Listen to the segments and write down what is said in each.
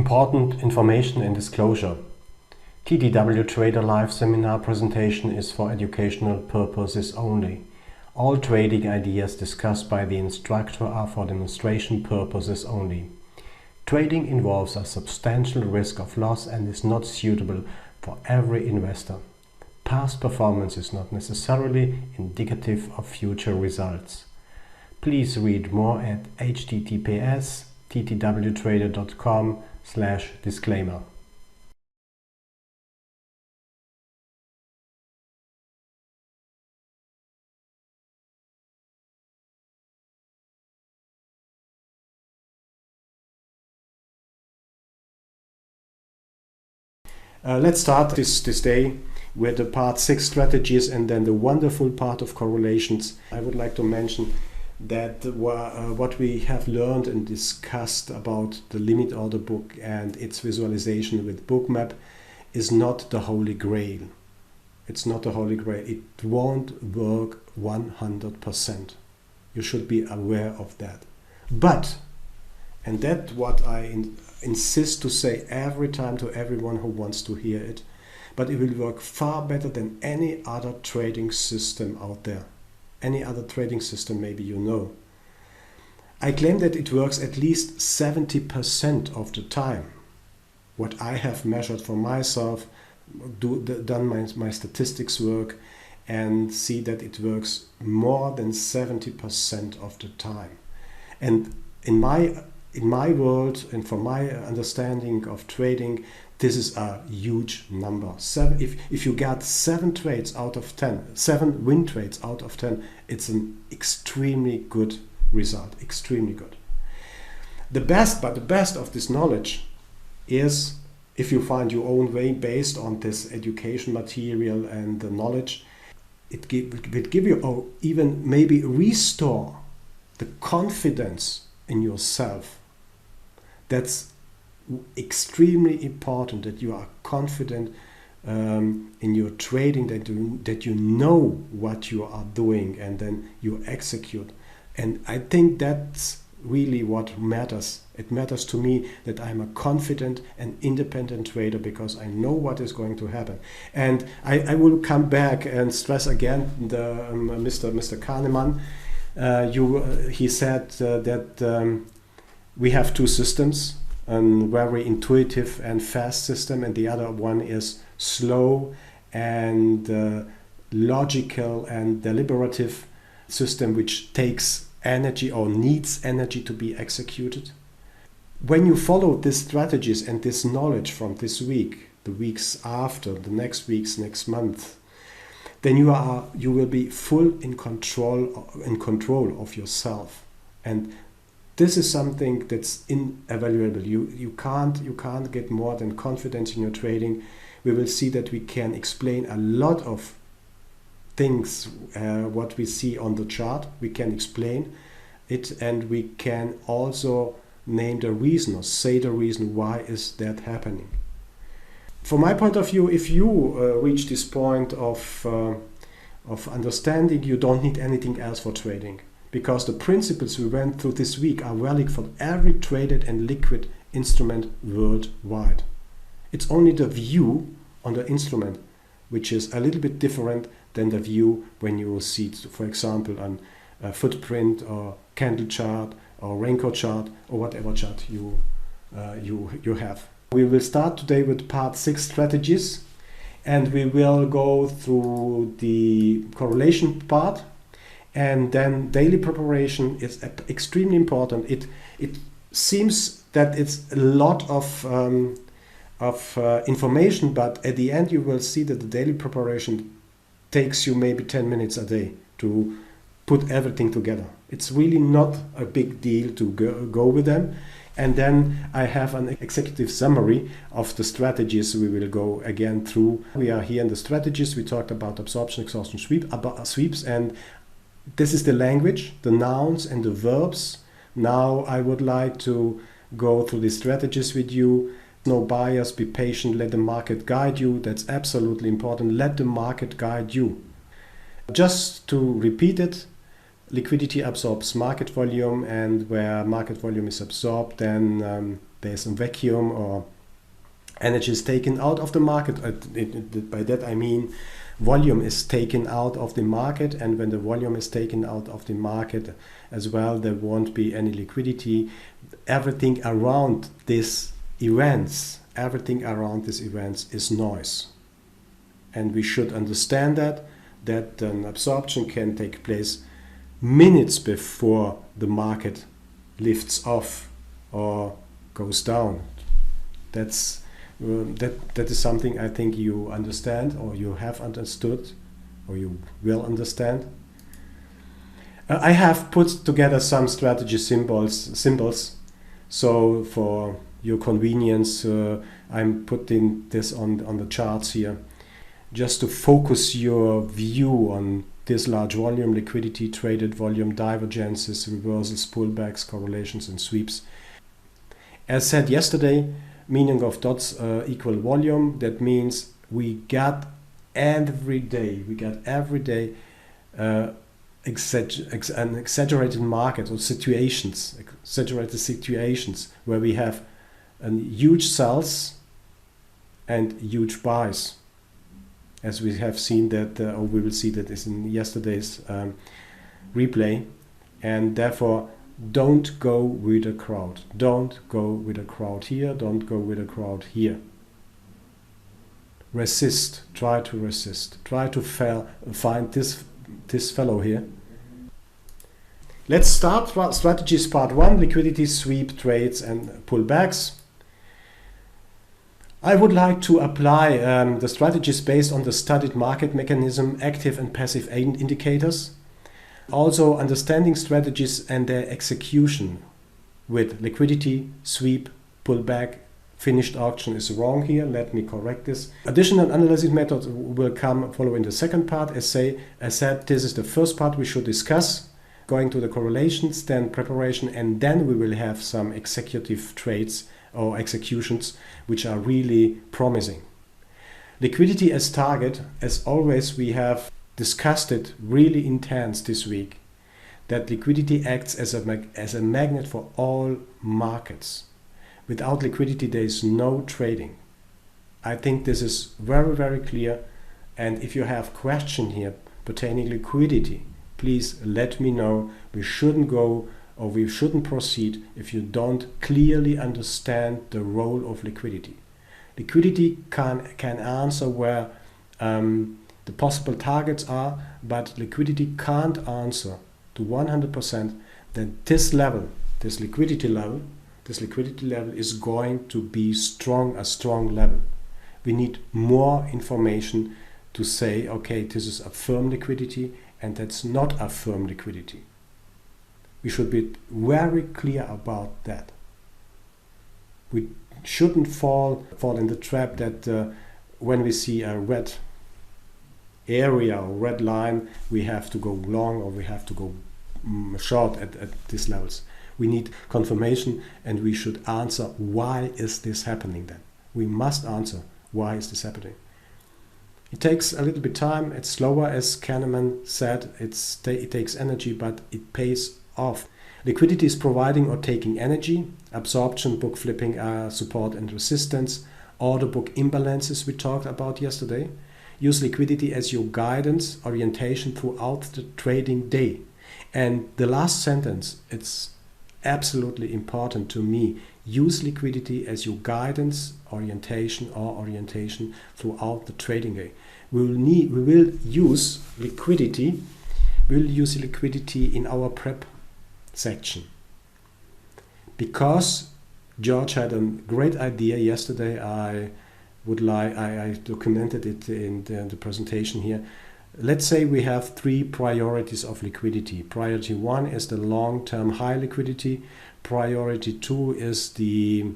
Important information and disclosure. TDW Trader Live seminar presentation is for educational purposes only. All trading ideas discussed by the instructor are for demonstration purposes only. Trading involves a substantial risk of loss and is not suitable for every investor. Past performance is not necessarily indicative of future results. Please read more at https://ttwtrader.com/disclaimer. Let's start this day with the part 6 strategies and then the wonderful part of correlations. I would like to mention that what we have learned and discussed about the limit order book and its visualization with bookmap is not the holy grail. It's not the holy grail. It won't work 100%. You should be aware of that. But, and that's what I insist to say every time to everyone who wants to hear it, but it will work far better than any other trading system out there. Any other trading system maybe you know. I claim that it works at least 70% of the time. What I have measured for myself, done my statistics work, and see that it works more than 70% of the time. And in my world and from my understanding of trading, this is a huge number. If you got 7 trades out of 10, 7 win trades out of 10, it's an extremely good result, extremely good. The best of this knowledge is if you find your own way based on this education material and the knowledge, it will give you, or even maybe restore the confidence in yourself. That's extremely important, that you are confident in your trading, that you know what you are doing and then you execute. And I think that's really what matters. It matters to me that I'm a confident and independent trader because I know what is going to happen. And I will come back and stress again the Mr. Kahneman. He said that we have 2 systems, a very intuitive and fast system, and the other one is slow and logical and deliberative system, which takes energy or needs energy to be executed. When you follow these strategies and this knowledge from this week, the weeks after, the next weeks, next month, then you will be full in control of yourself. And this is something that's invaluable. You can't get more than confidence in your trading. We will see that we can explain a lot of things, what we see on the chart. We can explain it, and we can also name the reason or say the reason why is that happening. From my point of view, if you reach this point of understanding, you don't need anything else for trading. Because the principles we went through this week are valid for every traded and liquid instrument worldwide. It's only the view on the instrument which is a little bit different than the view when you will see, for example, a footprint or candle chart or raincoat chart or whatever chart you have. We will start today with part 6 strategies, and we will go through the correlation part. And then daily preparation is extremely important. It seems that it's a lot of information, but at the end you will see that the daily preparation takes you maybe 10 minutes a day to put everything together. It's really not a big deal to go with them. And then I have an executive summary of the strategies we will go again through. We are here in the strategies. We talked about absorption, exhaustion, sweeps, and this is the language, the nouns and the verbs. Now I would like to go through the strategies with you. No bias, be patient, let the market guide you. That's absolutely important. Let the market guide you. Just to repeat it, liquidity absorbs market volume, and where market volume is absorbed, then there's a vacuum or energy is taken out of the market. By that I mean volume is taken out of the market, and when the volume is taken out of the market as well, there won't be any liquidity. Everything around these events is noise. And we should understand that an absorption can take place minutes before the market lifts off or goes down. That is something I think you understand, or you have understood, or you will understand. I have put together some strategy symbols. So for your convenience, I'm putting this on the charts here, just to focus your view on this large volume, liquidity, traded volume, divergences, reversals, pullbacks, correlations, and sweeps. As said yesterday, meaning of dots equal volume. That means we got every day an exaggerated market or exaggerated situations where we have huge sells and huge buys, as we have seen that, or we will see that is in yesterday's replay. And therefore, don't go with a crowd. Don't go with a crowd here. Don't go with a crowd here. Resist. Try to resist. Try to find this fellow here. Let's start strategies part 1, liquidity, sweep, trades, and pullbacks. I would like to apply the strategies based on the studied market mechanism, active and passive indicators. Also understanding strategies and their execution with liquidity, sweep, pullback. Finished auction is wrong here. Let me correct this. Additional analysis methods will follow in the second part. As said, this is the first part we should discuss. Going to the correlations, then preparation, and then we will have some executive trades or executions which are really promising. Liquidity as target, as always, we have discussed it really intense this week, that liquidity acts as a magnet for all markets. Without liquidity, there is no trading. I think this is very, very clear. And if you have question here pertaining liquidity, please let me know. We shouldn't go or we shouldn't proceed if you don't clearly understand the role of liquidity. Liquidity can answer where the possible targets are, but liquidity can't answer to 100% that this liquidity level is going to be a strong level. We need more information to say, okay, this is a firm liquidity and that's not a firm liquidity. We should be very clear about that. We shouldn't fall in the trap that when we see a red area or red line, we have to go long or we have to go short at these levels. We need confirmation, and we should answer, why is this happening then? We must answer, why is this happening? It takes a little bit time. It's slower, as Kahneman said. It takes energy, but it pays off. Liquidity is providing or taking energy. Absorption, book flipping are support and resistance. Order book imbalances we talked about yesterday. Use liquidity as your guidance, orientation throughout the trading day. And the last sentence, it's absolutely important to me. Use liquidity as your guidance, orientation throughout the trading day. We will use liquidity in our prep section. Because George had a great idea yesterday, I documented it in the presentation here. Let's say we have 3 priorities of liquidity. Priority 1 is the long-term high liquidity. Priority 2 is the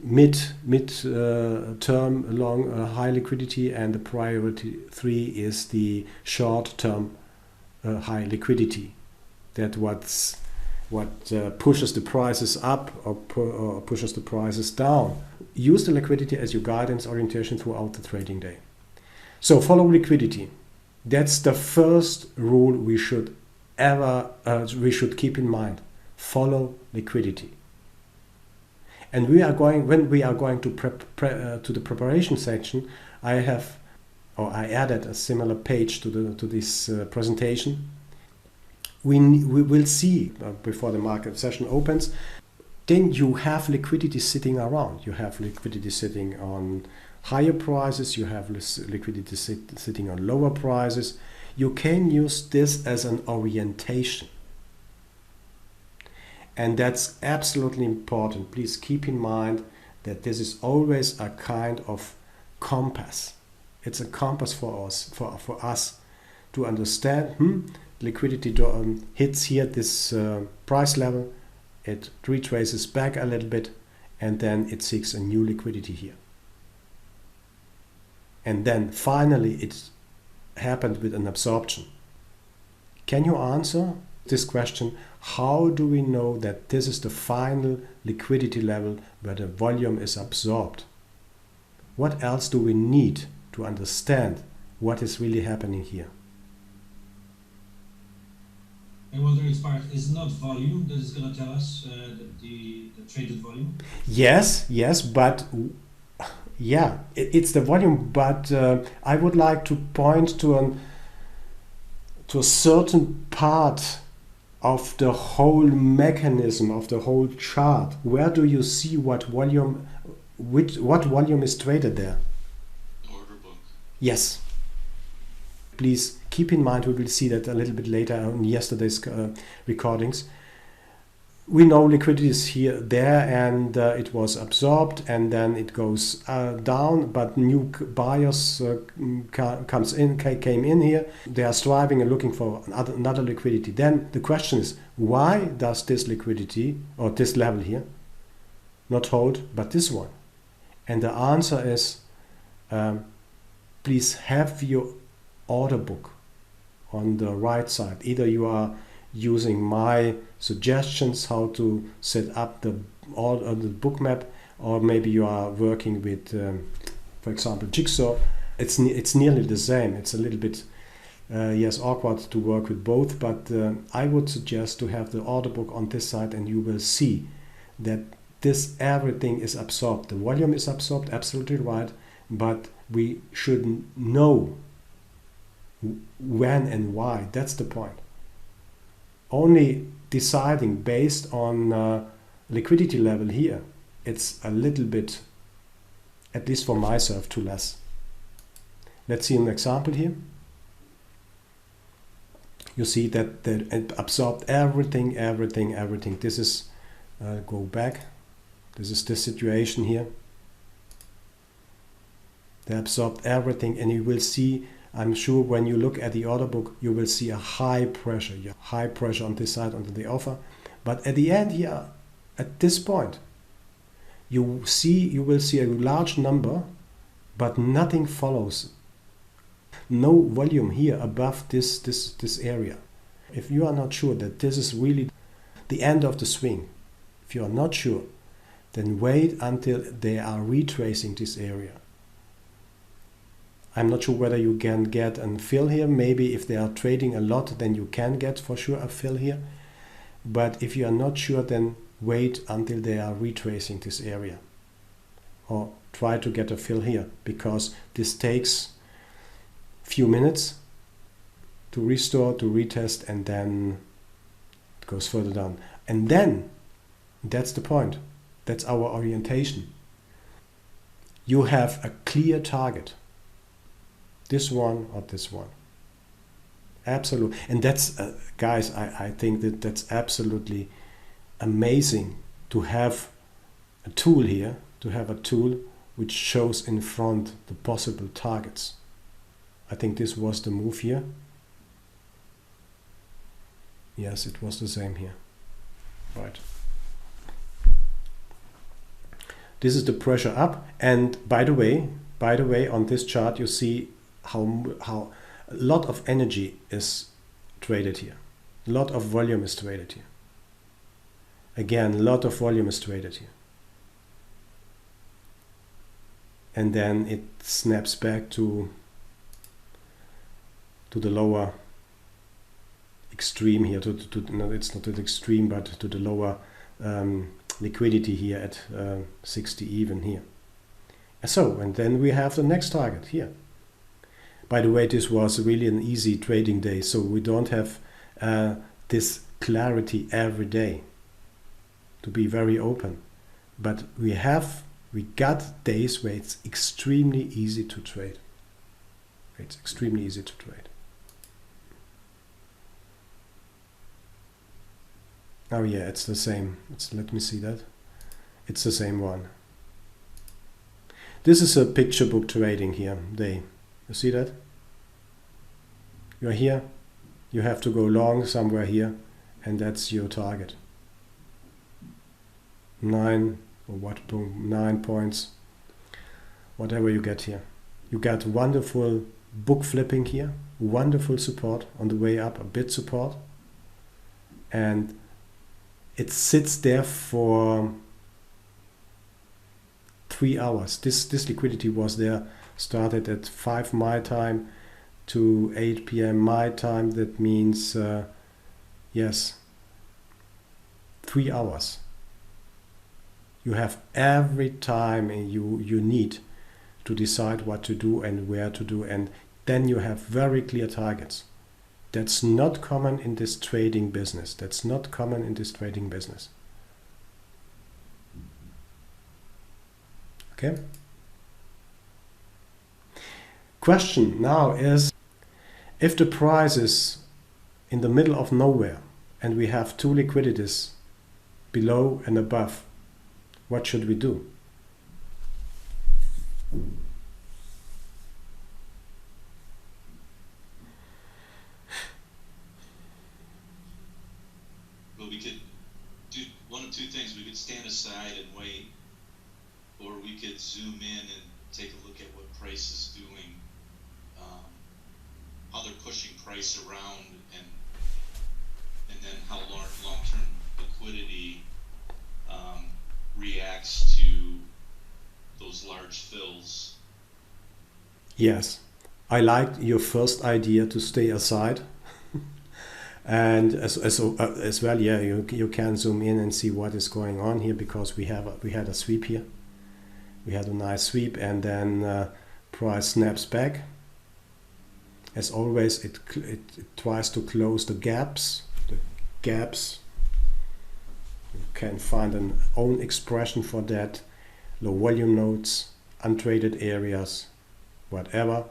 mid-term long high liquidity, and the priority 3 is the short-term high liquidity. That what pushes the prices up or pushes the prices down. Use the liquidity as your guidance, orientation throughout the trading day. So follow liquidity. That's the first rule we should keep in mind. Follow liquidity. And when we are going to to the preparation section, I added a similar page to this presentation. We will see before the market session opens. Then you have liquidity sitting around. You have liquidity sitting on higher prices. You have liquidity sitting on lower prices. You can use this as an orientation. And that's absolutely important. Please keep in mind that this is always a kind of compass. It's a compass for us to understand, liquidity hits here this price level, it retraces back a little bit, and then it seeks a new liquidity here. And then finally it happened with an absorption. Can you answer this question? How do we know that this is the final liquidity level where the volume is absorbed? What else do we need to understand what is really happening here? And what there is part is not volume that is going to tell us the traded volume? Yes, but yeah, it's the volume, but I would like to point to a certain part of the whole mechanism, of the whole chart. Where do you see what volume is traded there? Order book. Yes. Please keep in mind, we will see that a little bit later on yesterday's recordings. We know liquidity is there, and it was absorbed, and then it goes down, but new buyers came in here. They are striving and looking for another liquidity. Then the question is, why does this liquidity, or this level here, not hold, but this one? And the answer is, please have your order book on the right side. Either you are using my suggestions how to set up the book map, or maybe you are working with, for example, Jigsaw. It's nearly the same. It's a little bit awkward to work with both, but I would suggest to have the order book on this side, and you will see that everything is absorbed. The volume is absorbed, absolutely right, but we should know when and why. That's the point. Only deciding based on liquidity level here, it's a little bit, at least for myself, too less. Let's see an example here. You see that it absorbed everything. This is, go back, this is the situation here. They absorbed everything, and you will see, I'm sure when you look at the order book, you will see a high pressure on this side under the offer. But at the end here, at this point, you will see a large number, but nothing follows. No volume here above this area. If you are not sure that this is really the end of the swing, if you are not sure, then wait until they are retracing this area. I'm not sure whether you can get a fill here. Maybe if they are trading a lot, then you can get for sure a fill here. But if you are not sure, then wait until they are retracing this area. Or try to get a fill here, because this takes a few minutes to restore, to retest, and then it goes further down. And then, that's the point. That's our orientation. You have a clear target. This one or this one. Absolutely. And that's, guys, I think that's absolutely amazing to have a tool here, to have a tool which shows in front the possible targets. I think this was the move here. Yes, it was the same here. Right. This is the pressure up. And by the way, on this chart, you see how a lot of energy is traded here. A lot of volume is traded here. Again, a lot of volume is traded here. And then it snaps back to the lower extreme here. No, it's not the extreme, but to the lower liquidity here at 60 even here. So, and then we have the next target here. By the way, this was really an easy trading day, so we don't have this clarity every day, to be very open. But we got days where it's extremely easy to trade. It's extremely easy to trade. Oh yeah, it's the same. Let me see that. It's the same one. This is a picture book trading here day. You see that? You're here. You have to go long somewhere here, and that's your target. 9 points. Whatever you get here. You got wonderful book flipping here. Wonderful support on the way up, a bit support. And it sits there for 3 hours. This liquidity was there, started at 5 my time to 8 p.m. my time. That means, yes, 3 hours. You have every time you need to decide what to do and where to do, and then you have very clear targets. That's not common in this trading business. That's not common in this trading business. Okay? Question now is, if the price is in the middle of nowhere and we have 2 liquidities below and above, what should we do? Well, we could do one of 2 things. We could stand aside and wait, or we could zoom in and take a look at what price is doing, how they're pushing price around, and then how long-term liquidity reacts to those large fills. Yes, I liked your first idea to stay aside. And as well, yeah, you can zoom in and see what is going on here, because we had a sweep here. We had a nice sweep, and then price snaps back. As always, it tries to close the gaps. You can find an own expression for that. Low volume nodes, untraded areas, whatever.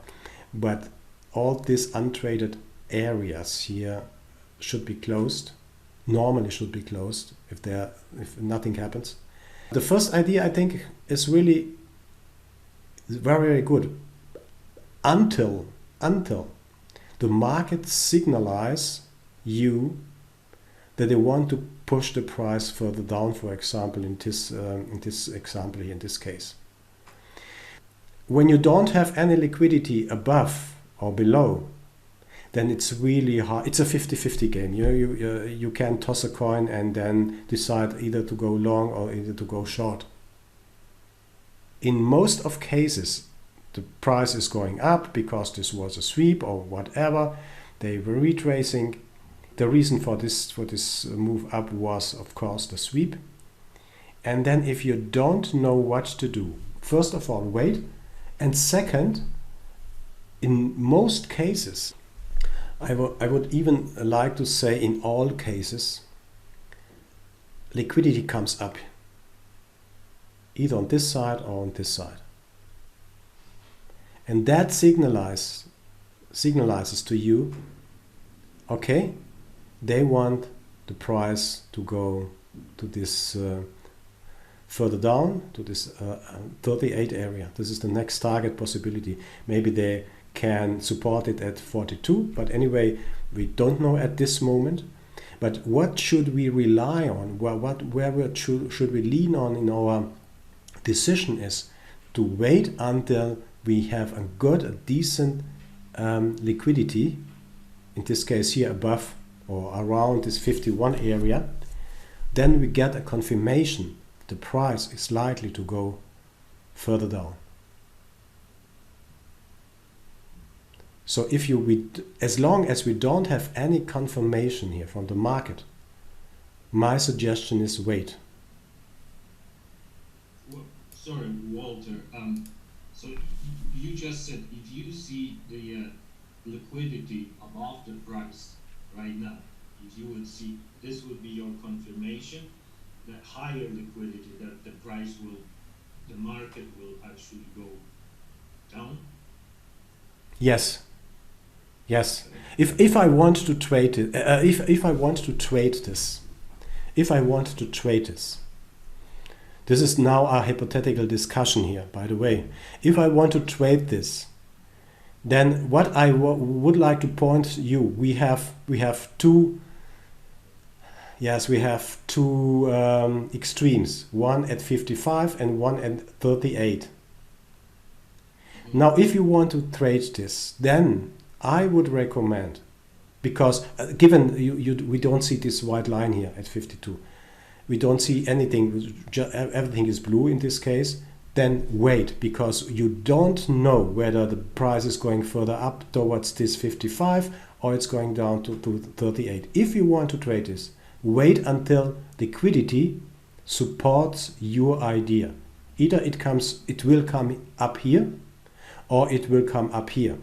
But all these untraded areas here should be closed. Normally should be closed if nothing happens. The first idea, I think, is really very, very good until the market signalize you that they want to push the price further down, for example, in this example here, in this case. When you don't have any liquidity above or below, then it's really hard. It's a 50-50 game. You can toss a coin and then decide either to go long or either to go short. In most of cases, the price is going up because this was a sweep or whatever. They were retracing. The reason for this move up was, of course, the sweep. And then if you don't know what to do, first of all, wait. And second, in most cases, I would even like to say in all cases, liquidity comes up, either on this side or on this side. And that signalizes to you, okay, they want the price to go to this further down, to this 38 area. This is the next target possibility. Maybe they can support it at 42, but anyway, we don't know at this moment. But what should we rely on? Where should we lean on in our decision is to wait until we have a decent liquidity, in this case here above or around this 51 area. Then we get a confirmation the price is likely to go further down. So as long as we don't have any confirmation here from the market, my suggestion is wait. Sorry, Walter. So you just said if you see the liquidity above the price right now, if you would see, this would be your confirmation that higher liquidity, that the price will, the market will actually go down. Yes. Yes. If I want to trade it, if I want to trade this, if I want to trade this is now a hypothetical discussion here, by the way. If I want to trade this, then what I would like to point you, we have two, yes, we have two extremes, one at 55 and one at 38. Now, if you want to trade this, then I would recommend, because given we don't see this white line here at 52, we don't see anything, everything is blue in this case, then wait, because you don't know whether the price is going further up towards this 55 or it's going down to 38. If you want to trade this, wait until liquidity supports your idea. Either it will come up here or it will come up here.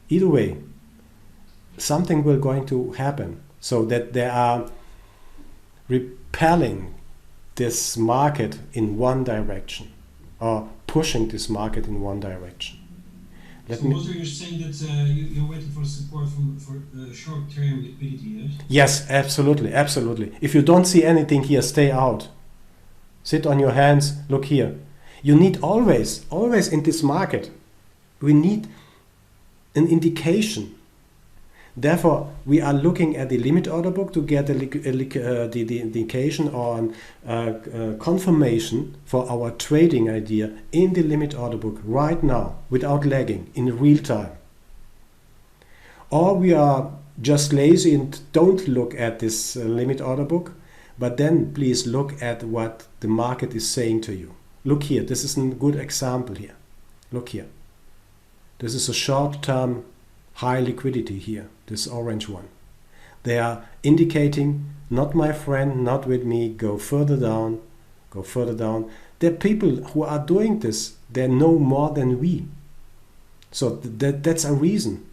Either way, something will going to happen so that they are repelling this market in one direction or pushing this market in one direction. Walter, you're saying that you're waiting for support for short-term liquidity, yes? Yes, absolutely, absolutely. If you don't see anything here, stay out. Sit on your hands, look here. You need always in this market, we need an indication. Therefore, we are looking at the limit order book to get the indication or confirmation for our trading idea in the limit order book right now, without lagging, in real time. Or we are just lazy and don't look at this limit order book, but then please look at what the market is saying to you. Look here, this is a good example here. Look here. This is a short-term high liquidity here, this orange one. They are indicating, not my friend, not with me, go further down, go further down. There are people who are doing this, they know more than we. So that's a reason.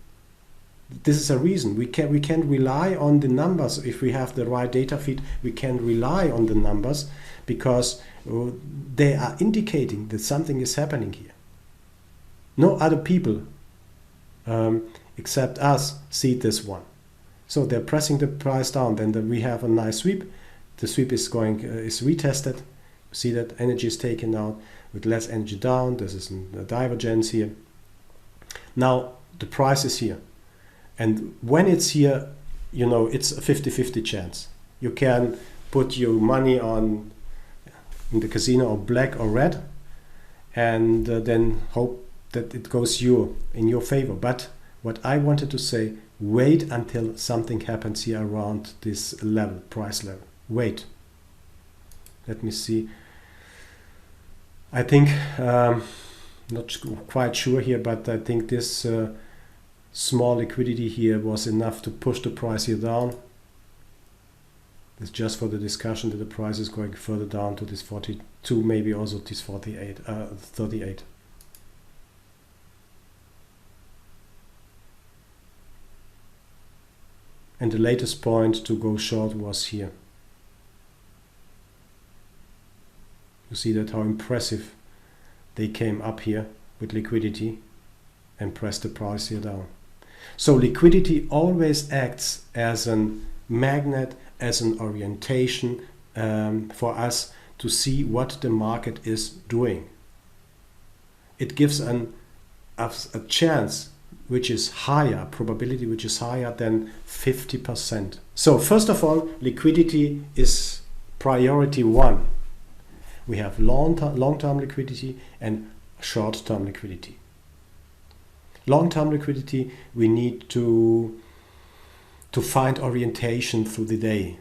This is a reason. We can rely on the numbers. If we have the right data feed, we can rely on the numbers because they are indicating that something is happening here. No other people except us see this one. So they're pressing the price down. Then we have a nice sweep. The sweep is retested. You see that energy is taken out with less energy down. This is a divergence here. Now the price is here. And when it's here, you know, it's a 50-50 chance. You can put your money on in the casino or black or red and then hope that it goes in your favor. But what I wanted to say, wait until something happens here around this level, price level. Wait. Let me see. I think, not quite sure here, but I think this small liquidity here was enough to push the price here down. It's just for the discussion that the price is going further down to this 42, maybe also this 38. And the latest point to go short was here. You see that how impressive they came up here with liquidity and pressed the price here down. So liquidity always acts as a magnet, as an orientation for us to see what the market is doing. It gives a chance which is higher, probability which is higher than 50%. So first of all, liquidity is priority one. We have long-term liquidity and short-term liquidity. Long-term liquidity, we need to find orientation through the day.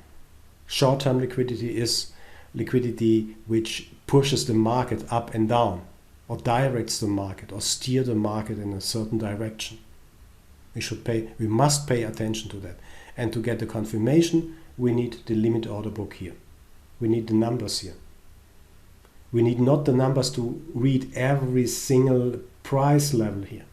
Short-term liquidity is liquidity which pushes the market up and down, or directs the market, or steer the market in a certain direction. We must pay attention to that. And to get the confirmation, we need the limit order book here. We need the numbers here. We need not the numbers to read every single price level here,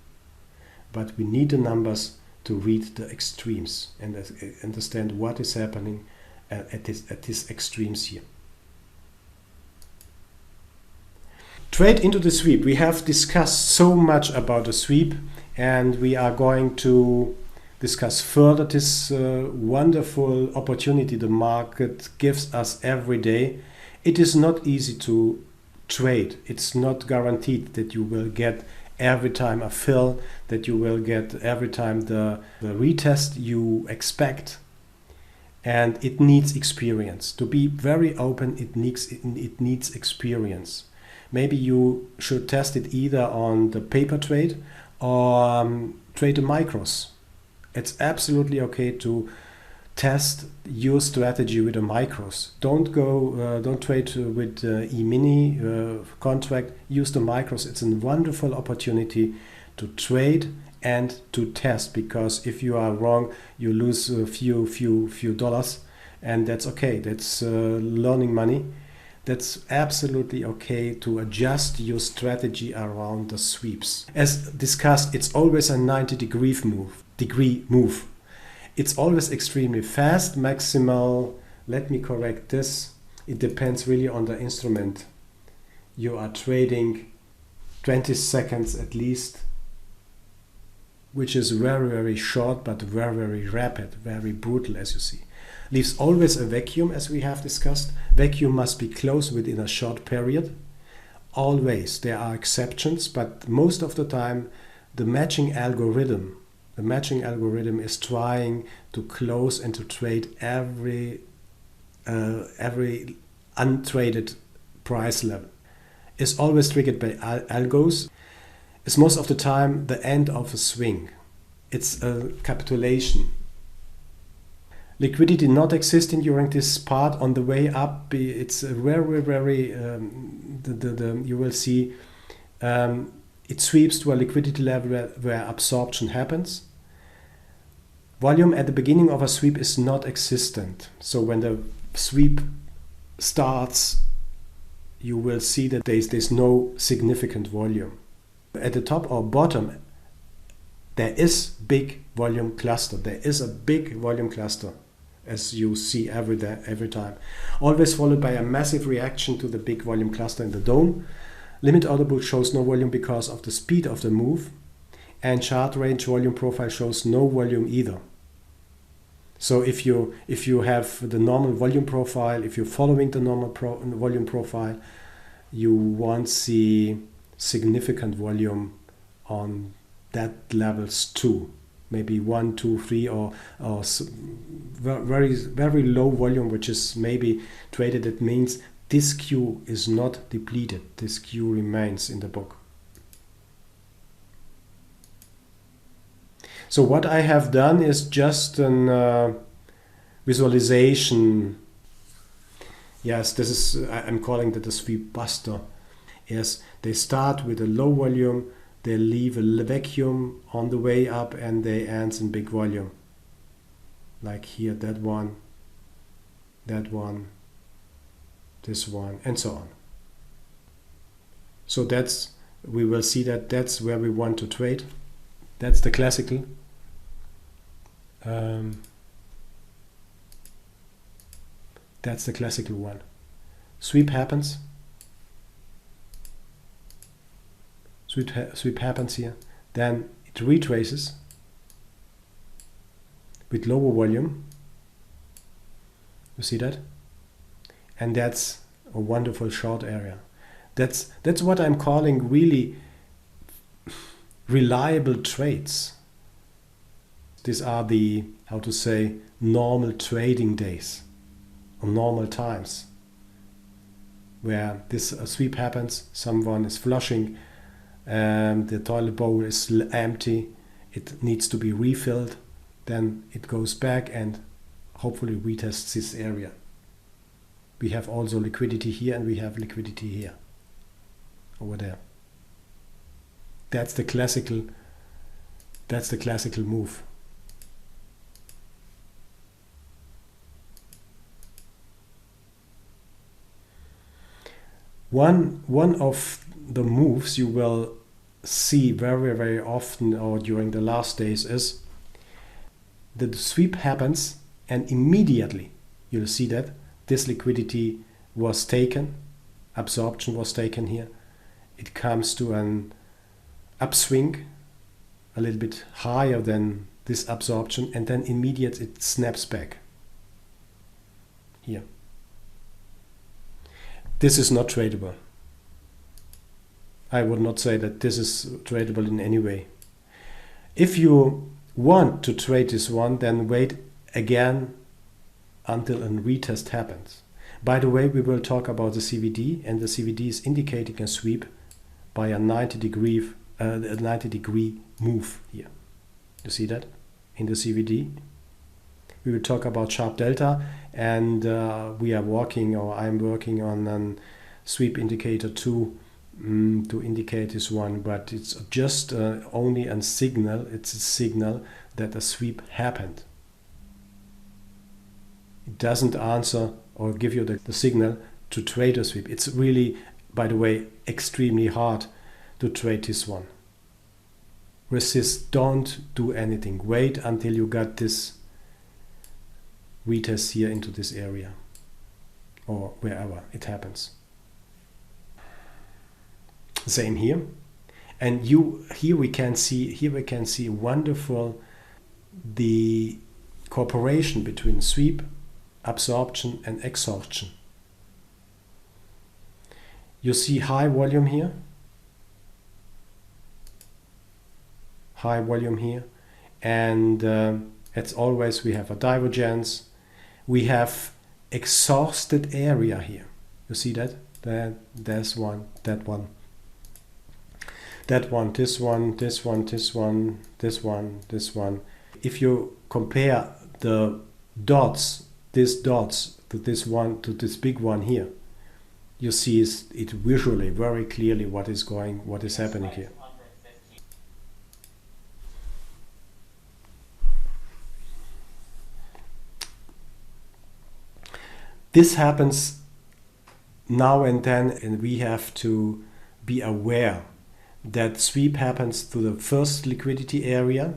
but we need the numbers to read the extremes and understand what is happening at these extremes here. Trade into the sweep. We have discussed so much about the sweep, and we are going to discuss further this wonderful opportunity the market gives us every day. It is not easy to trade. It's not guaranteed that you will get every time a fill, that you will get every time the retest you expect. And it needs experience. To be very open, it needs experience. Maybe you should test it either on the paper trade or trade the micros. It's absolutely okay to test your strategy with the micros. Don't trade with E-mini contract. Use the micros. It's a wonderful opportunity to trade and to test, because if you are wrong, you lose a few dollars, and that's okay. That's learning money. That's absolutely okay to adjust your strategy around the sweeps. As discussed, it's always a 90-degree move. It's always extremely fast, maximal. Let me correct this. It depends really on the instrument. You are trading 20 seconds at least, which is very, very short, but very, very rapid, very brutal, as you see. Leaves always a vacuum, as we have discussed. Vacuum must be closed within a short period. Always. There are exceptions, but most of the time the matching algorithm is trying to close and to trade every untraded price level. Is always triggered by algos. It's most of the time the end of a swing. It's a capitulation. Liquidity not existing during this part. On the way up, it's very, very, you will see it sweeps to a liquidity level where absorption happens. Volume at the beginning of a sweep is not existent. So when the sweep starts, you will see that there's no significant volume. At the top or bottom, there is big volume cluster. There is a big volume cluster, as you see every time. Always followed by a massive reaction to the big volume cluster in the dome. Limit order book shows no volume because of the speed of the move, and chart range volume profile shows no volume either. So if you have the normal volume profile, if you're following the normal volume profile, you won't see significant volume on that levels too. Maybe 1, 2, 3, or very, very low volume, which is maybe traded. It means this queue is not depleted. This queue remains in the book. So what I have done is just an visualization. Yes, this is, I'm calling that the sweep buster. Yes, they start with a low volume, they leave a vacuum on the way up, and they end in big volume. Like here, that one, this one, and so on. So we will see that's where we want to trade. That's the classical. That's the classical one. Sweep happens. Sweep happens here. Then it retraces with lower volume. You see that? And that's a wonderful short area. That's what I'm calling really reliable trades. These are the, how to say, normal trading days or normal times where this sweep happens, someone is flushing, the toilet bowl is empty, it needs to be refilled, then it goes back and hopefully retests this area. We have also liquidity here and we have liquidity here, over there. That's the classical move. One of the moves you will see very, very often or during the last days is that the sweep happens and immediately you'll see that this liquidity was taken, absorption was taken here. It comes to an upswing a little bit higher than this absorption, and then immediate it snaps back here. This is not tradable. I would not say that this is tradable in any way. If you want to trade this one, then wait again until a retest happens. By the way, we will talk about the CVD, and the CVD is indicating a sweep by a 90-degree move here. You see that in the CVD? We will talk about sharp delta, and we are working, or I'm working on a sweep indicator too, to indicate this one, but it's just only a signal. It's a signal that a sweep happened. It doesn't answer or give you the signal to trade a sweep. It's really, by the way, extremely hard to trade this one. Resist, don't do anything. Wait until you got this retest here into this area or wherever it happens. Same here. And here we can see wonderful the cooperation between sweep, absorption and exhaustion. You see high volume here, high volume here, and as always we have a divergence. We have exhausted area here. You see that? There's one, that one, that one, this one, this one, this one, this one, this one. If you compare the dots, these dots to this one, to this big one here, you see it visually very clearly what is happening here. This happens now and then, and we have to be aware that sweep happens to the first liquidity area,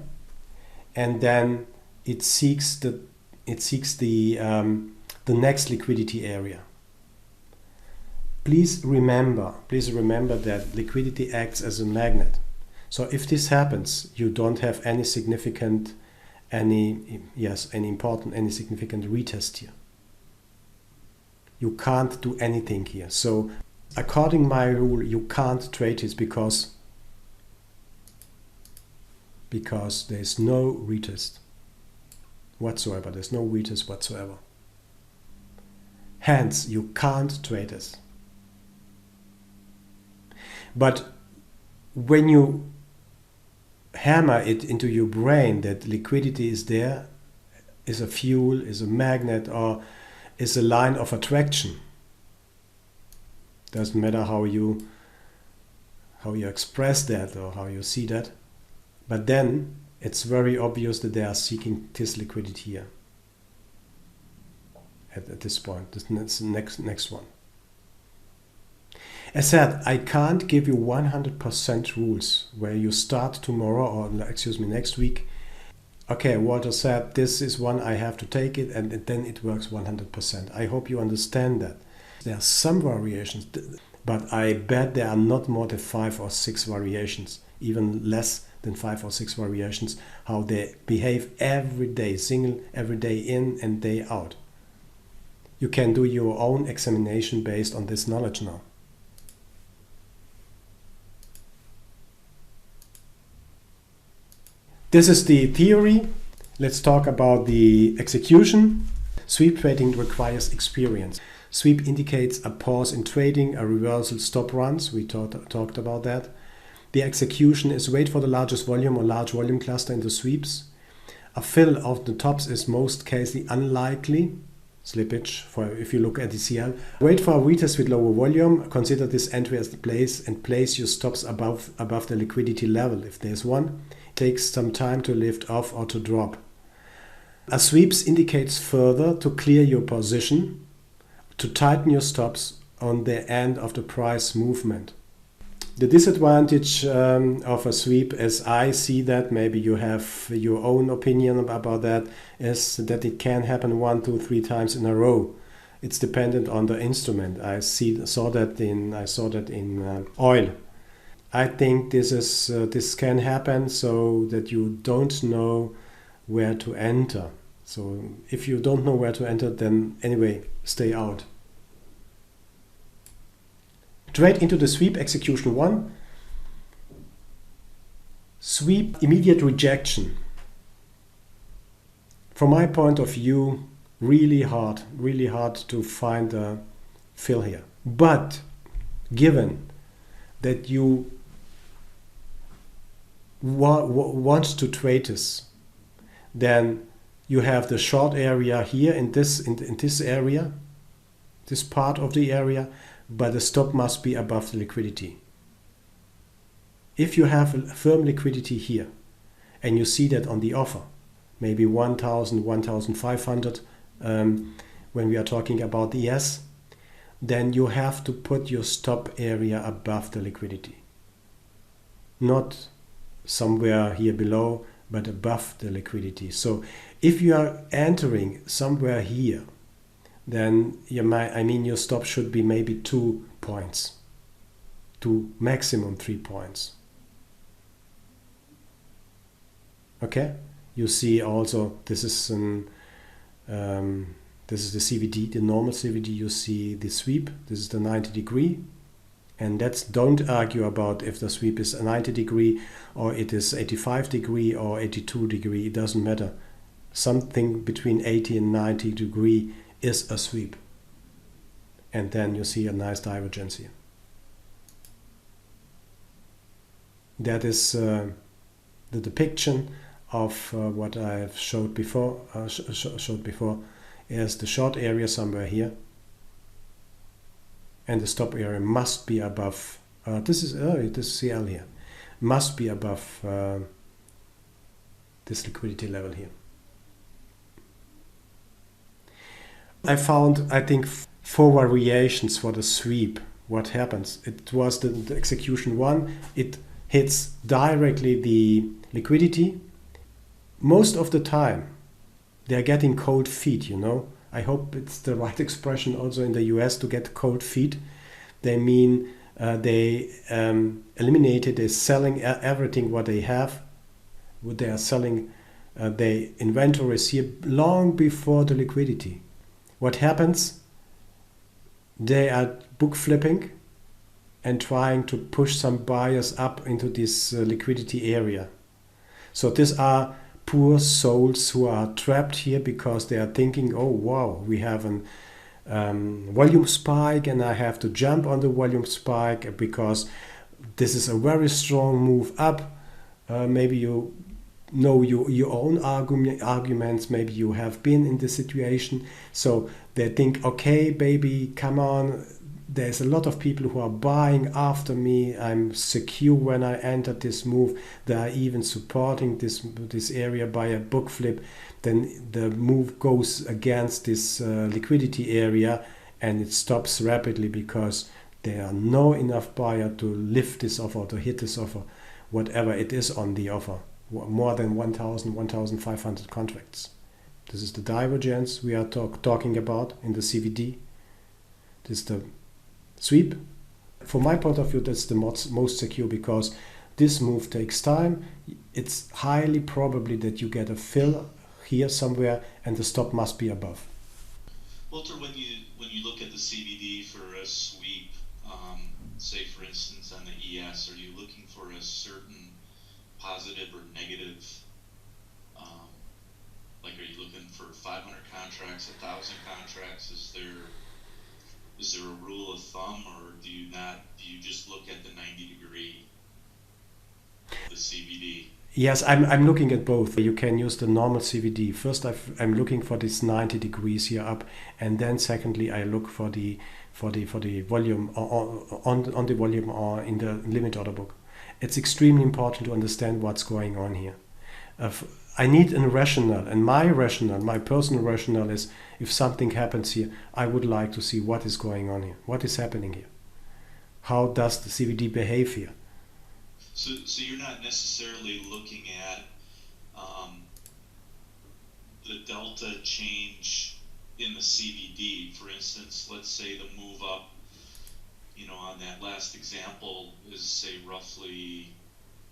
and then it seeks the next liquidity area. Please remember that liquidity acts as a magnet. So if this happens, you don't have any significant significant retest here. You can't do anything here. So according my rule, you can't trade this because there is no retest whatsoever. There's no retest whatsoever. Hence, you can't trade this. But when you hammer it into your brain that liquidity is there, is a fuel, is a magnet, or is a line of attraction, doesn't matter how you express that or how you see that, but then it's very obvious that they are seeking this liquidity here at this point. This next one. As said, I can't give you 100% rules where you start tomorrow or next week. Okay, Walter said this is one, I have to take it, and then it works 100%. I hope you understand that. There are some variations, but I bet there are not more than 5 or 6 variations, even less than 5 or 6 variations, how they behave every day, every day in and day out. You can do your own examination based on this knowledge now. This is the theory. Let's talk about the execution. Sweep trading requires experience. Sweep indicates a pause in trading, a reversal, stop runs. We talked about that. The execution is wait for the largest volume or large volume cluster in the sweeps. A fill of the tops is most cases unlikely. Slippage, if you look at the CL. Wait for a retest with lower volume. Consider this entry as the place and place your stops above the liquidity level. If there's one, it takes some time to lift off or to drop. A sweeps indicates further to clear your position, to tighten your stops, on the end of the price movement. The disadvantage of a sweep, as I see that, maybe you have your own opinion about that, is that it can happen 1, 2, 3 times in a row. It's dependent on the instrument. I saw that in oil. I think this can happen so that you don't know where to enter. So if you don't know where to enter, then anyway, stay out. Trade into the sweep, execution 1. Sweep, immediate rejection. From my point of view, really hard to find a fill here. But given that you want to trade this, then you have the short area here in this area, this part of the area, but the stop must be above the liquidity. If you have a firm liquidity here and you see that on the offer, maybe 1,000, 1,500 when we are talking about ES, then you have to put your stop area above the liquidity. Not somewhere here below, but above the liquidity. So if you are entering somewhere here, then your stop should be maybe 2 points to maximum 3 points. Okay, you see also this is the CVD, the normal CVD. You see the sweep. This is the 90 degree, and don't argue about if the sweep is a 90 degree or it is 85 degree or 82 degree. It doesn't matter. Something between 80 and 90 degree is a sweep. And then you see a nice divergence here. That is the depiction of what I have showed before. Is the short area somewhere here, and the stop area must be above. This is CL here, must be above this liquidity level here. I found, I think, 4 variations for the sweep. What happens? It was the execution 1. It hits directly the liquidity. Most of the time, they are getting cold feet, I hope it's the right expression also in the US to get cold feet. They mean they eliminated, they're selling everything what they have. What they are selling, the inventories here long before the liquidity. What happens? They are book flipping and trying to push some buyers up into this liquidity area. So these are poor souls who are trapped here because they are thinking, oh wow, we have a volume spike and I have to jump on the volume spike because this is a very strong move up. Maybe you know your own arguments, maybe you have been in this situation. So they think, okay baby, come on, there's a lot of people who are buying after me. I'm secure when I enter this move. They are even supporting this area by a book flip. Then the move goes against this liquidity area and it stops rapidly because there are no enough buyer to lift this offer or to hit this offer, whatever it is on the offer, more than 1,000, 1,500 contracts. This is the divergence we are talking about in the CVD. This is the sweep. From my point of view, that's the most secure because this move takes time. It's highly probably that you get a fill here somewhere and the stop must be above. Walter, when you look at the CVD for a sweep, say for instance on the ES, are you looking for a certain positive or negative? Like, are you looking for 500 contracts, 1,000 contracts? Is there a rule of thumb, or do you just look at the 90 degree, the CVD? Yes, I'm looking at both. You can use the normal CVD. First, I'm looking for this 90 degrees here up, and then secondly, I look for the volume on the volume or in the limit order book. It's extremely important to understand what's going on here. I need a rationale, and my personal rationale is, if something happens here, I would like to see what is going on here, what is happening here. How does the CVD behave here? So you're not necessarily looking at the delta change in the CVD. For instance, let's say the move up, on that last example is, say, roughly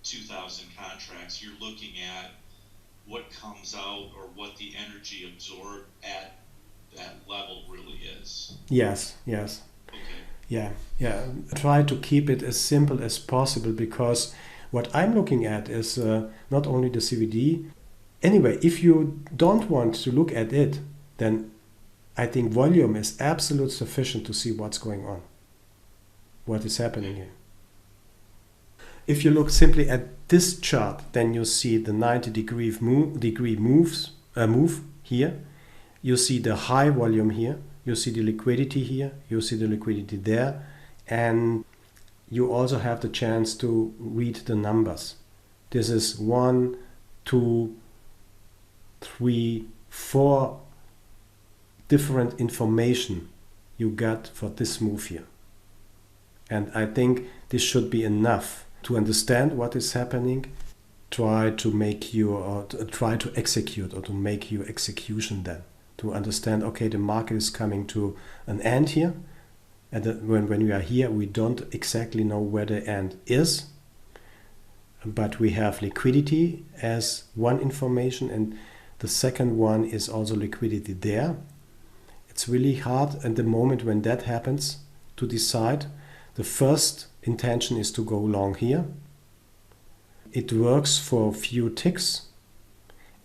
2,000 contracts. You're looking at what comes out or what the energy absorbed at that level really is. Yes. Okay. Yeah. Try to keep it as simple as possible, because what I'm looking at is not only the CVD. Anyway, if you don't want to look at it, then I think volume is absolutely sufficient to see what's going on, what is happening here. If you look simply at this chart, then you see the 90-degree move here. You see the high volume here. You see the liquidity here. You see the liquidity there. And you also have the chance to read the numbers. This is 1, 2, 3, 4 different information you got for this move here. And I think this should be enough to understand what is happening, try to execute, or to make your execution then. To understand, okay, the market is coming to an end here. And when we are here, we don't exactly know where the end is. But we have liquidity as one information, and the second one is also liquidity there. It's really hard at the moment when that happens to decide. The first intention is to go long here. It works for a few ticks.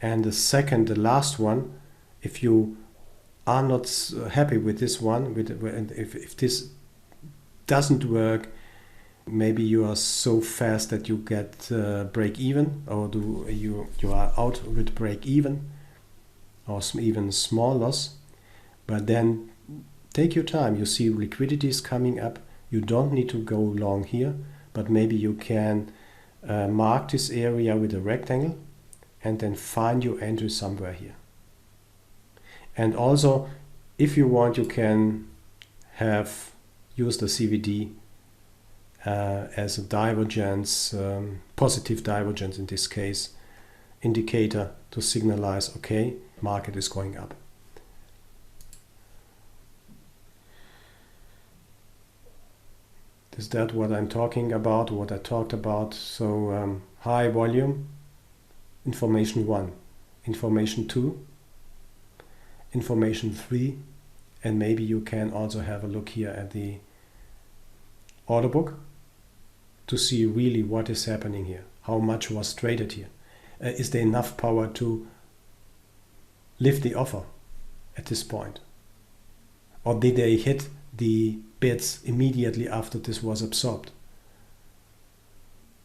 And the last one, if you are not happy with this one, if this doesn't work, maybe you are so fast that you get break even, or you are out with break even, or even small loss. But then take your time. You see liquidity is coming up. You don't need to go long here, but maybe you can mark this area with a rectangle and then find your entry somewhere here. And also, if you want, you can use the CVD as a divergence, positive divergence in this case, indicator to signalize, okay, market is going up. Is that what I'm talking about, what I talked about? So high volume, information 1, information 2, information 3, and maybe you can also have a look here at the order book to see really what is happening here, how much was traded here. Is there enough power to lift the offer at this point? Or did they hit the bids immediately after this was absorbed?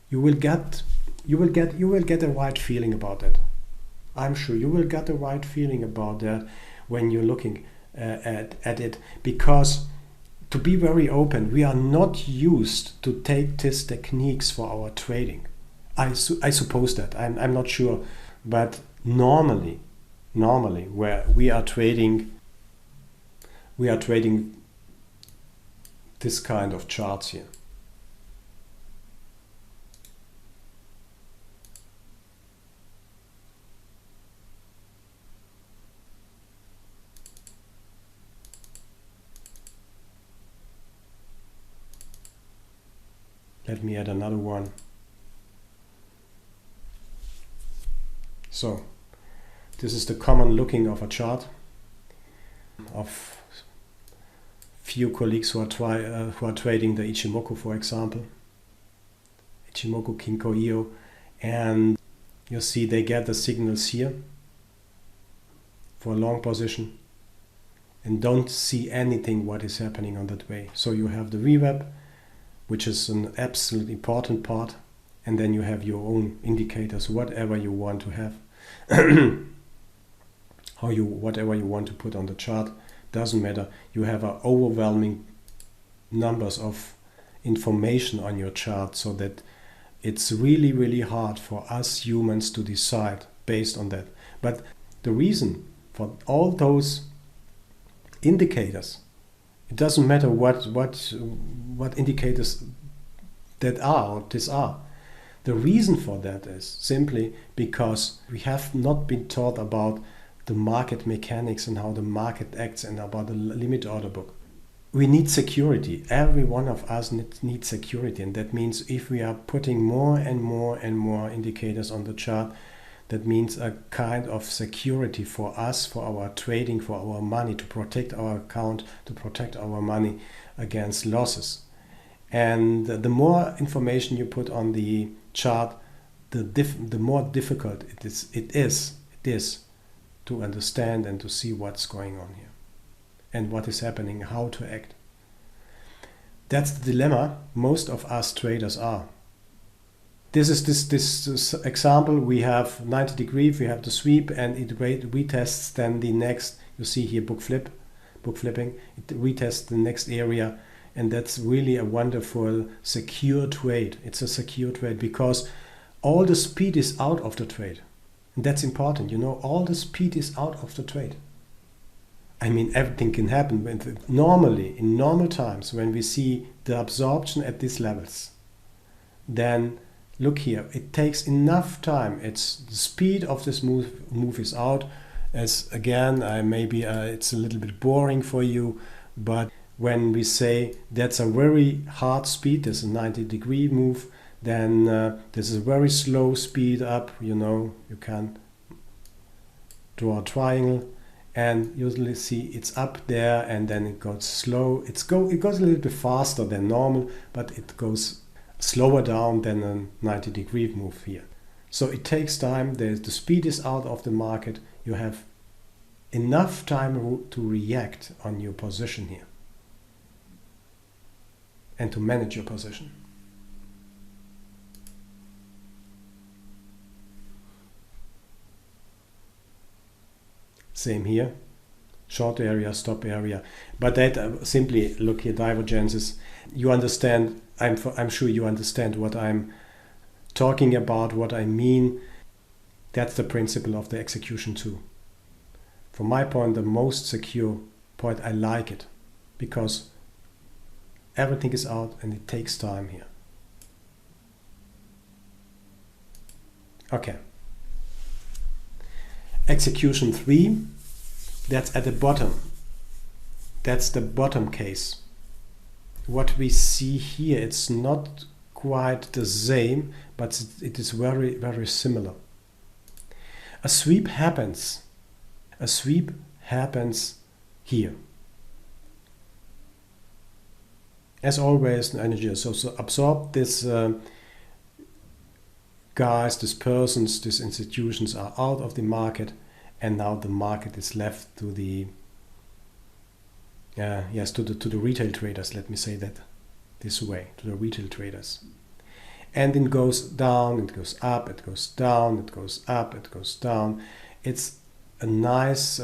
You will get a right feeling about that. I'm sure you will get a right feeling about that when you're looking at it, because, to be very open, we are not used to take these techniques for our trading. I suppose that. I'm not sure, but normally where we are trading this kind of charts here. Let me add another one. So this is the common looking of a chart of few colleagues who are trading the Ichimoku, for example, Ichimoku, Kinko, Io, and you see they get the signals here for a long position and don't see anything what is happening on that way. So you have the VWAP, which is an absolutely important part, and then you have your own indicators, whatever you want to have, whatever you want to put on the chart. Doesn't matter. You have overwhelming numbers of information on your chart, so that it's really, really hard for us humans to decide based on that. But the reason for all those indicators, it doesn't matter what indicators that are or these are. The reason for that is simply because we have not been taught about the market mechanics and how the market acts and about the limit order book. We need security. Every one of us needs security, and that means if we are putting more and more and more indicators on the chart, that means a kind of security for us, for our trading, for our money, to protect our account, to protect our money against losses. And the more information you put on the chart, the more difficult it is to understand and to see what's going on here and what is happening, how to act. That's the dilemma most of us traders are. This is this example. We have 90 degree, we have the sweep, and it retests then the next. You see here book flipping. It retests the next area, and that's really a wonderful secure trade. It's a secure trade because all the speed is out of the trade, and that's important. All the speed is out of the trade. I mean, everything can happen. Normally, in normal times, when we see the absorption at these levels, then look here, it takes enough time. It's the speed of this move is out. As again, maybe it's a little bit boring for you, but when we say that's a very hard speed, there's a 90 degree move, then this is a very slow speed up. You can draw a triangle and usually see it's up there, and then it goes slow. It goes a little bit faster than normal, but it goes slower down than a 90 degree move here. So it takes time. The speed is out of the market. You have enough time to react on your position here and to manage your position. Same here, short area, stop area. But that simply, look here, divergences. You understand, I'm sure you understand what I'm talking about, what I mean. That's the principle of the execution too. From my point, the most secure point, I like it because everything is out and it takes time here. Okay. Execution 3, that's at the bottom. That's the bottom case. What we see here, it's not quite the same, but it is very, very similar. A sweep happens. A sweep happens here. As always, energy. So absorb this guys, these persons, these institutions are out of the market, and now the market is left to the to the retail traders. Let me say that this way, to the retail traders. And it goes down, it goes up, it goes down, it goes up, it goes down. It's a nice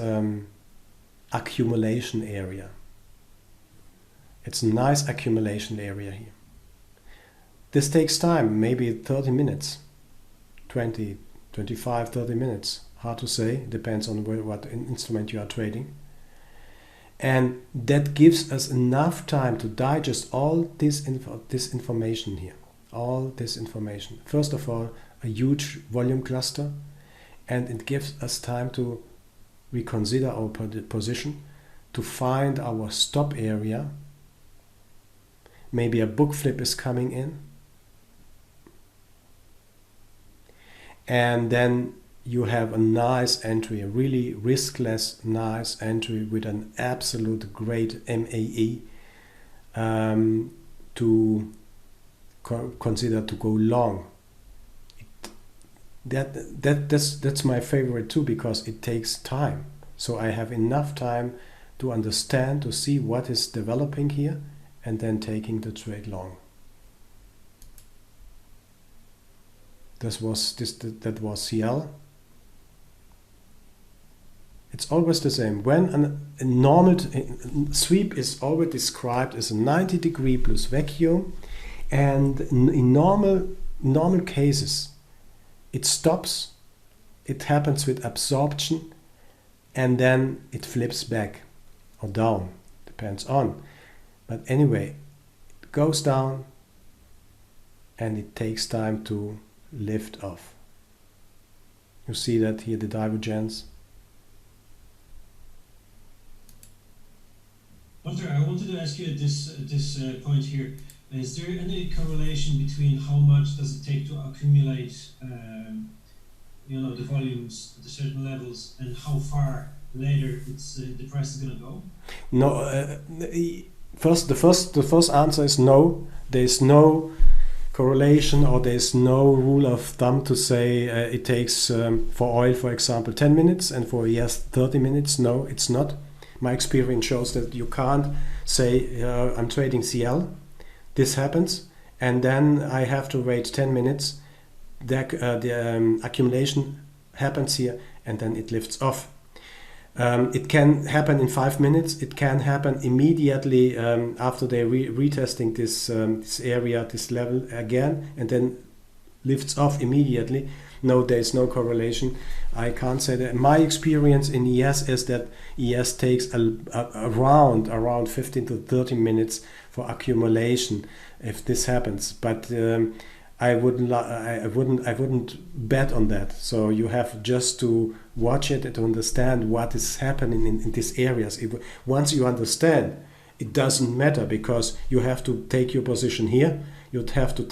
accumulation area. It's a nice accumulation area here. This takes time, maybe 30 minutes. 20, 25, 30 minutes. Hard to say, depends on what instrument you are trading. And that gives us enough time to digest all this information here. All this information. First of all, a huge volume cluster, and it gives us time to reconsider our position, to find our stop area. Maybe a book flip is coming in. And then you have a nice entry, a really riskless, nice entry with an absolute great MAE to consider to go long. That's my favorite too, because it takes time. So I have enough time to understand, to see what is developing here, and then taking the trade long. That was CL. It's always the same. When a normal sweep is always described as a 90 degree plus vacuum, and in normal cases, it stops it happens with absorption, and then it flips back or down, depends on. But anyway, it goes down and it takes time to lift off. You see that here, the divergence. Walter, I wanted to ask you at this point here, is there any correlation between how much does it take to accumulate the volumes at certain levels and how far later the price is going to go? No, the first answer is no. There is no correlation, or there is no rule of thumb to say it takes for oil, for example, 10 minutes and for gas 30 minutes. No, it's not. My experience shows that you can't say I'm trading CL, this happens, and then I have to wait 10 minutes. The accumulation happens here, and then it lifts off. It can happen in 5 minutes. It can happen immediately after they're retesting this area, this level again, and then lifts off immediately. No, there is no correlation. I can't say that. My experience in ES is that ES takes around 15 to 30 minutes for accumulation if this happens. But I wouldn't bet on that. So you have just to watch it and to understand what is happening in these areas. Once you understand, it doesn't matter, because you have to take your position here. You'd have to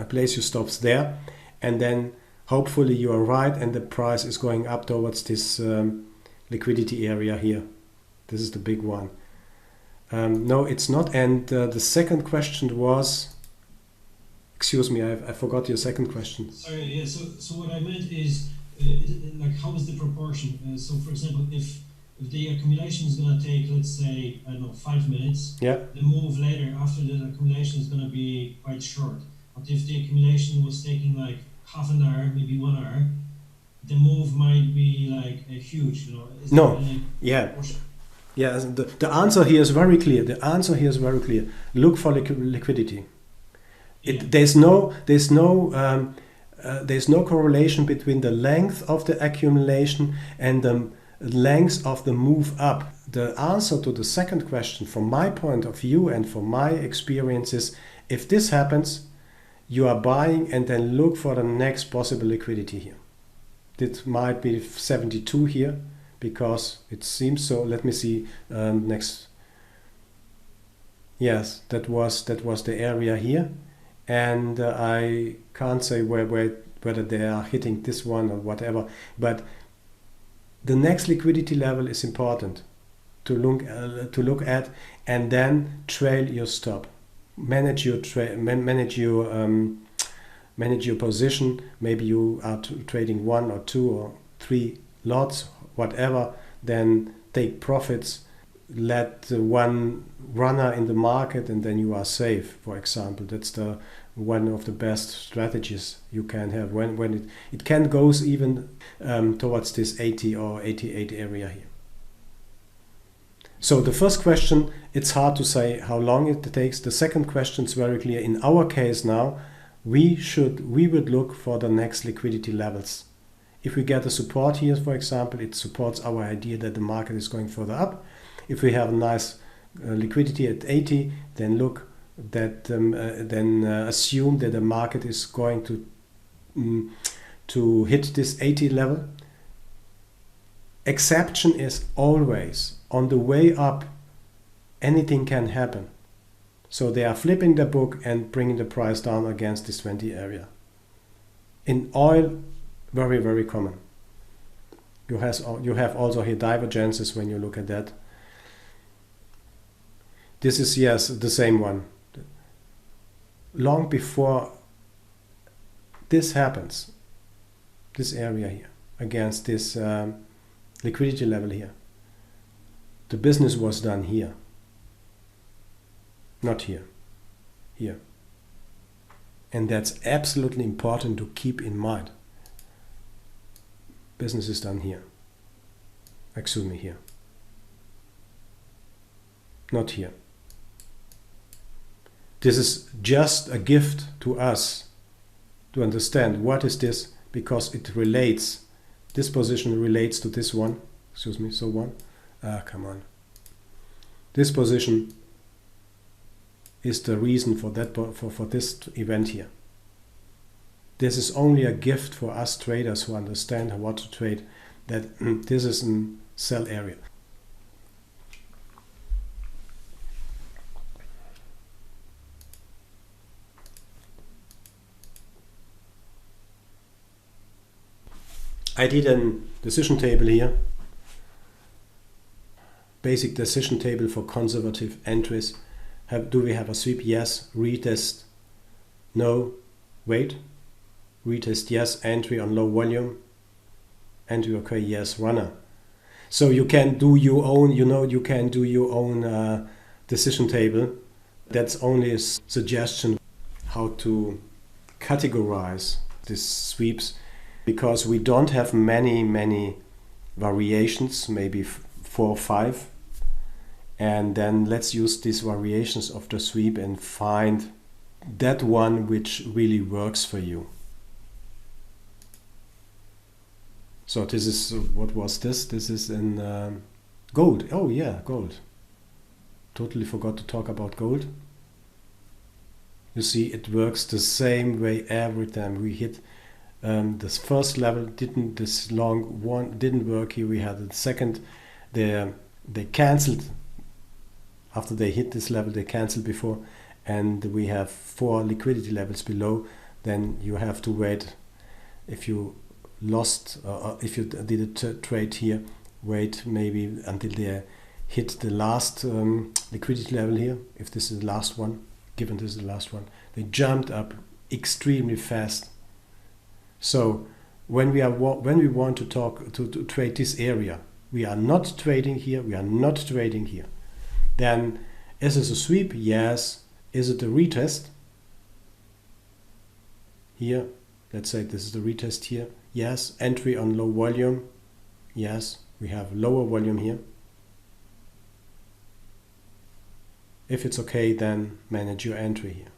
place your stops there, and then hopefully you are right and the price is going up towards this liquidity area here. This is the big one. No, it's not. And the second question was... Excuse me, I forgot your second question. Sorry, yeah, so what I meant is, how is the proportion? So, for example, if the accumulation is going to take, let's say, 5 minutes, yeah, the move later after the accumulation is going to be quite short. But if the accumulation was taking like half an hour, maybe 1 hour, the move might be like huge. No, yeah. Yeah, the answer here is very clear. Look for liquidity. There's no correlation between the length of the accumulation and the length of the move up. The answer to the second question, from my point of view and from my experience, is if this happens, you are buying and then look for the next possible liquidity here. It might be 72 here, because it seems so. Let me see next. Yes, that was the area here. And I can't say whether they are hitting this one or whatever, but the next liquidity level is important to look at, and then trail your stop, manage your position. Maybe you are trading 1 or 2 or 3 lots, whatever. Then take profits. Let one runner in the market, and then you are safe. For example, that's one of the best strategies you can have when it can goes even towards this 80 or 88 area here. So the first question, it's hard to say how long it takes. The second question is very clear. In our case now, we would look for the next liquidity levels. If we get a support here, for example, it supports our idea that the market is going further up. If we have a nice liquidity at 80, then assume that the market is going to hit this 80 level. Exception is always on the way up. Anything can happen. So they are flipping the book and bringing the price down against this 20 area. In oil, very, very common. You have also here divergences when you look at that. This is, yes, the same one. Long before this happens, this area here, against this liquidity level here, the business was done here. Not here. Here. And that's absolutely important to keep in mind. Business is done here. Excuse me, here. Not here. This is just a gift to us to understand what is this, because it relates This position relates to this one. Excuse me, so one. Come on. This position is the reason for that for this event here. This is only a gift for us traders who understand what to trade, that this is a sell area. I did a decision table here. Basic decision table for conservative entries. Do we have a sweep? Yes. Retest? No. Wait. Retest? Yes. Entry on low volume. Entry okay? Yes. Runner. So you can do your own. You can do your own decision table. That's only a suggestion how to categorize these sweeps, because we don't have many variations, maybe 4 or 5. And then let's use these variations of the sweep and find that one which really works for you. So this is, what was this? This is in gold. Oh yeah, gold. Totally forgot to talk about gold. You see, it works the same way every time. We hit this first level, this long one didn't work here. We had the second, they cancelled. After they hit this level, they cancelled before, and we have 4 liquidity levels below. Then you have to wait. If you lost, if you did a trade here, wait maybe until they hit the last liquidity level here. If this is the last one, given this is the last one, they jumped up extremely fast. So when we want to trade this area, we are not trading here. We are not trading here. Then, is it a sweep? Yes. Is it a retest? Here, let's say this is the retest here. Yes. Entry on low volume. Yes, we have lower volume here. If it's okay, then manage your entry here.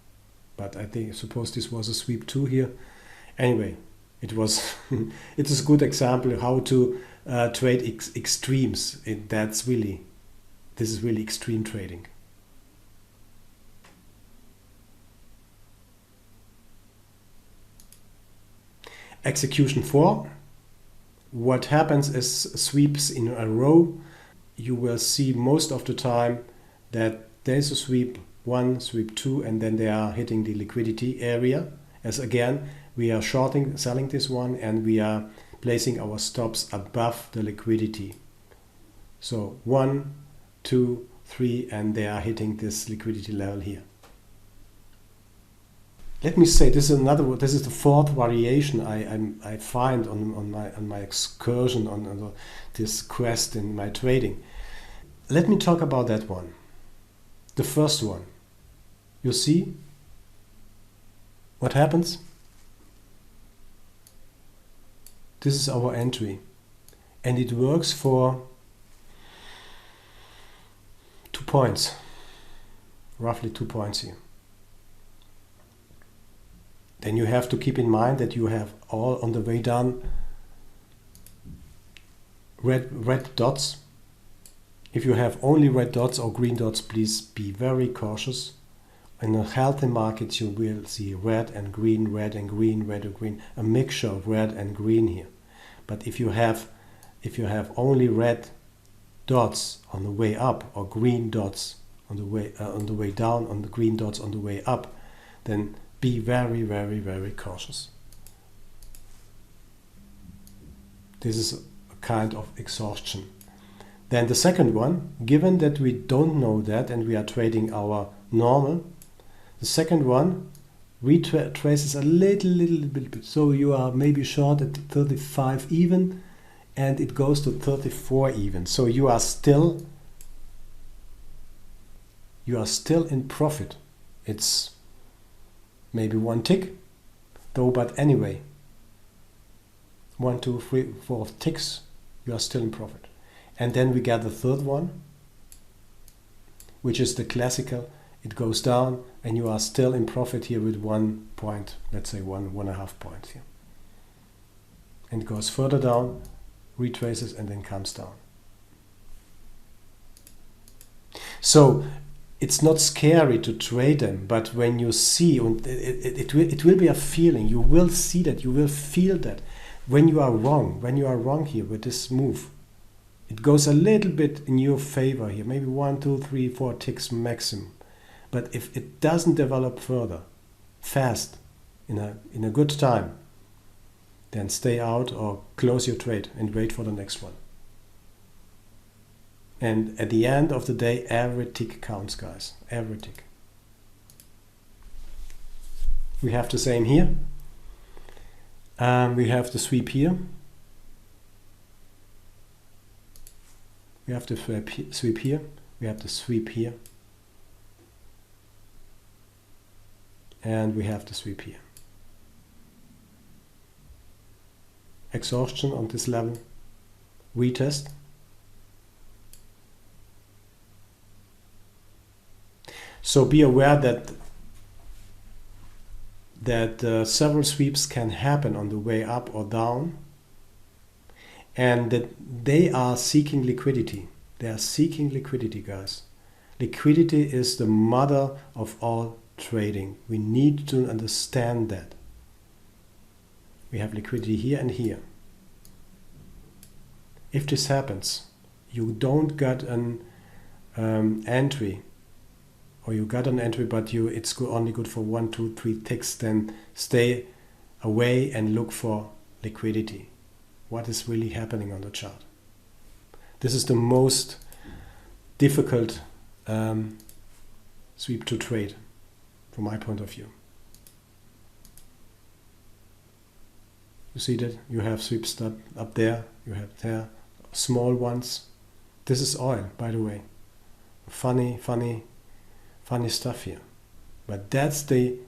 But I suppose this was a sweep 2 here. Anyway, it was. It is a good example how to trade extremes. This is really extreme trading. Execution 4. What happens is sweeps in a row. You will see most of the time that there's a sweep 1, sweep 2, and then they are hitting the liquidity area. As again, we are selling this one, and we are placing our stops above the liquidity. So 1, 2, 3, and they are hitting this liquidity level here. Let me say this is the 4th variation I find on my excursion on this quest in my trading. Let me talk about that one. The first one. You see what happens? This is our entry, and it works for 2 points, roughly 2 points here. Then you have to keep in mind that you have all on the way down red dots. If you have only red dots or green dots, please be very cautious. In a healthy market, you will see red and green, red and green, red and green, a mixture of red and green here. But if you have only red dots on the way up, or green dots on the way down, on the green dots on the way up, then be very, very, very cautious. This is a kind of exhaustion. Then the second one, given that we don't know that and we are trading our normal, the second one retraces a little bit. So you are maybe short at 35 even, and it goes to 34 even. So you are still in profit. It's maybe 1 tick, though, but anyway, 1, 2, 3, 4 ticks, you are still in profit. And then we get the third one, which is the classical. It goes down, and you are still in profit here with 1 point, let's say 1.5 points here. and goes further down, retraces, and then comes down. So it's not scary to trade them, but when you see, and it will be a feeling, you will see that, you will feel that when you are wrong here with this move, it goes a little bit in your favor here, maybe 1, 2, 3, 4 ticks maximum. But if it doesn't develop further, fast, in a good time, then stay out or close your trade and wait for the next one. And at the end of the day, every tick counts, guys. Every tick. We have the same here. We have the sweep here. We have the sweep here. We have the sweep here. And we have the sweep here. Exhaustion on this level. Retest. So be aware that several sweeps can happen on the way up or down, and that they are seeking liquidity. They are seeking liquidity, guys. Liquidity is the mother of all trading. We need to understand that. We have liquidity here and here. If this happens, you don't get an entry, or you got an entry, but it's only good for 1, 2, 3 ticks, then stay away and look for liquidity. What is really happening on the chart? This is the most difficult sweep to trade, from my point of view. You see that? You have sweeps up there, you have there, small ones. This is oil, by the way. Funny stuff here. But that's the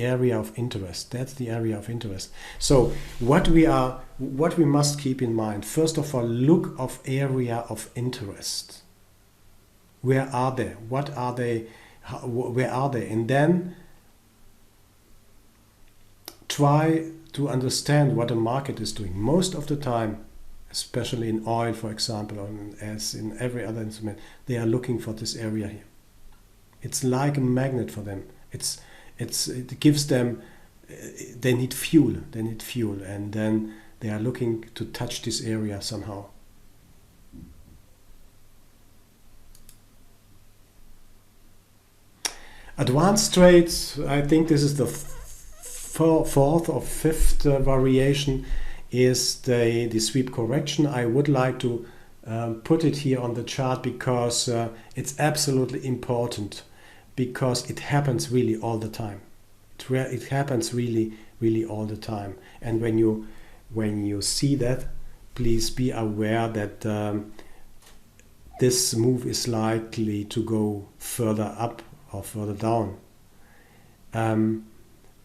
area of interest. That's the area of interest. So what we must keep in mind, first of all, look of area of interest. Where are they? What are they? Where are they? And then try to understand what the market is doing. Most of the time, especially in oil, for example, or as in every other instrument, they are looking for this area here. It's like a magnet for them. It gives them, they need fuel, and then they are looking to touch this area somehow. Advanced trades, I think this is the fourth or fifth variation, is the sweep correction. I would like to put it here on the chart because it's absolutely important, because it happens really all the time. It happens really all the time. And when you see that, please be aware that this move is likely to go further up or further down.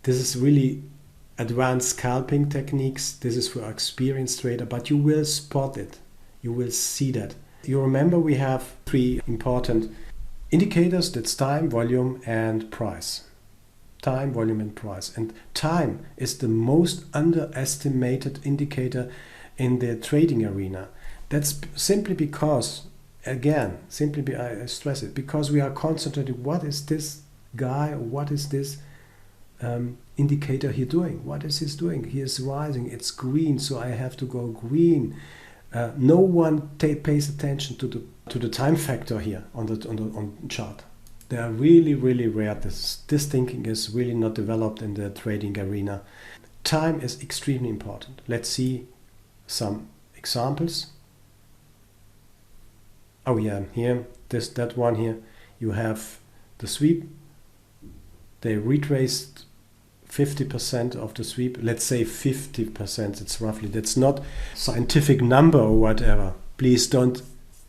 This is really advanced scalping techniques. This is for experienced trader, but you will spot it. You will see that. You remember we have 3 important indicators. That's time, volume, and price. Time, volume, and price. And time is the most underestimated indicator in the trading arena. That's simply because, again, I stress it, because we are concentrating, what is this guy, what is this indicator here doing? What is he doing? He is rising, it's green, so I have to go green. No one pays attention to the time factor here on the chart. They are really rare. This thinking is really not developed in the trading arena. Time is extremely important. Let's see some examples. Oh yeah, here, that one here, you have the sweep. They retraced 50% of the sweep. Let's say 50%, it's roughly. That's not scientific number or whatever. Please don't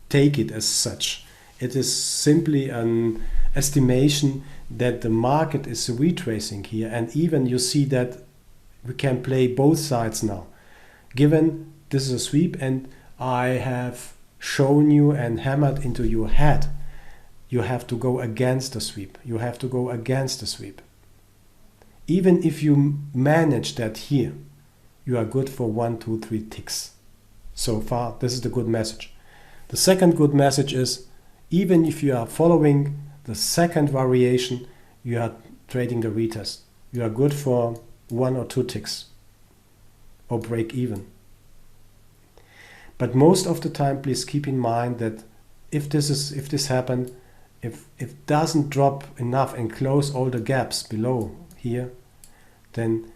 take it as such. It is simply an estimation that the market is retracing here, and even you see that we can play both sides now. Given this is a sweep and I have shown you and hammered into your head, you have to go against the sweep. You have to go against the sweep. Even if you manage that here, you are good for 1, 2, 3 ticks. So far, this is the good message. The second good message is, even if you are following the second variation, you are trading the retest. You are good for 1 or 2 ticks or break even. But most of the time, please keep in mind that if this happened, if it doesn't drop enough and close all the gaps below here, then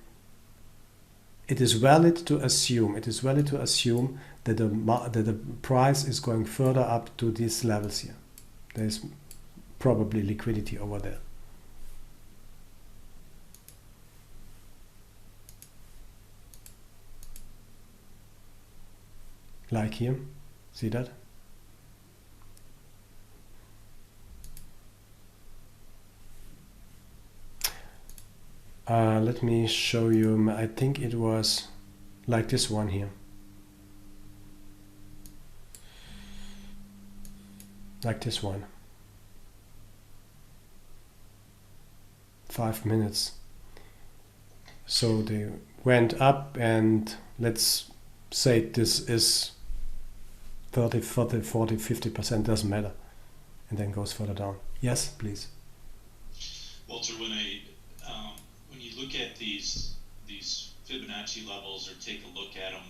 it is valid to assume that the price is going further up to these levels here. There is probably liquidity over there. Like here, see that? Let me show you. I think it was like this one here. Like this one. 5 minutes. So they went up, and let's say this is 30, 40, 50%, doesn't matter. And then goes further down. Yes, please. Walter, when you look at these Fibonacci levels, or take a look at them,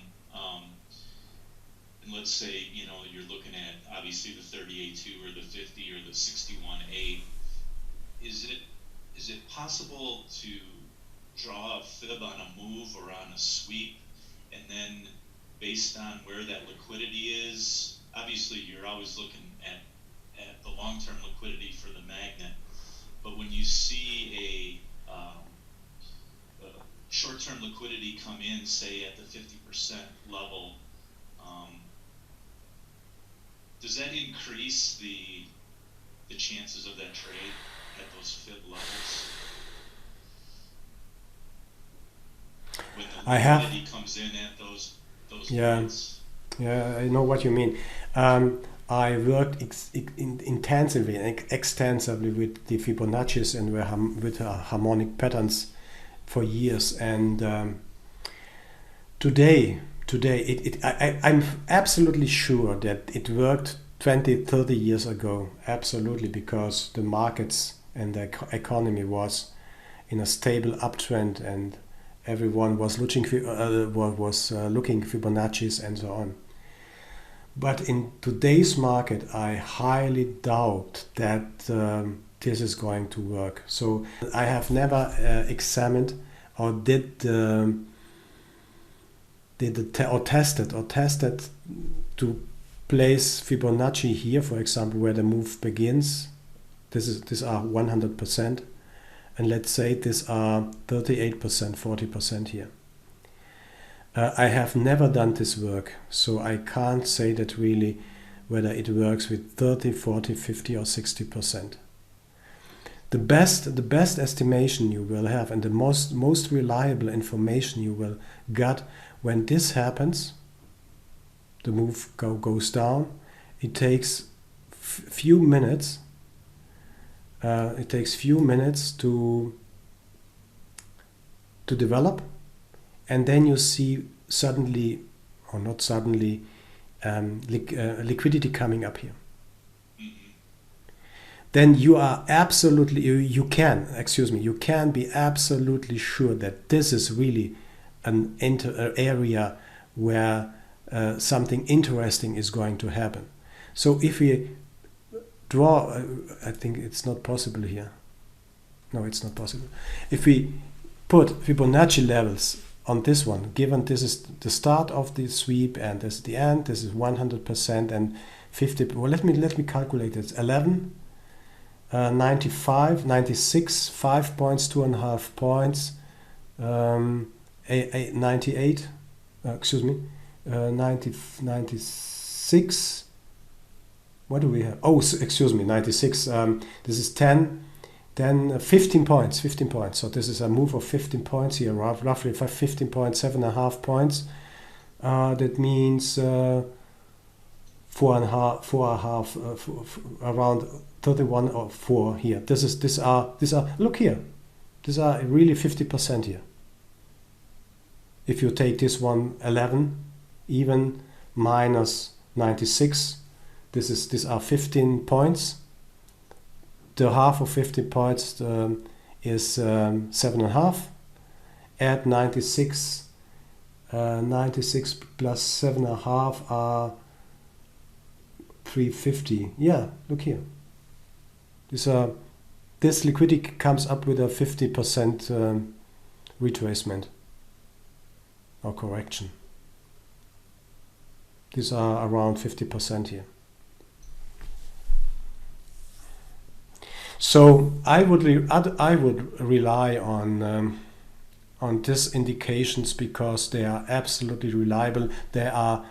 and let's say you're looking at obviously the 38.2 or the 50 or the 61.8, is it possible to draw a fib on a move or on a sweep, and then based on where that liquidity is, obviously you're always looking at the long-term liquidity for the magnet, but when you see a short-term liquidity come in, say at the 50% level, does that increase the chances of that trade at those fib levels? When the liquidity comes in at those points? Yeah, I know what you mean. I worked intensively and extensively with the Fibonacci's and with harmonic patterns for years, and today I'm absolutely sure that it worked 20, 30 years ago, absolutely, because the markets and the economy was in a stable uptrend, and everyone was looking Fibonacci's and so on. But in today's market, I highly doubt that this is going to work. So I have never examined or tested to place Fibonacci here, for example, where the move begins. These are 100%, and let's say these are 38%, 40% here. I have never done this work, so I can't say that really whether it works with 30, 40, 50 or 60%. The best estimation you will have, and the most reliable information you will get when this happens, the move goes down, it takes few minutes. It takes few minutes to develop, and then you see suddenly, or not suddenly, liquidity coming up here. Then you are absolutely, you can be absolutely sure that this is really an area where something interesting is going to happen. So if we draw, I think it's not possible here. No, it's not possible. If we put Fibonacci levels on this one, given this is the start of the sweep and this is the end, this is 100% and 50. Well, let me calculate it. 11, 95, 96, 5 points, 2.5 points, 98. 96. What do we have? Oh, excuse me, 96. This is 10. Then 15 points. So this is a move of 15 points here, roughly 15 points, 7.5 points. That means 4.5, around 31 or 4 here. These are look here. These are really 50% here. If you take this one 11, even minus 96, these are 15 points. The half of 15 points is 7.5. Add 96. 96 plus 7.5 are 350. Yeah, look here. This liquidity comes up with a 50% retracement or correction. These are around 50% here. So I would rely on these indications because they are absolutely reliable. They are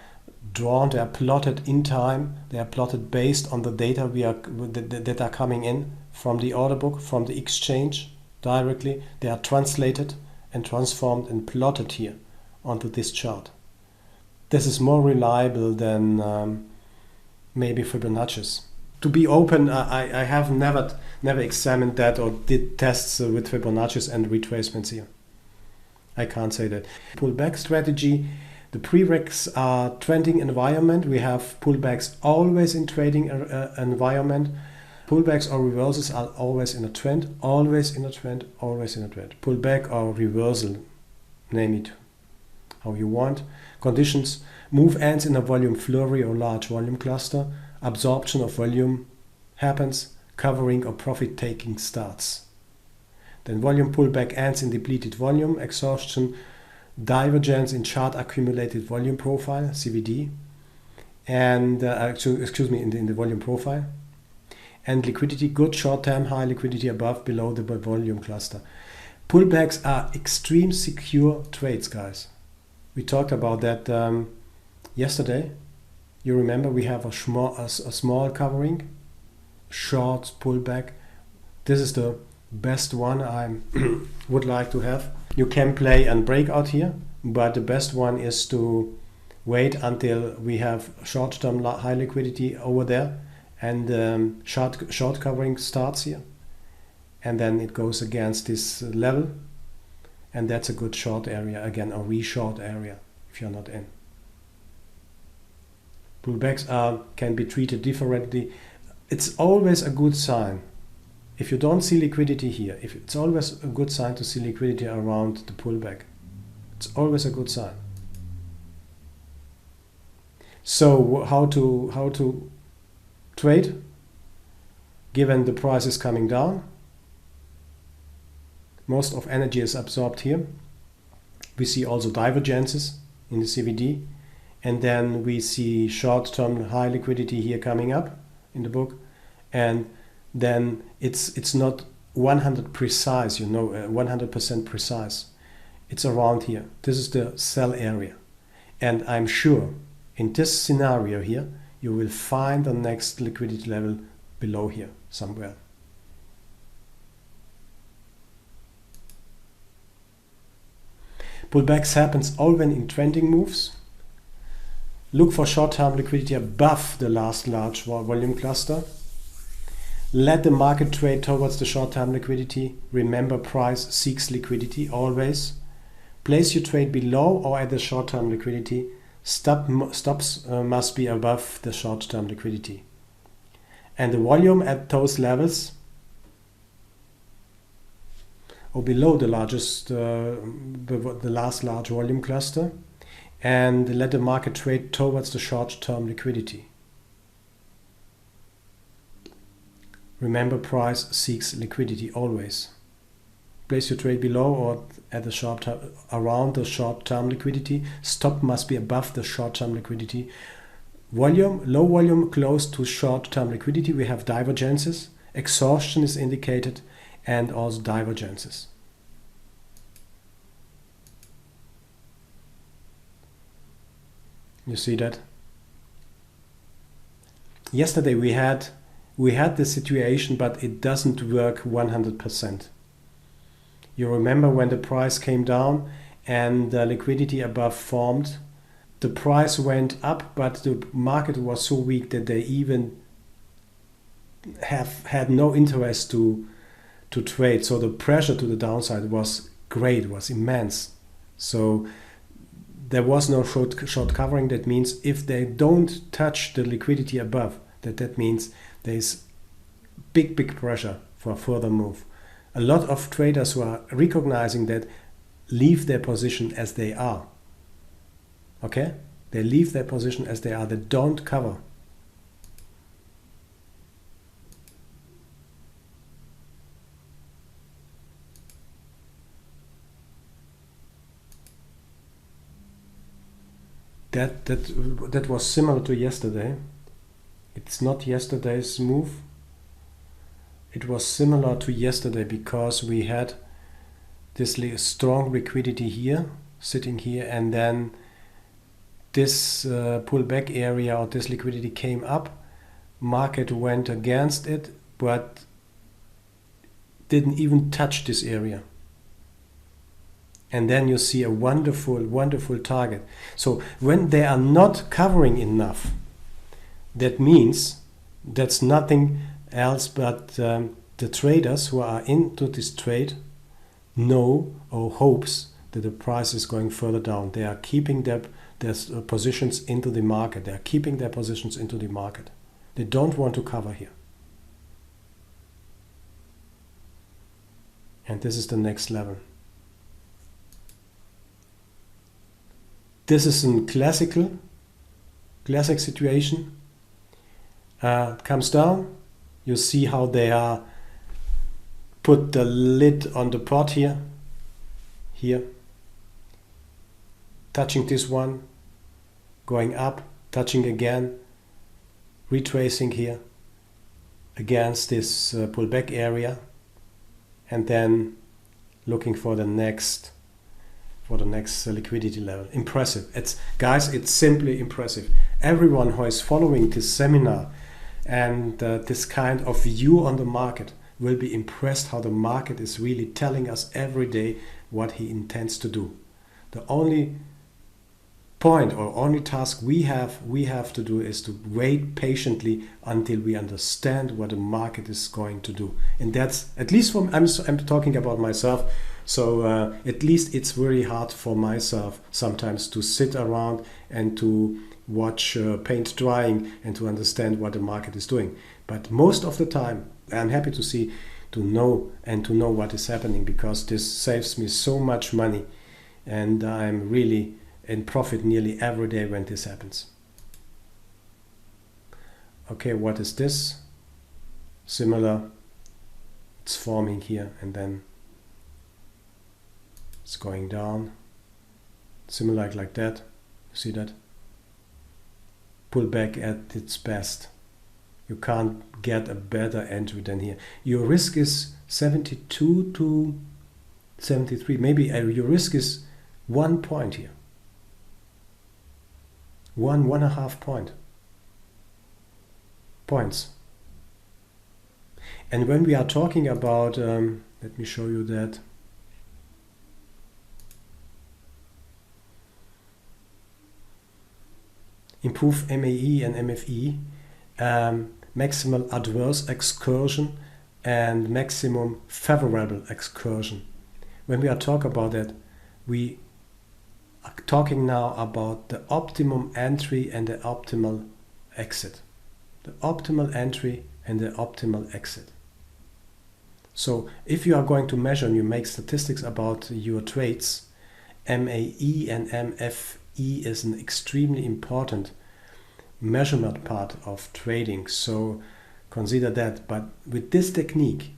drawn, they are plotted in time, they are plotted based on the data that are coming in from the order book, from the exchange directly. They are translated and transformed and plotted here onto this chart. This is more reliable than maybe Fibonacci's. To be open, I have never examined that or did tests with Fibonacci's and retracements here. I can't say that. Pullback strategy, the prereqs are trending environment. We have pullbacks always in trading environment. Pullbacks or reversals are always in a trend, always in a trend, always in a trend. Pullback or reversal, name it how you want. Conditions, move ends in a volume flurry or large volume cluster. Absorption of volume happens, covering or profit taking starts. Then volume pullback ends in depleted volume, exhaustion, divergence in chart accumulated volume profile, CVD, and in the volume profile. And liquidity, good short-term high liquidity above, below the volume cluster. Pullbacks are extreme secure trades, guys. We talked about that yesterday. You remember we have a small covering, short pullback. This is the best one I would like to have. You can play and breakout here, but the best one is to wait until we have short-term high liquidity over there and short covering starts here. And then it goes against this level. And that's a good short area, again, a re-short area if you're not in. Pullbacks can be treated differently. It's always a good sign. If you don't see liquidity here, it's always a good sign to see liquidity around the pullback. It's always a good sign. So how to trade given the price is coming down? Most of energy is absorbed here. We see also divergences in the CVD. And then we see short-term high liquidity here coming up in the book. And then it's not 100% precise, 100% precise. It's around here. This is the sell area. And I'm sure in this scenario here, you will find the next liquidity level below here somewhere. Pullbacks happens always in trending moves. Look for short-term liquidity above the last large volume cluster. Let the market trade towards the short-term liquidity. Remember, price seeks liquidity always. Place your trade below or at the short-term liquidity. Stops must be above the short-term liquidity. And the volume at those levels or below the last large volume cluster. And let the market trade towards the short-term liquidity. Remember, price seeks liquidity always. Place your trade below or at the around the short-term liquidity. Stop must be above the short-term liquidity. Volume, low volume, close to short-term liquidity. We have divergences. Exhaustion is indicated and also divergences. You see that? Yesterday we had the situation, but it doesn't work 100%. You remember when the price came down and the liquidity above formed, the price went up, but the market was so weak that they even had no interest to trade. So the pressure to the downside was great, was immense. So there was no short covering. That means if they don't touch the liquidity above, that means there's big pressure for a further move. A lot of traders who are recognizing that leave their position as they are. Okay? They leave their position as they are. They don't cover. That was similar to yesterday. It's not yesterday's move. It was similar to yesterday because we had this strong liquidity here, sitting here, and then this pullback area or this liquidity came up. Market went against it, but didn't even touch this area. And then you see a wonderful target. So when they are not covering enough, that means that's nothing else but the traders who are into this trade know or hopes that the price is going further down. They are keeping their positions into the market. They are keeping their positions into the market. They don't want to cover here. And this is the next level. This is a classic situation. Comes down. You see how they are put the lid on the pot here, touching this one, going up, touching again, retracing here against this pullback area, and then looking for the next liquidity level. Impressive. It's simply impressive. Everyone who is following this seminar and this kind of view on the market will be impressed how the market is really telling us every day what he intends to do. The only point or only task we have to do is to wait patiently until we understand what the market is going to do. And that's, at least for I'm talking about myself, so at least it's very hard for myself sometimes to sit around and to watch paint drying and to understand what the market is doing. But most of the time I'm happy to know what is happening, because this saves me so much money, and I'm really in profit nearly every day when this happens. Okay, what is this? Similar, it's forming here and then it's going down, similar like that. You see that? Pull back at its best. You can't get a better entry than here. Your risk is 72 to 73. Maybe your risk is 1 point here. 1.5 points. And when we are talking about, let me show you that. Improve MAE and MFE, maximal adverse excursion and maximum favorable excursion. When we are talking about that, we are talking now about the optimum entry and the optimal exit. The optimal entry and the optimal exit. So if you are going to measure and you make statistics about your trades, MAE and MFE is an extremely important measurement part of trading. So consider that. But with this technique,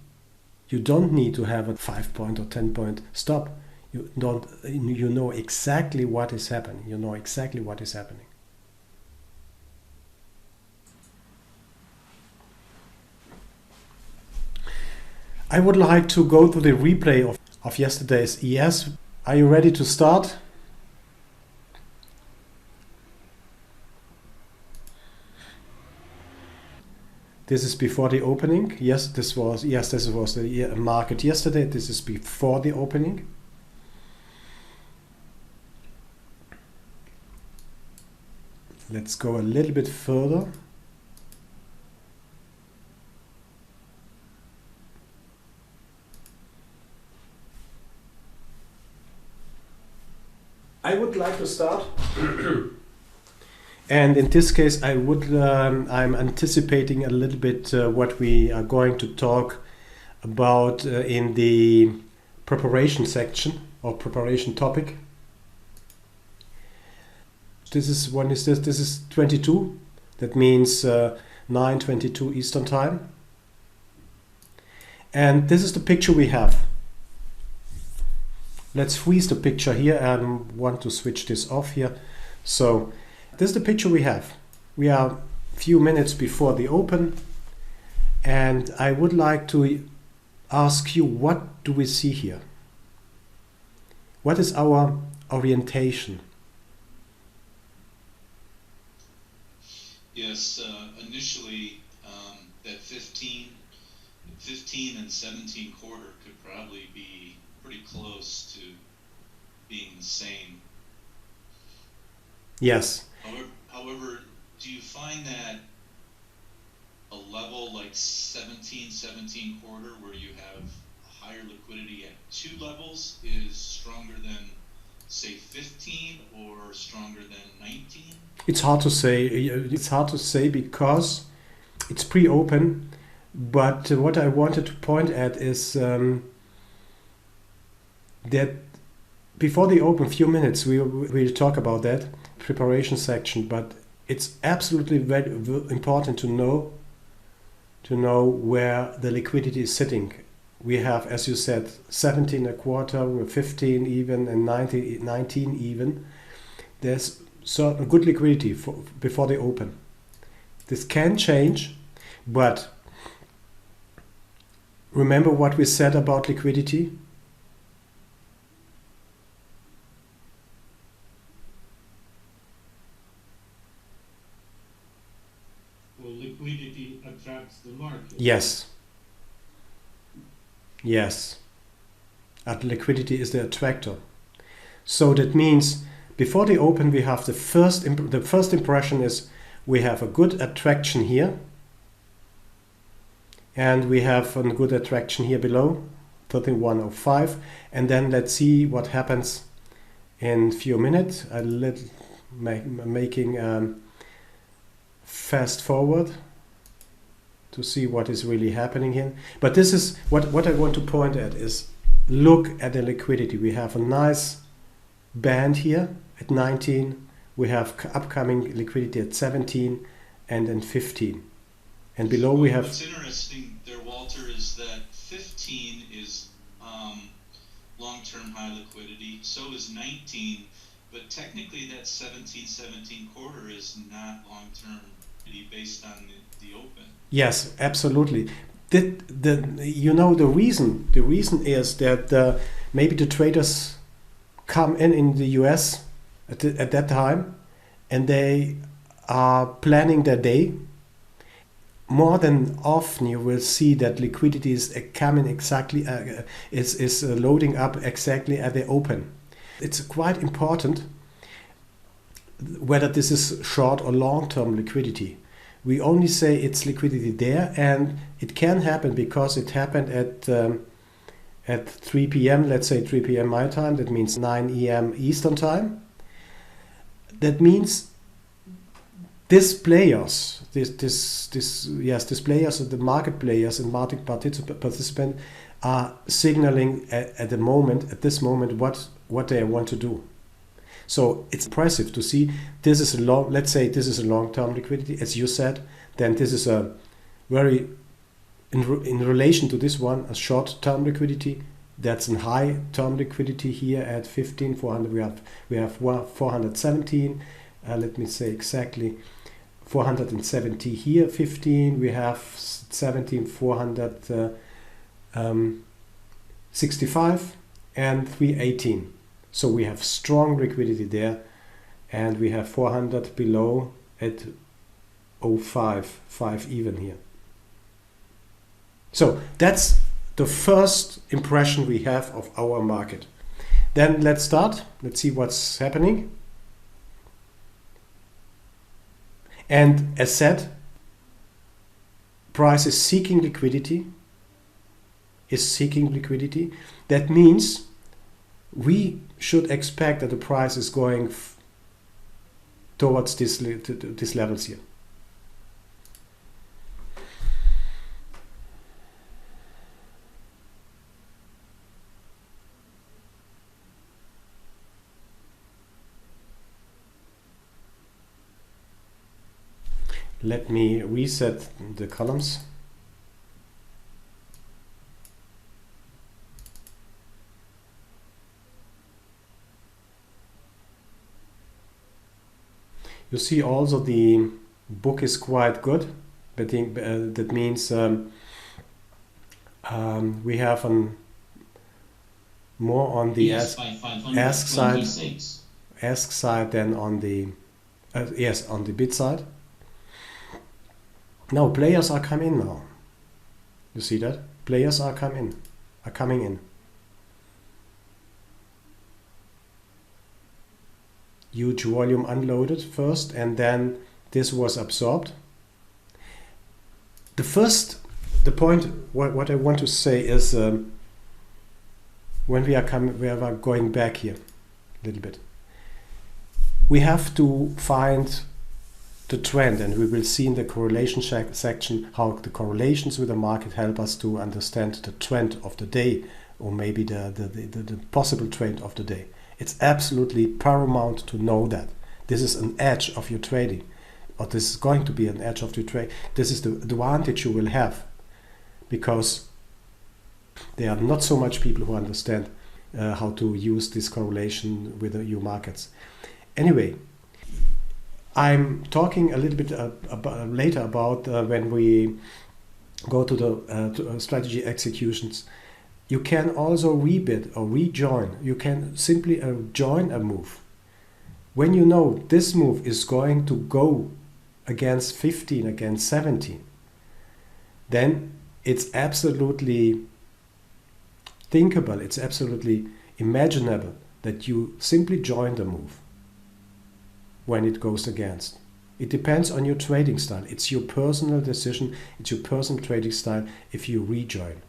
you don't need to have a 5-point or 10-point stop. You know exactly what is happening. You know exactly what is happening. I would like to go to the replay of yesterday's ES. Are you ready to start? This is before the opening. This was the market yesterday. This is before the opening. Let's go a little bit further. I would like to to start. And in this case, I'm anticipating a little bit what we are going to talk about in the preparation section or preparation topic. This is when is this? This is 22. That means 9:22 Eastern Time. And this is the picture we have. Let's freeze the picture here and want to switch this off here. So this is the picture we have. We are a few minutes before the open, and I would like to ask you, what do we see here? What is our orientation? Yes, initially that 15 and 17 quarter could probably be pretty close to being the same. Yes. However, do you find that a level like 17 quarter, where you have higher liquidity at two levels, is stronger than, say, 15 or stronger than 19? It's hard to say. It's hard to say because it's pre-open. But what I wanted to point at is that before the open, few minutes, we'll talk about that preparation section. But it's absolutely very important to know where the liquidity is sitting. We have, as you said, 17 a quarter, 15 even, and 19 even. There's certain good liquidity before the open. This can change, but remember what we said about liquidity? Well, liquidity attracts the market. Yes. Yes. And liquidity is the attractor. So that means before the open, we have the first impression is we have a good attraction here, and we have a good attraction here below, 3105, and then let's see what happens in few minutes. Making fast forward to see what is really happening here. But this is what I want to point at is look at the liquidity. We have a nice band here at 19. We have upcoming liquidity at 17 and then 15. And below we have... What's interesting there, Walter, is that 15 is long-term high liquidity. So is 19. But technically that 17 quarter is not long-term liquidity based on the open. Yes, absolutely. The reason is that maybe the traders come in the US at that time, and they are planning their day. More than often, you will see that liquidity is coming exactly is loading up exactly at the open. It's quite important whether this is short or long-term liquidity. We only say it's liquidity there, and it can happen because it happened at 3 p.m. Let's say 3 p.m. my time. That means 9 a.m. Eastern time. That means these players, these players, the market players and market participants are signaling at this moment what they want to do. So it's impressive to see this is let's say this is a long-term liquidity, as you said. Then this is a very in relation to this one, a short-term liquidity. That's a high-term liquidity here at 15,400. We have 417. Let me say exactly 470 here. 15. We have 17,465 and 318. So we have strong liquidity there, and we have 400 below at 0.5 even here. So that's the first impression we have of our market. Then let's start. Let's see what's happening. And as said, price is seeking liquidity. That means we should expect that the price is going towards these levels here. Let me reset the columns. You see also the book is quite good. I think that means we have more on the ask side than on the on the bid side. Now players are coming in now. You see that? Players are coming in. Huge volume unloaded first, and then this was absorbed. The point what I want to say is when we are going back here a little bit, we have to find the trend, and we will see in the correlation section how the correlations with the market help us to understand the trend of the day, or maybe the possible trend of the day. It's absolutely paramount to know that this is an edge of your trading, or this is going to be an edge of your trade. This is the advantage you will have, because there are not so much people who understand how to use this correlation with your markets. Anyway, I'm talking a little bit later about when we go to the strategy executions. You can also rebid or rejoin. You can simply join a move. When you know this move is going to go against 15, against 17, then it's absolutely thinkable, it's absolutely imaginable that you simply join the move when it goes against. It depends on your trading style. It's your personal decision, it's your personal trading style if you rejoin.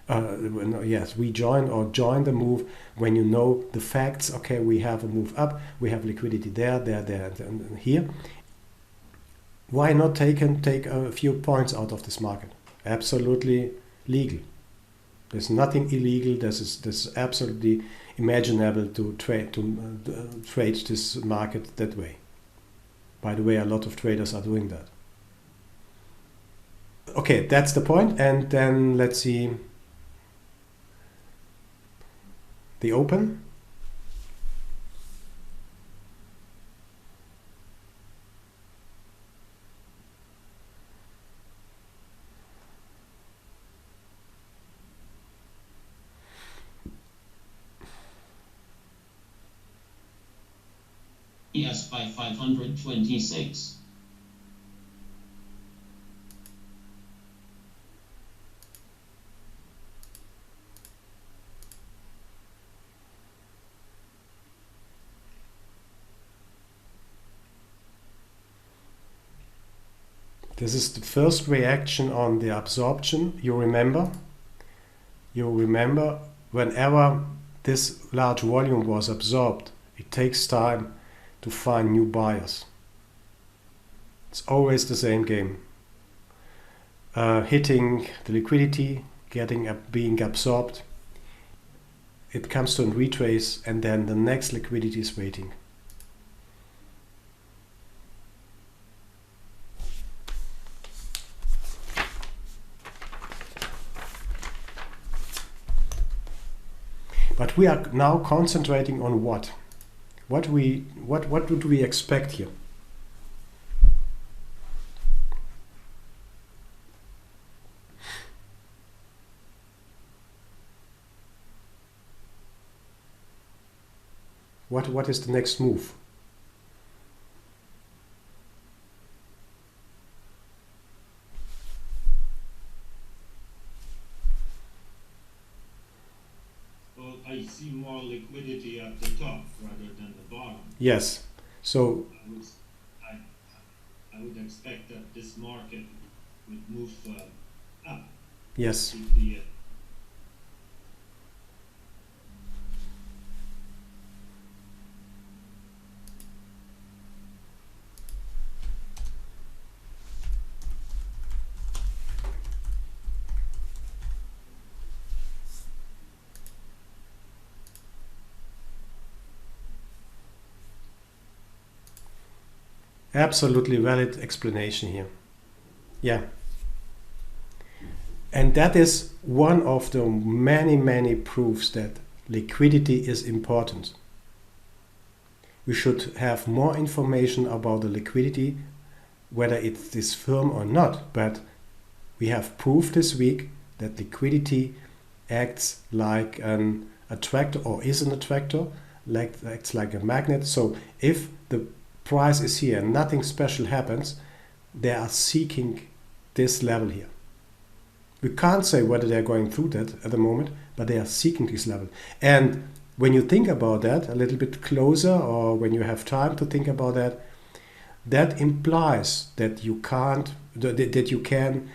Rejoin or join the move when you know the facts. Okay, we have a move up, we have liquidity there, and here. Why not take a few points out of this market? Absolutely legal. There's nothing illegal. This is absolutely imaginable to trade this market that way. By the way, a lot of traders are doing that. Okay, that's the point. And then let's see the open. Yes, by 526. This is the first reaction on the absorption. You remember whenever this large volume was absorbed, it takes time to find new buyers. It's always the same game. Hitting the liquidity, being absorbed. It comes to a retrace, and then the next liquidity is waiting. But we are now concentrating on what? What would we expect here? What is the next move? I see more liquidity at the top rather than the bottom. Yes. So I would expect that this market would move up. Yes. Absolutely valid explanation here. Yeah. And that is one of the many proofs that liquidity is important. We should have more information about the liquidity, whether it is firm or not, but we have proof this week that liquidity acts like an attractor, or is an attractor, acts like a magnet. So if the price is here and nothing special happens, they are seeking this level here. We can't say whether they're going through that at the moment, but they are seeking this level. And when you think about that a little bit closer, or when you have time to think about that, that implies that you can't, that you can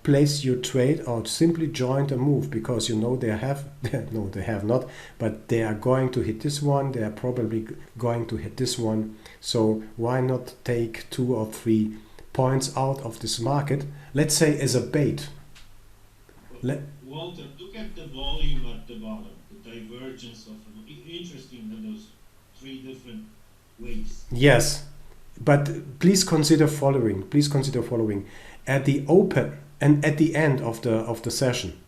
place your trade or simply join the move, because you know they have, no, they have not, but they are going to hit this one, they are probably going to hit this one. So why not take 2 or 3 points out of this market, let's say as a bait. Walter, look at the volume at the bottom, the divergence of interesting in those 3 different waves. Yes, but please consider following. At the open and at the end of the session.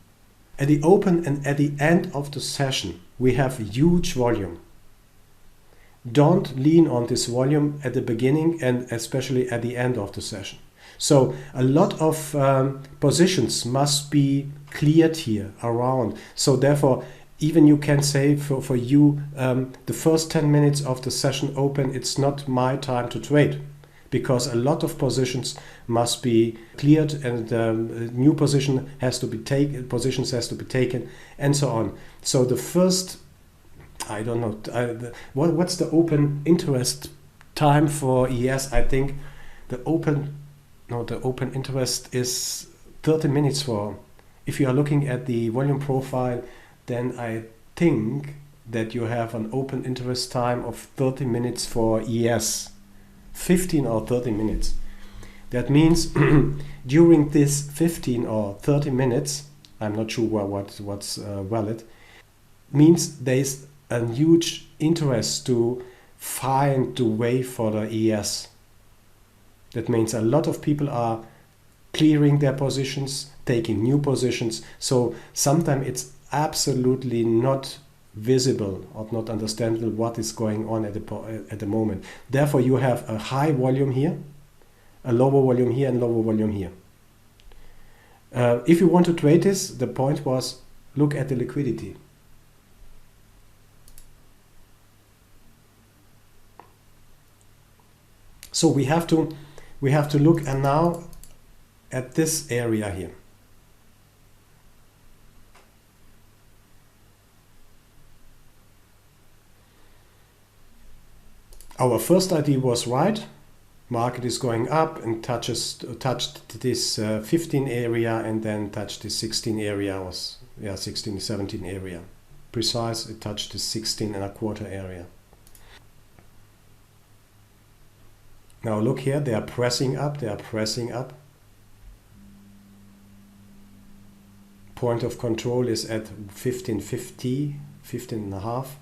At the open and at the end of the session, we have huge volume. Don't lean on this volume at the beginning and especially at the end of the session. So a lot of positions must be cleared here around. So therefore, even you can say for you, the first 10 minutes of the session open, it's not my time to trade, because a lot of positions must be cleared, and new positions has to be taken, and so on. So the first, I don't know, what's the open interest time for ES? I think the open interest is 30 minutes for. If you are looking at the volume profile, then I think that you have an open interest time of 30 minutes for ES. 15 or 30 minutes. That means during this 15 or 30 minutes, I'm not sure what's valid, means there's a huge interest to find the way for the ES. That means a lot of people are clearing their positions, taking new positions. So sometimes it's absolutely not visible or not understandable what is going on at the moment. Therefore, you have a high volume here, a lower volume here, and lower volume here. If you want to trade this, the point was, look at the liquidity. So we have to look and now at this area here. Our first idea was right. Market is going up and touched this 15 area and then touched this 16 area, 16, 17 area. Precise, it touched the 16 and a quarter area. Now look here, they are pressing up. Point of control is at 1550, 15 and a half.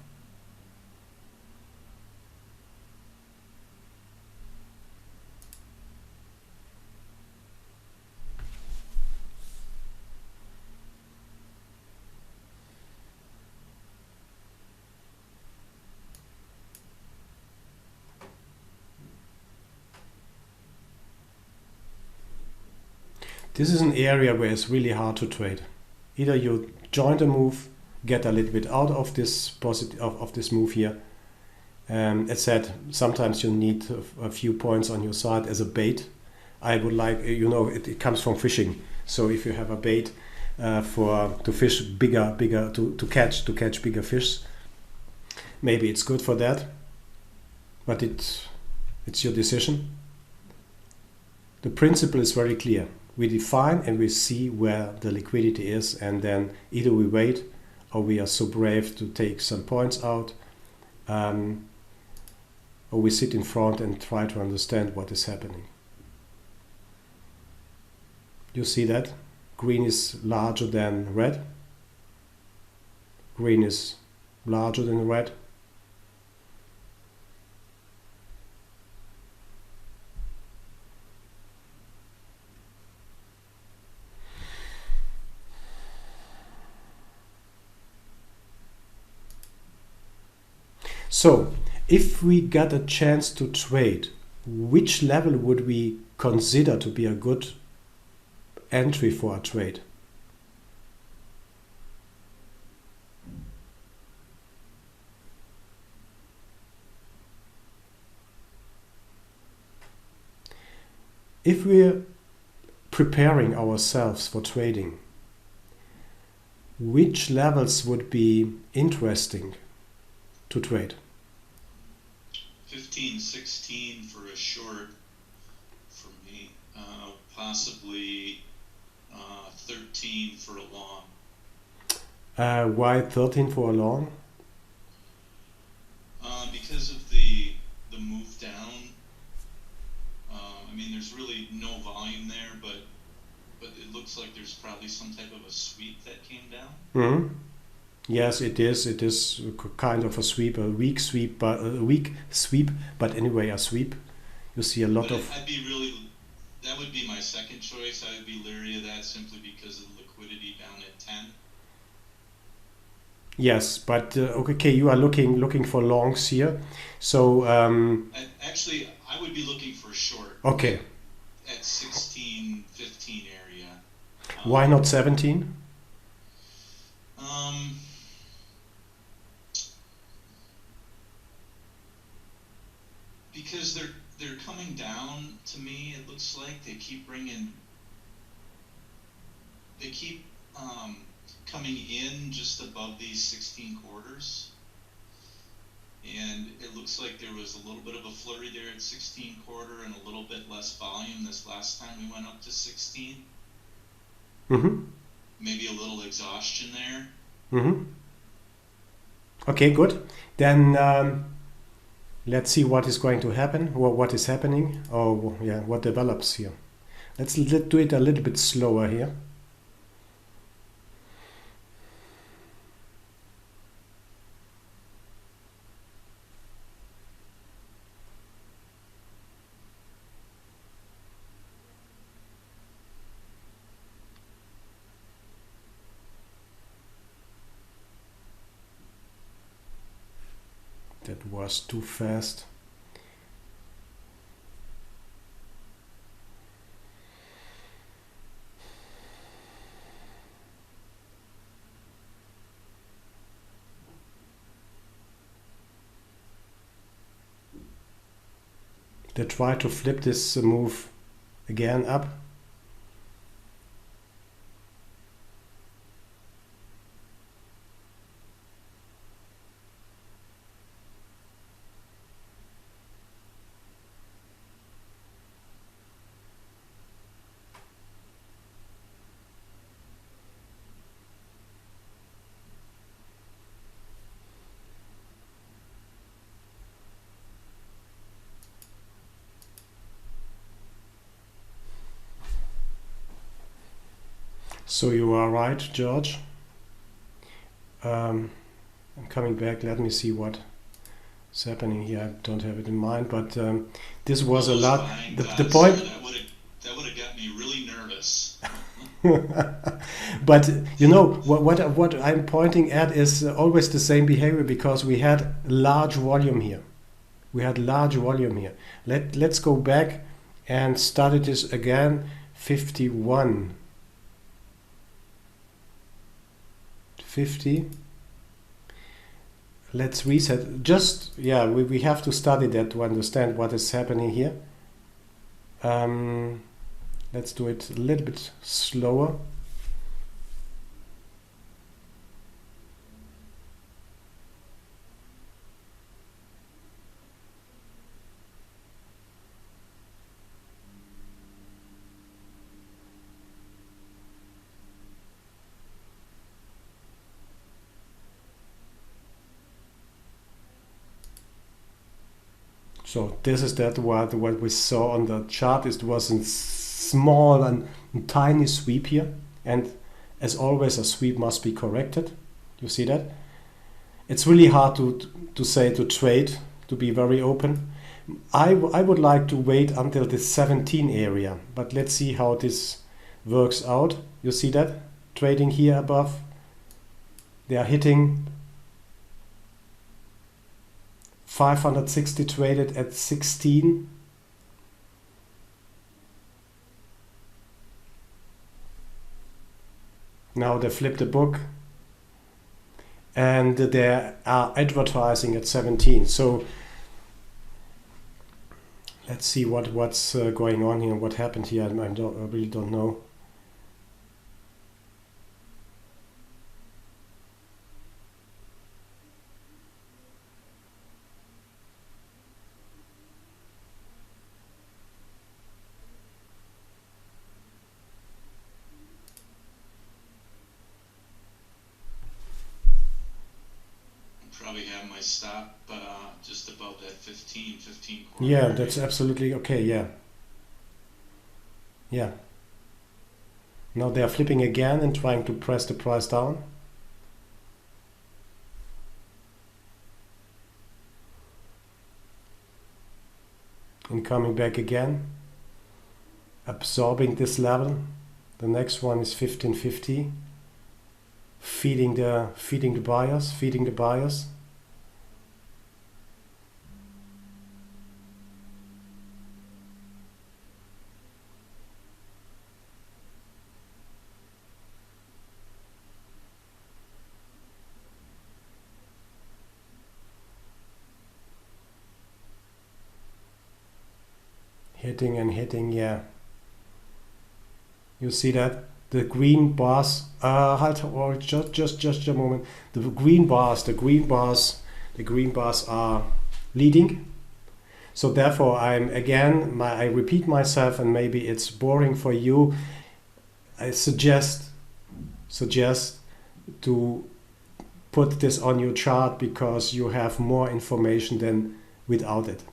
This is an area where it's really hard to trade. Either you join the move, get a little bit out of this of this move here. As said, sometimes you need a few points on your side as a bait. I would like, it comes from fishing. So if you have a bait to fish bigger to catch bigger fish, maybe it's good for that. But it's your decision. The principle is very clear. We define and we see where the liquidity is, and then either we wait or we are so brave to take some points out, or we sit in front and try to understand what is happening. You see that? Green is larger than red. Green is larger than red. So if we got a chance to trade, which level would we consider to be a good entry for a trade? If we're preparing ourselves for trading, which levels would be interesting to trade? 15, 16 for a short for me. Possibly 13 for a long. Why 13 for a long? Because of the move down. I mean, there's really no volume there, but it looks like there's probably some type of a sweep that came down. Mm-hmm. Yes, it is. It is kind of a sweep, a weak sweep, but anyway, a sweep. You see a lot But of. that would be my second choice. I would be leery of that simply because of the liquidity down at 10. Yes, but okay, you are looking for longs here. So Actually, I would be looking for a short. okay, At 16, 15 area. why not 17? Because they're coming down to me. It looks like they keep coming in just above these 16 quarters, and it looks like there was a little bit of a flurry there at 16 quarter and a little bit less volume this last time we went up to 16. Mm-hmm. Maybe a little exhaustion there. Mm-hmm. Okay, good. Then let's see what is going to happen, or what is happening, or yeah, what develops here. Let's do it a little bit slower here. That was too fast. They try to flip this move again up. So you are right, George. I'm coming back. Let me see what is happening here. I don't have it in mind, but this was a lot. The point. That would have got me really nervous. But you know what I'm pointing at is always the same behavior, because we had large volume here. Let's go back and study this again. 51. 50. Let's reset. Just, yeah, we have to study that to understand what is happening here. Let's do it a little bit slower. So this is what we saw on the chart. It was a small and tiny sweep here, and as always a sweep must be corrected. You see that? It's really hard to say to trade, to be very open. I would like to wait until the 17 area, but let's see how this works out. You see that? Trading here above. They are hitting 560 traded at 16. Now they flip the book and they are advertising at 17. So let's see what's going on here, what happened here. I really don't know. Probably have my stop just above that 15 quarter. Yeah, that's absolutely okay. Yeah. Now they are flipping again and trying to press the price down. And coming back again, absorbing this level. The next one is 1550. Feeding the buyers. Hitting and hitting, yeah. You see that? The green bars, just a moment. The green bars are leading. So therefore, I repeat myself, and maybe it's boring for you. I suggest to put this on your chart because you have more information than without it.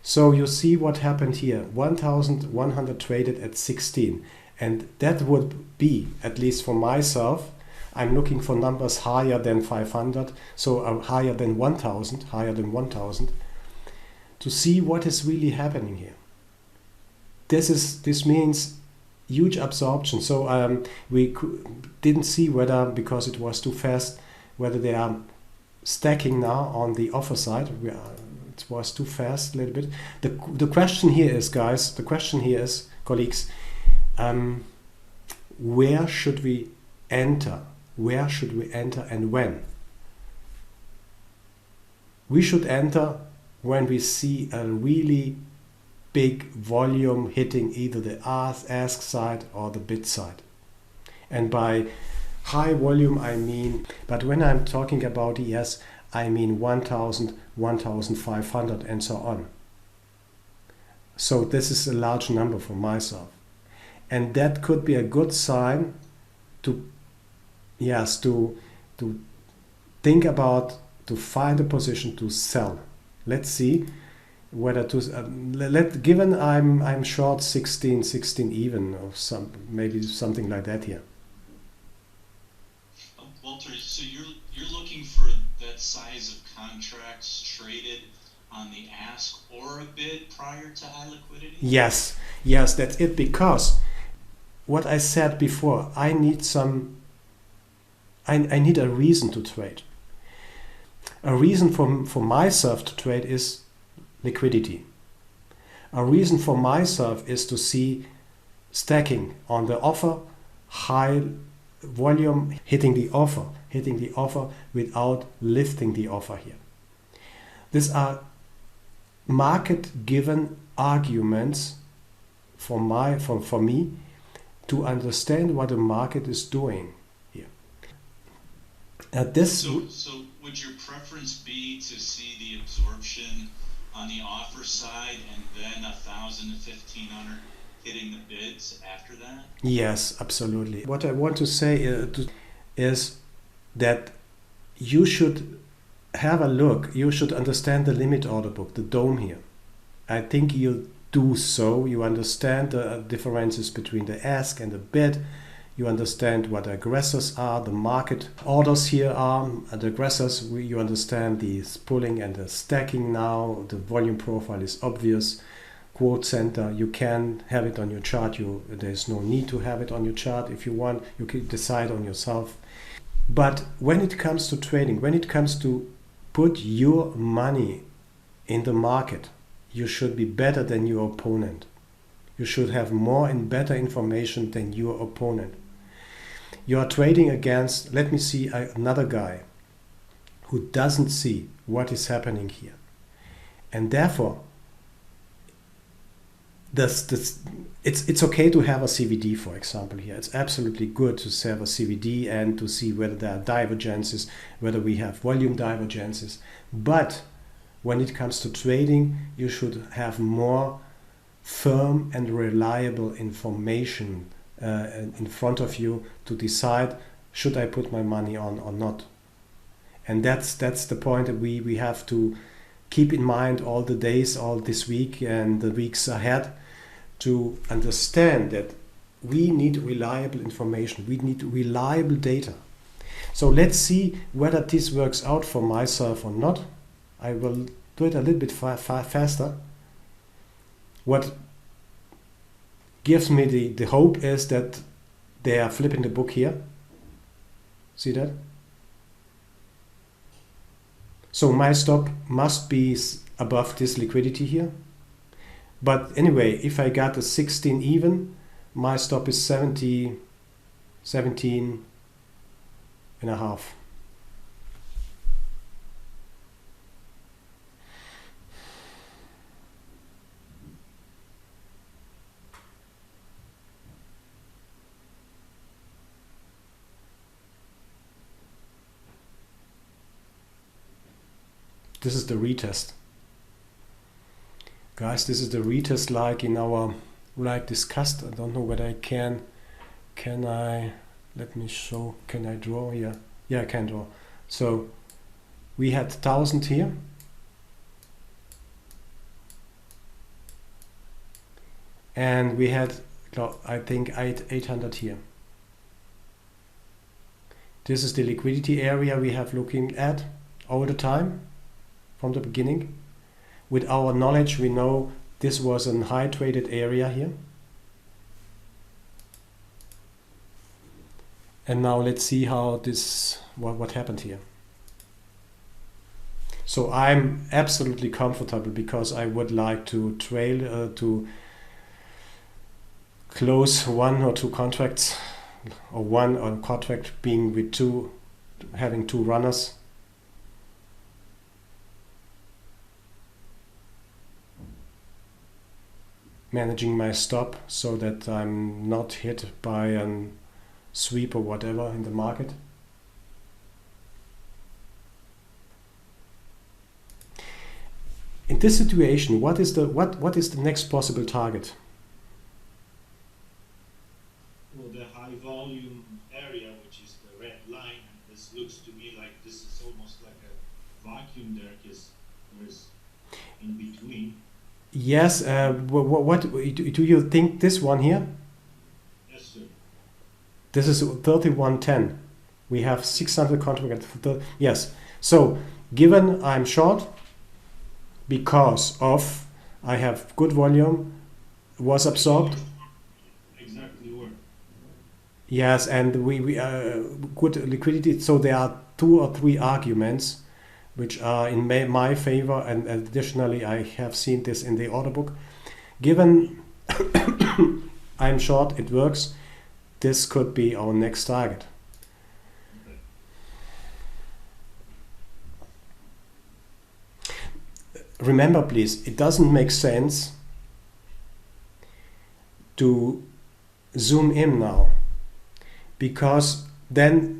So you see what happened here. 1,100 traded at 16. And that would be, at least for myself, I'm looking for numbers higher than 500, so higher than 1,000, to see what is really happening here. This means huge absorption. So we didn't see whether, because it was too fast, whether they are stacking now on the offer side. It was too fast a little bit. The question here is, guys, colleagues, where should we enter? Where should we enter and when? We should enter when we see a really big volume hitting either the ask side or the bid side. And by high volume I mean, but when I'm talking about ES, I mean 1,000, 1,500 and so on. So this is a large number for myself. And that could be a good sign to think about, to find a position to sell. Let's see whether to given I'm short 16 even, or maybe something like that here. Walter, so you're looking for that size of contracts traded on the ask or a bid prior to high liquidity? Yes, that's it, because what I said before, I need a reason to trade. A reason for myself to trade is liquidity. A reason for myself is to see stacking on the offer, high volume hitting the offer without lifting the offer here. These are market given arguments for me to understand what the market is doing here. So would your preference be to see the absorption on the offer side and then 1,000 to 1,500 hitting the bids after that? Yes, absolutely. What I want to say is that you should have a look. You should understand the limit order book, the dome here. I think you do so. You understand the differences between the ask and the bid. You understand what the aggressors are, the market orders here are, the aggressors. You understand the pulling and the stacking now. The volume profile is obvious. Quote center, you can have it on your chart. There's no need to have it on your chart. If you want, you can decide on yourself. But when it comes to trading, when it comes to put your money in the market, you should be better than your opponent. You should have more and better information than your opponent. You are trading against, let me see, another guy who doesn't see what is happening here. And therefore, it's okay to have a CVD, for example, here. It's absolutely good to have a CVD and to see whether there are divergences, whether we have volume divergences. But when it comes to trading, you should have more firm and reliable information in front of you to decide, should I put my money on or not? And that's the point that we have to keep in mind all the days, all this week and the weeks ahead, to understand that we need reliable information, we need reliable data. So let's see whether this works out for myself or not. I will do it a little bit faster. What gives me the hope is that they are flipping the book here. See that? So my stop must be above this liquidity here. But anyway, if I got a 16 even, my stop is 17 and a half. This is the retest. Guys, this is the retest like in our, like discussed. I don't know whether I can I, let me show, can I draw here? Yeah, I can draw. So we had 1000 here. And we had, I think, 800 here. This is the liquidity area we have looking at all the time. From the beginning. With our knowledge, we know this was a high traded area here. And now let's see how this, what happened here. So I'm absolutely comfortable because I would like to trail, to close one or two contracts, or one on contract being with two, having two runners. Managing my stop so that I'm not hit by a sweep or whatever in the market. In this situation, what is the next possible target? Well, the high volume area, which is the red line, and this looks to me like this is almost like a vacuum there, because there's in between. Yes, what do you think this one here? Yes, sir. This is 3110. We have 600 contracts. Yes. So given I'm short because of I have good volume, was absorbed. Exactly where. Yes, and we good liquidity. So there are 2 or 3 arguments which are in my favor, and additionally I have seen this in the order book. Given I'm short, it works. This could be our next target. Remember, please, it doesn't make sense to zoom in now, because then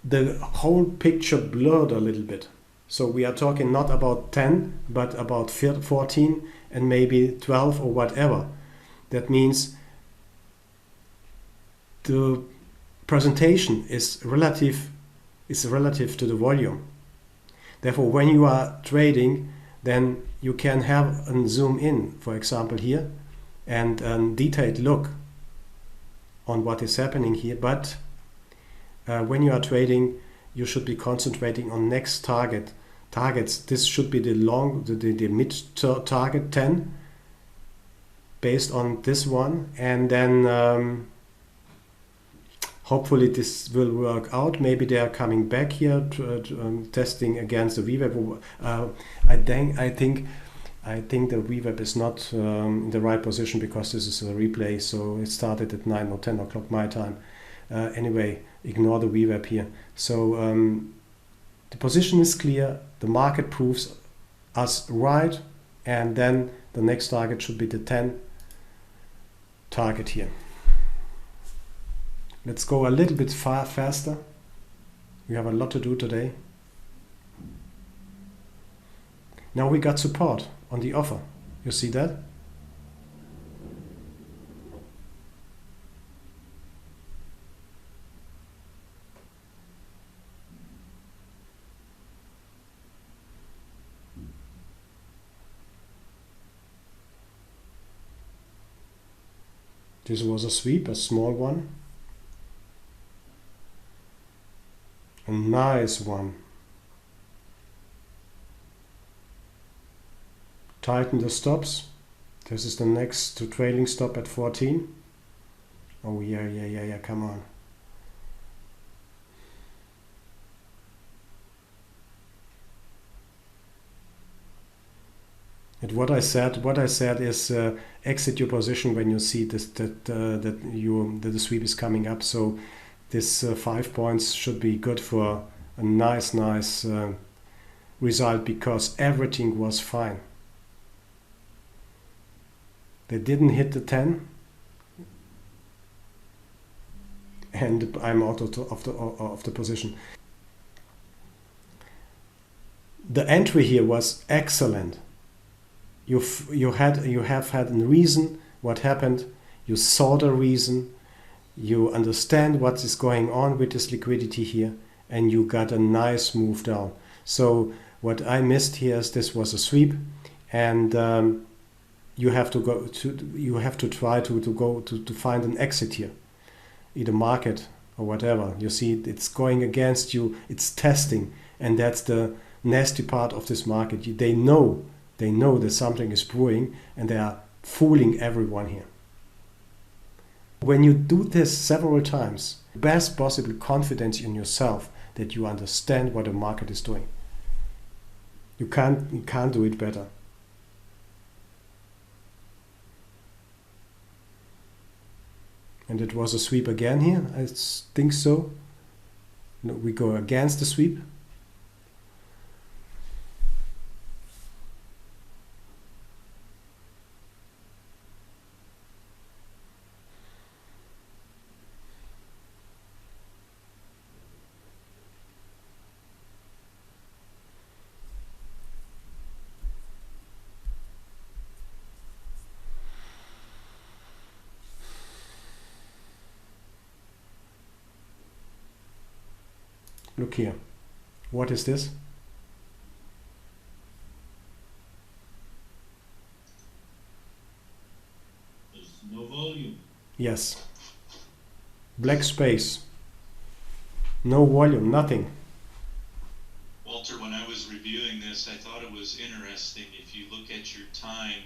the whole picture blurred a little bit. So we are talking not about 10, but about 14 and maybe 12 or whatever. That means the presentation is relative to the volume. Therefore, when you are trading, then you can have a zoom in, for example, here, and a detailed look on what is happening here. But when you are trading, you should be concentrating on next targets. This should be the mid target 10, based on this one, and then Hopefully this will work out. Maybe they are coming back here to, testing against the VWAP. I think the VWAP is not in the right position because this is a replay, so it started at 9 or 10 o'clock my time. Anyway, ignore the VWAP here. So the position is clear, the market proves us right, and then the next target should be the 10 target here. Let's go a little bit faster. We have a lot to do today. Now we got support on the offer. You see that? This was a sweep, a small one. A nice one. Tighten the stops. This is the next to trailing stop at 14. Oh yeah, come on. And what I said is exit your position when you see this, that the sweep is coming up. So this 5 points should be good for a nice result because everything was fine. They didn't hit the 10, and I'm out of the position. The entry here was excellent. You have had a reason what happened. You saw the reason. You understand what is going on with this liquidity here, and you got a nice move down. So what I missed here is this was a sweep, and you have to try to find an exit here, either market or whatever. You see, it's going against you. It's testing, and that's the nasty part of this market. They know that something is brewing, and they are fooling everyone here. When you do this several times, best possible confidence in yourself that you understand what the market is doing. You can't do it better. And it was a sweep again here, I think so. No, we go against the sweep. Look here. What is this? There's no volume. Yes. Black space. No volume, nothing. Walter, when I was reviewing this, I thought it was interesting. If you look at your time,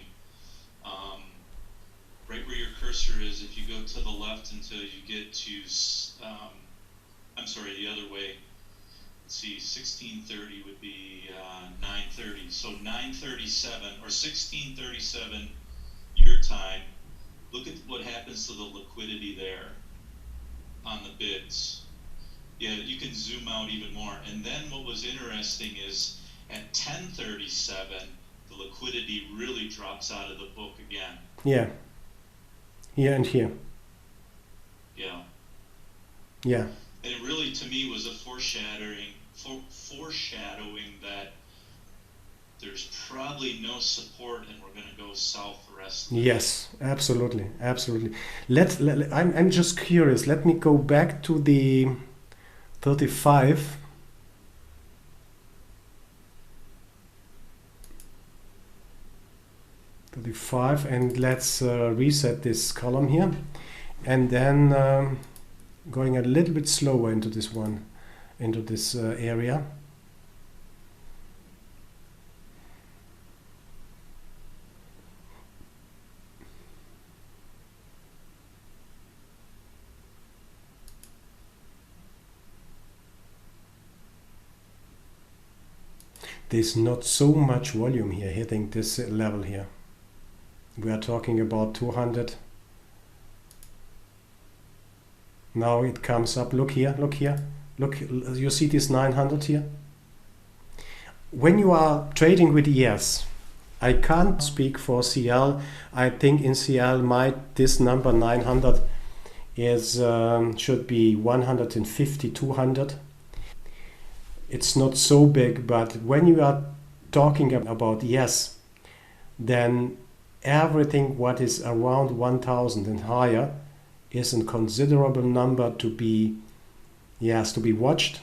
right where your cursor is, if you go to the left until you get to, I'm sorry, the other way. Let's see, 1630 would be 930. So 937 or 1637 your time. Look at what happens to the liquidity there on the bids. Yeah, you can zoom out even more. And then what was interesting is at 1037, the liquidity really drops out of the book again. Yeah. Here and here. Yeah. Yeah. And it really, to me, was a foreshadowing that there's probably no support and we're going to go south the rest of the Yes, absolutely, absolutely. I'm just curious. Let me go back to the 35. And let's reset this column here, and then going a little bit slower into this area. there's not so much volume here hitting this level here. We are talking about 200. Now it comes up. Look here, look here. Look, you see this 900 here? When you are trading with ES, I can't speak for CL. I think in CL this number 900 is should be 150, 200. It's not so big, but when you are talking about ES, then everything what is around 1000 and higher is a considerable number to be watched,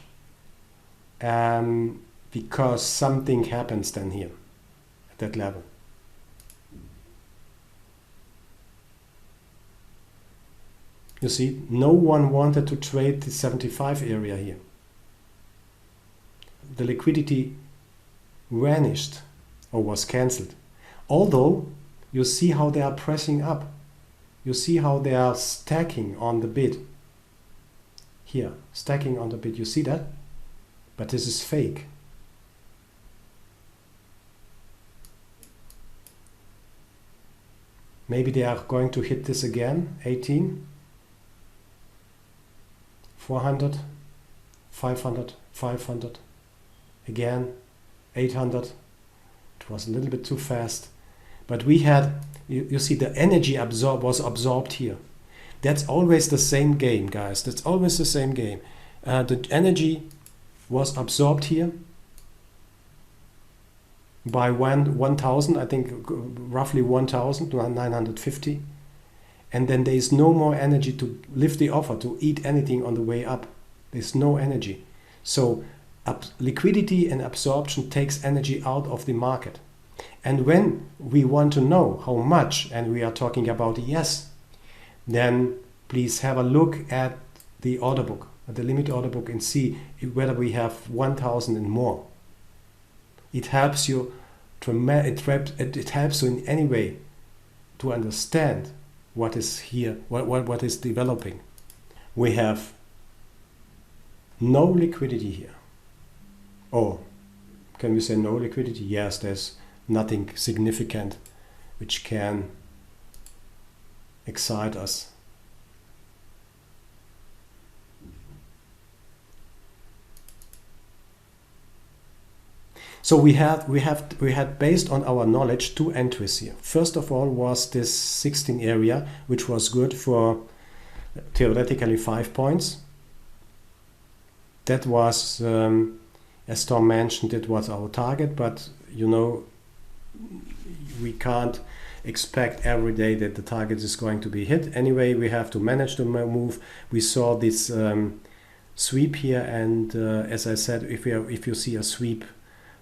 because something happens then here at that level. You see, no one wanted to trade the 75 area here. The liquidity vanished or was cancelled. Although you see how they are pressing up. You see how they are stacking on the bid. Here, stacking on the bid. You see that? But this is fake. Maybe they are going to hit this again. 18. 400. 500. 500. Again. 800. It was a little bit too fast. But we had, you see, the energy was absorbed here. That's always the same game, guys. That's always the same game. The energy was absorbed here by 1,000, I think roughly 1,950. And then there is no more energy to lift the offer, to eat anything on the way up. There's no energy. So liquidity and absorption takes energy out of the market. And when we want to know how much, and we are talking about ES, then please have a look at the order book, at the limit order book, and see whether we have 1,000 and more. It helps you it helps you in any way to understand what is here, what is developing. We have no liquidity here. Or can we say no liquidity? Yes, there's nothing significant which can excite us. So we had based on our knowledge 2 entries here. First of all was this 16 area, which was good for theoretically 5 points. That was, as Tom mentioned, it was our target, but you know, we can't expect every day that the target is going to be hit. Anyway, we have to manage the move. We saw this sweep here, and as I said, if you see a sweep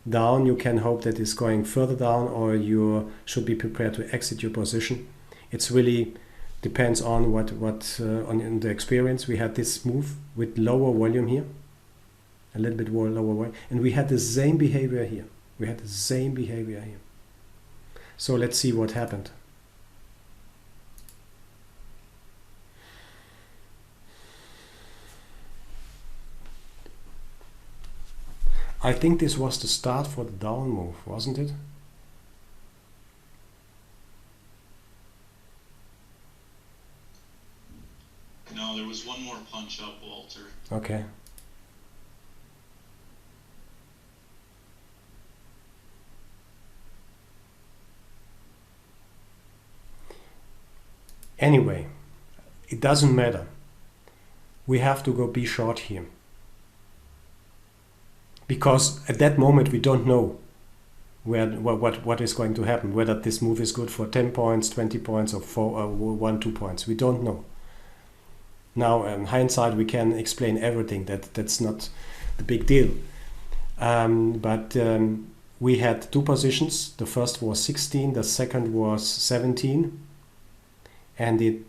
down, you can hope that it's going further down, or you should be prepared to exit your position. It's really depends on what on the experience. We had this move with lower volume here, a little bit more lower volume, and we had the same behavior here. We had the same behavior here. So let's see what happened. I think this was the start for the down move, wasn't it? No, there was one more punch up, Walter. Okay. Anyway, it doesn't matter. We have to go be short here. Because at that moment we don't know what is going to happen, whether this move is good for 10 points, 20 points, or 2 points. We don't know. Now, in hindsight, we can explain everything. That's not the big deal. But we had 2 positions. The first was 16, the second was 17. And it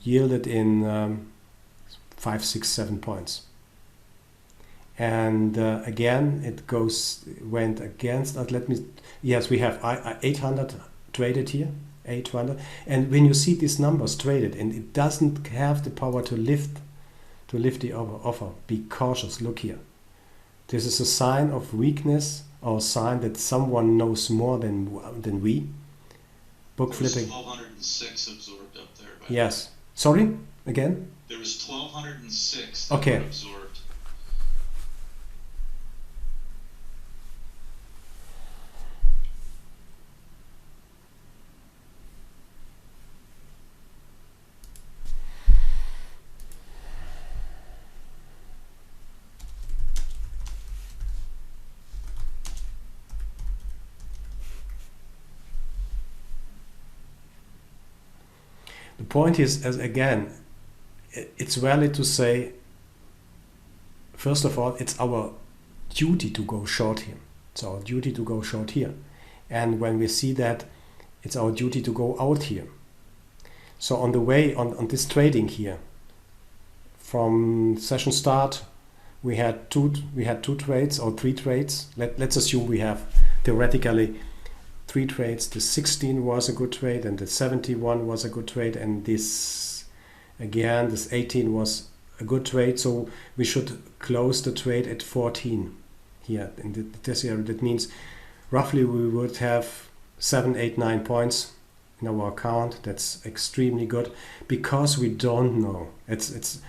yielded in 5, 6, 7 points. And again, it went against us. Yes, we have 800 traded here, 800. And when you see these numbers traded, and it doesn't have the power to lift the offer, be cautious. Look here. This is a sign of weakness or a sign that someone knows more than we. Book There was flipping. 1,206 absorbed up there. Yes. Sorry? Again? There was 1,206 Okay. were absorbed. The point is, as again, it's valid to say, first of all, it's our duty to go short here. It's our duty to go short here. And when we see that, it's our duty to go out here. So on the way, on this trading here, from session start, we had two trades or three trades. Let's assume we have theoretically 3 trades. The 16 was a good trade, and the 71 was a good trade, and this 18 was a good trade. So we should close the trade at 14 here in this area. That means roughly we would have 7, 8, 9 points in our account. That's extremely good, because we don't know. It's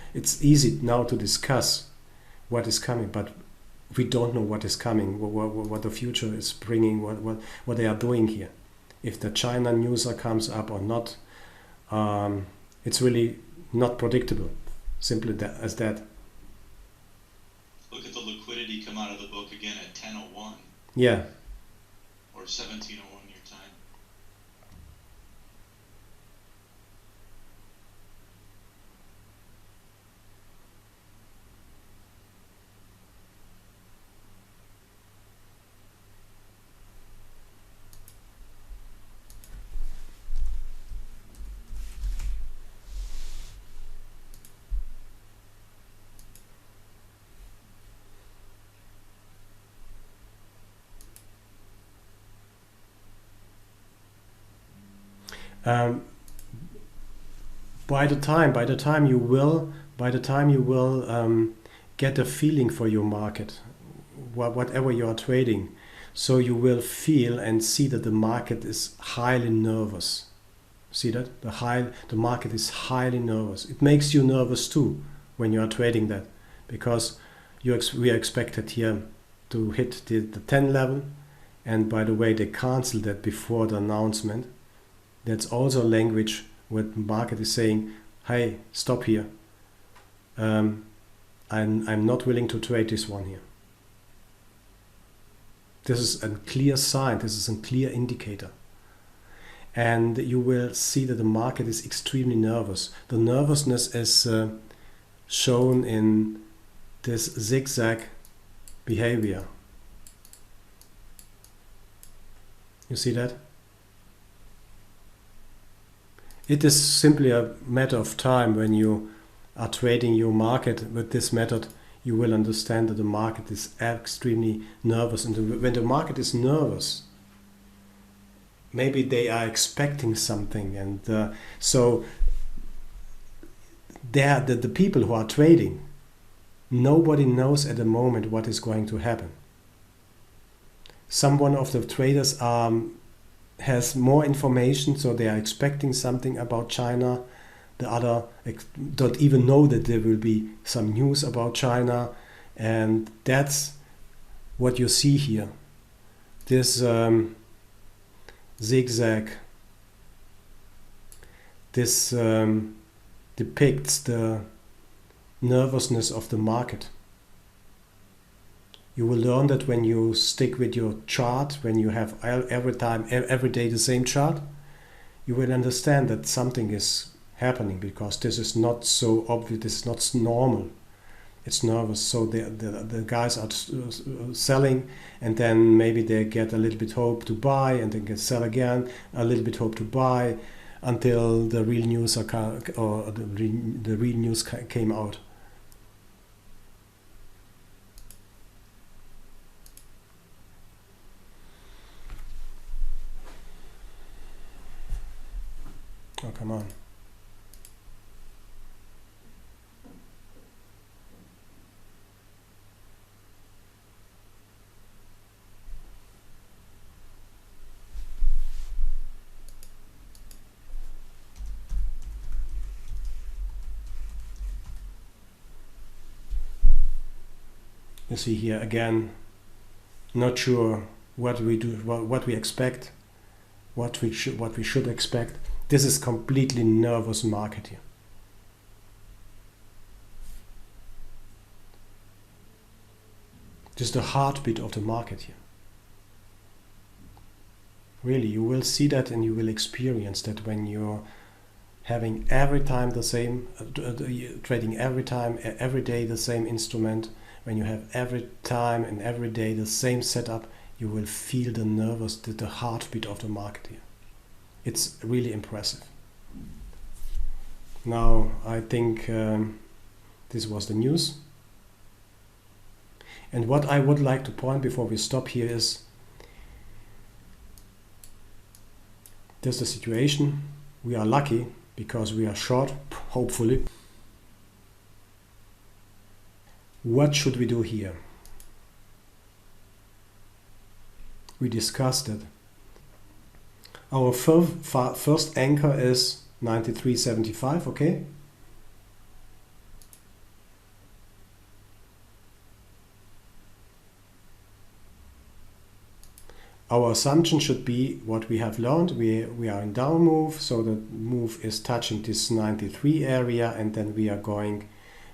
easy now to discuss what is coming, but we don't know what is coming, what the future is bringing, what they are doing here. If the China news comes up or not, it's really not predictable. Simply as that. Look at the liquidity come out of the book again at 10:01. Yeah. Or 17:01 your time. By the time you will get a feeling for your market, whatever you are trading, so you will feel and see that the market is highly nervous. See that? The market is highly nervous. It makes you nervous too when you are trading that, because we are expected here to hit the 10 level, and by the way, they canceled that before the announcement. That's also language where the market is saying, hey, stop here. I'm not willing to trade this one here. This is a clear sign. This is a clear indicator. And you will see that the market is extremely nervous. The nervousness is shown in this zigzag behavior. You see that? It is simply a matter of time. When you are trading your market with this method, you will understand that the market is extremely nervous. And when the market is nervous, maybe they are expecting something. And so the people who are trading, nobody knows at the moment what is going to happen. Some one of the traders has more information, so they are expecting something about China. The other don't even know that there will be some news about China, and that's what you see here. This zigzag, this depicts the nervousness of the market. You will learn that when you stick with your chart, when you have every day the same chart, you will understand that something is happening, because this is not so obvious, this is not normal. It's nervous. So the guys are selling, and then maybe they get a little bit hope to buy, and then get sell again, a little bit hope to buy, until the real news the real news came out. Oh, come on. You see here again, not sure what we do, what we expect, what we should expect. This is completely nervous market here. Just the heartbeat of the market here. Really, you will see that and you will experience that when you're having every time the same, trading every time, every day the same instrument. When you have every time and every day the same setup, you will feel the heartbeat of the market here. It's really impressive. Now, I think this was the news. And what I would like to point before we stop here is, there's the situation. We are lucky because we are short, hopefully. What should we do here? We discussed it. Our first anchor is 93.75, okay? Our assumption should be what we have learned. We are in down move, so the move is touching this 93 area, and then we are going,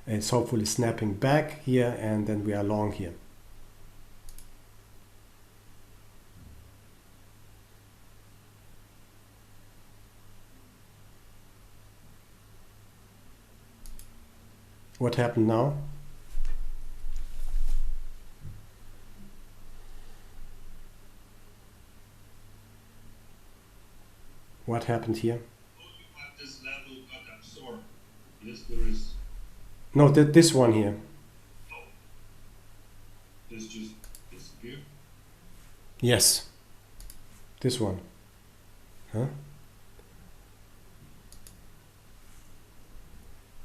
it's hopefully snapping back here, and then we are long here. What happened now? What happened here? This level got absorbed. Yes, there is. No, this one here. Oh. This just disappeared? Yes. This one. Huh?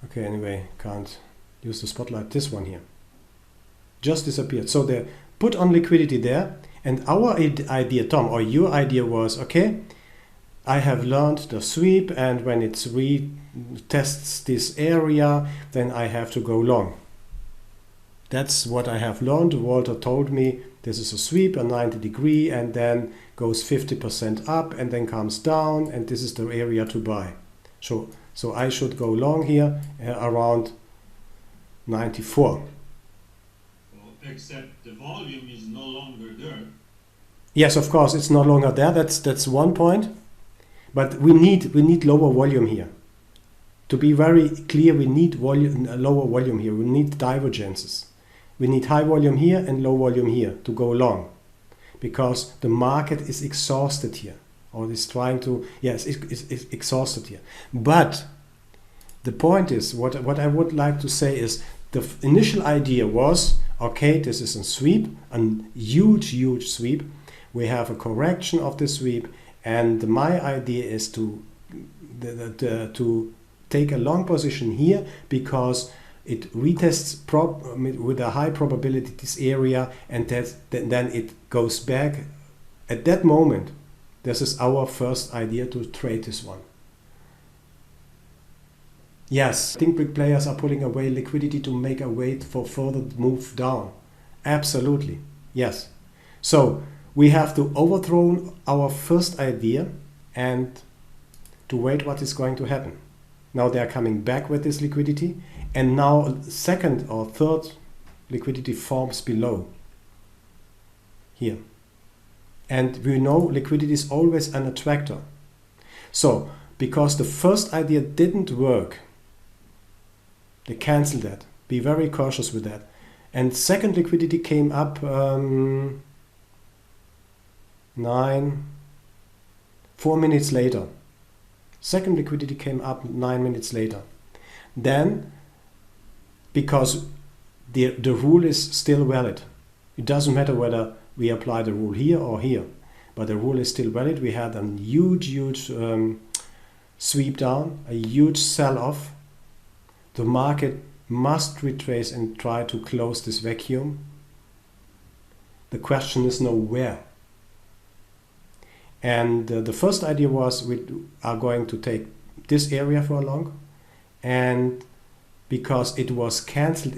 Okay, anyway, can't use the spotlight. This one here. Just disappeared. So they put on liquidity there, and our idea, Tom, or your idea was, okay, I have learned the sweep, and when it retests this area, then I have to go long. That's what I have learned. Walter told me this is a sweep, a 90 degree, and then goes 50% up and then comes down, and this is the area to buy. So I should go long here around 94. Well, except the volume is no longer there. Yes, of course, it's no longer there. That's one point. But we need lower volume here. To be very clear, we need lower volume here. We need divergences. We need high volume here and low volume here to go long, because the market is exhausted here, or is trying to, yes, it's exhausted here. But the point is, what I would like to say is, the initial idea was, okay, this is a sweep, a huge sweep. We have a correction of the sweep. And my idea is to take a long position here, because it retests with a high probability this area, and then it goes back. At that moment, this is our first idea to trade this one. Yes, I think big players are pulling away liquidity to make a wait for further move down. Absolutely, yes. So we have to overthrow our first idea and to wait what is going to happen. Now they are coming back with this liquidity, and now second or third liquidity forms below here. And we know liquidity is always an attractor. So because the first idea didn't work, they canceled that. Be very cautious with that. And second liquidity came up 4 minutes later. Second liquidity came up 9 minutes later. Then, because the rule is still valid, it doesn't matter whether we apply the rule here or here, but the rule is still valid. We had a huge sweep down, a huge sell-off. The market must retrace and try to close this vacuum. The question is now where. And the first idea was we are going to take this area for a long, and because it was cancelled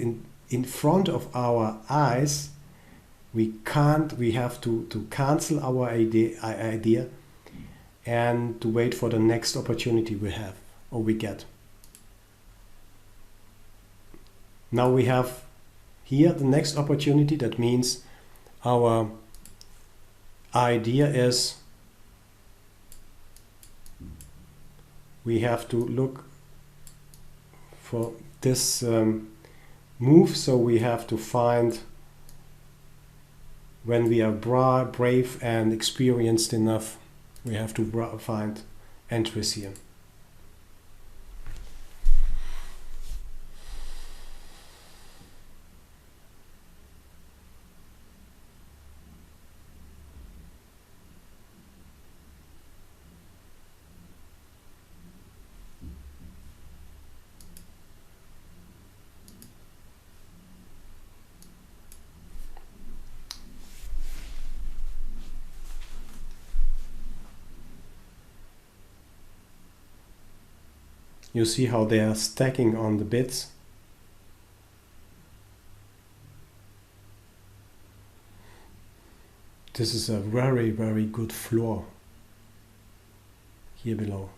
in front of our eyes, we have to cancel our idea and to wait for the next opportunity we have or we get. Now we have here the next opportunity. That means our idea is we have to look for this move, so we have to find, when we are brave and experienced enough, we have to find entries here. You see how they are stacking on the bits. This is a very, very good floor here below.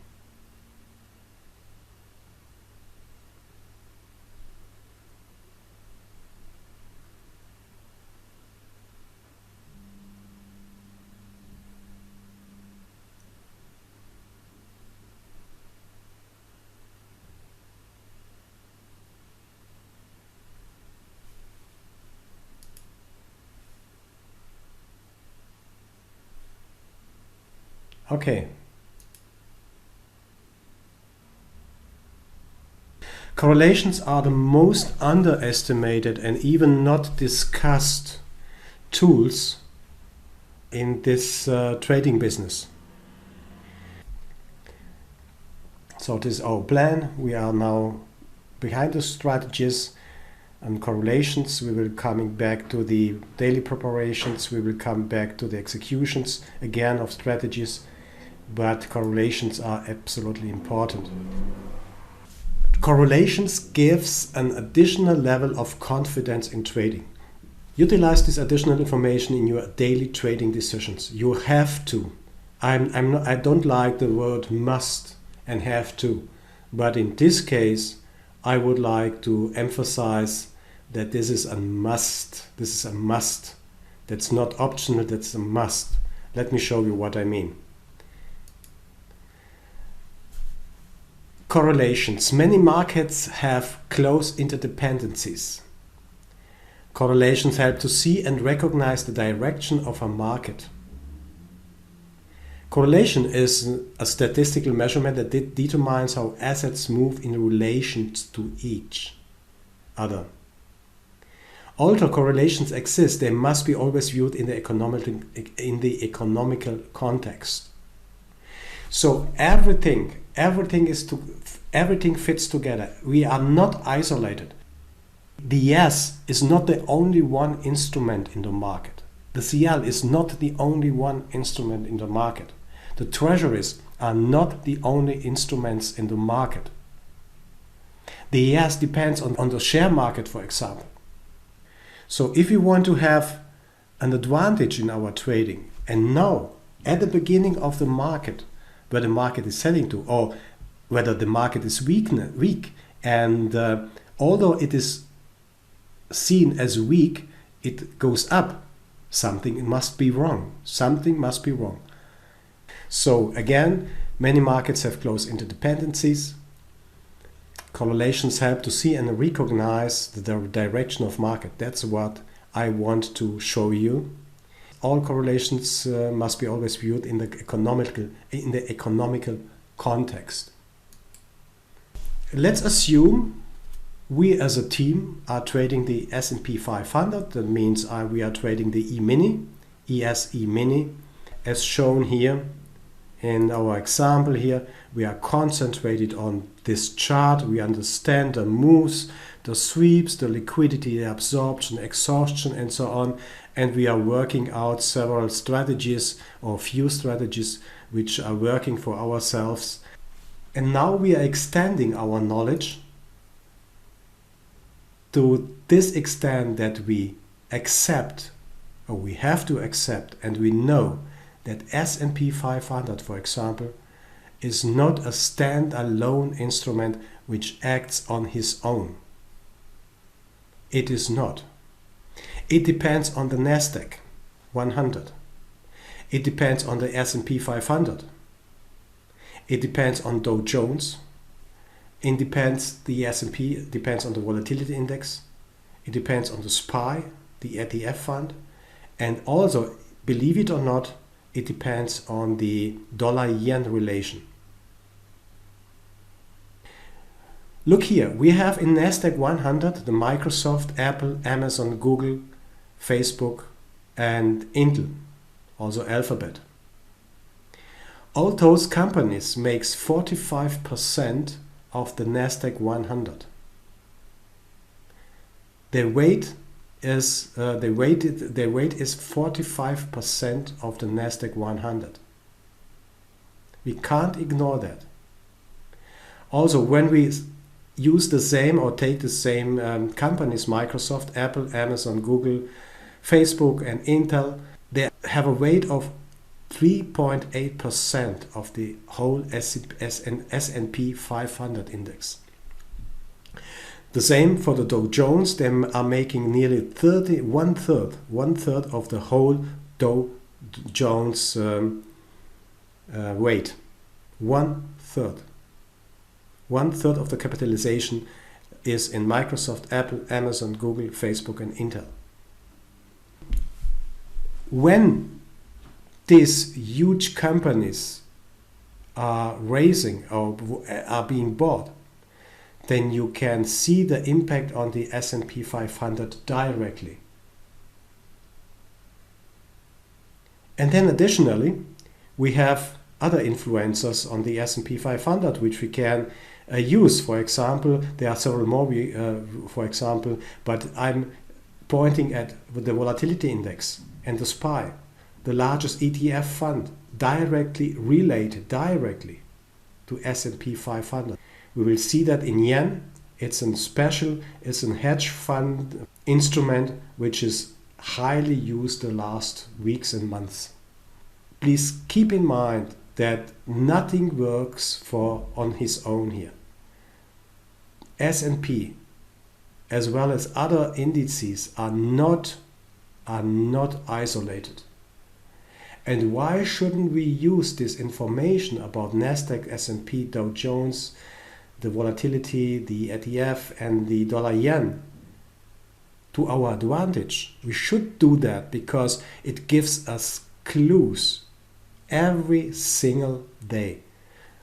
Okay. Correlations are the most underestimated and even not discussed tools in this trading business. So this is our plan. We are now behind the strategies and correlations. We will coming back to the daily preparations. We will come back to the executions again of strategies. But correlations are absolutely important. Correlations gives an additional level of confidence in trading. Utilize this additional information in your daily trading decisions. You have to. I don't like the word must and have to, but in this case, I would like to emphasize that this is a must. This is a must. That's not optional. That's a must. Let me show you what I mean. Correlations. Many markets have close interdependencies. Correlations help to see and recognize the direction of a market. Correlation is a statistical measurement that determines how assets move in relation to each other. Although correlations exist, they must be always viewed in the economical context. So everything fits together. We are not isolated. The yes is not the only one instrument in the market. The CL is not the only one instrument in the market. The treasuries are not the only instruments in the market. The yes depends on the share market, for example. So if we want to have an advantage in our trading and know at the beginning of the market where the market is selling to, or whether the market is weak, and although it is seen as weak, it goes up. Something must be wrong. Something must be wrong. So again, many markets have close interdependencies. Correlations help to see and recognize the direction of market. That's what I want to show you. All correlations must be always viewed in the economical context. Let's assume we as a team are trading the S&P 500. That means we are trading the E-mini, ES-E-mini, as shown here in our example here. We are concentrated on this chart. We understand the moves, the sweeps, the liquidity, the absorption, exhaustion, and so on. And we are working out several strategies or few strategies which are working for ourselves. And now we are extending our knowledge to this extent that we accept, or we have to accept, and we know that S&P 500, for example, is not a stand-alone instrument which acts on his own. It is not. It depends on the Nasdaq 100. It depends on the S&P 500. It depends on Dow Jones. It depends, the S&P depends on the volatility index. It depends on the SPY, the ETF fund. And also, believe it or not, it depends on the dollar-yen relation. Look here, we have in Nasdaq 100 the Microsoft, Apple, Amazon, Google, Facebook and Intel, also Alphabet. All those companies makes 45% of the Nasdaq 100. Their weight is 45% of the Nasdaq 100. We can't ignore that. Also, when we use the same or take the same companies, Microsoft, Apple, Amazon, Google, Facebook and Intel, they have a weight of 3.8% of the whole S&P 500 index. The same for the Dow Jones. They are making nearly one third of the whole Dow Jones weight. One third of the capitalization is in Microsoft, Apple, Amazon, Google, Facebook and Intel. When these huge companies are raising or are being bought, then you can see the impact on the S&P 500 directly. And then additionally, we have other influencers on the S&P 500 which we can use. For example, there are several more, for example, but I'm pointing at the volatility index and the SPY, the largest ETF fund, directly related to S&P 500. We will see that in yen. It's a hedge fund instrument which is highly used the last weeks and months. Please keep in mind that nothing works on his own here. S&P as well as other indices are not isolated. And why shouldn't we use this information about Nasdaq, S&P, Dow Jones, the volatility, the ETF and the dollar yen to our advantage? We should do that because it gives us clues every single day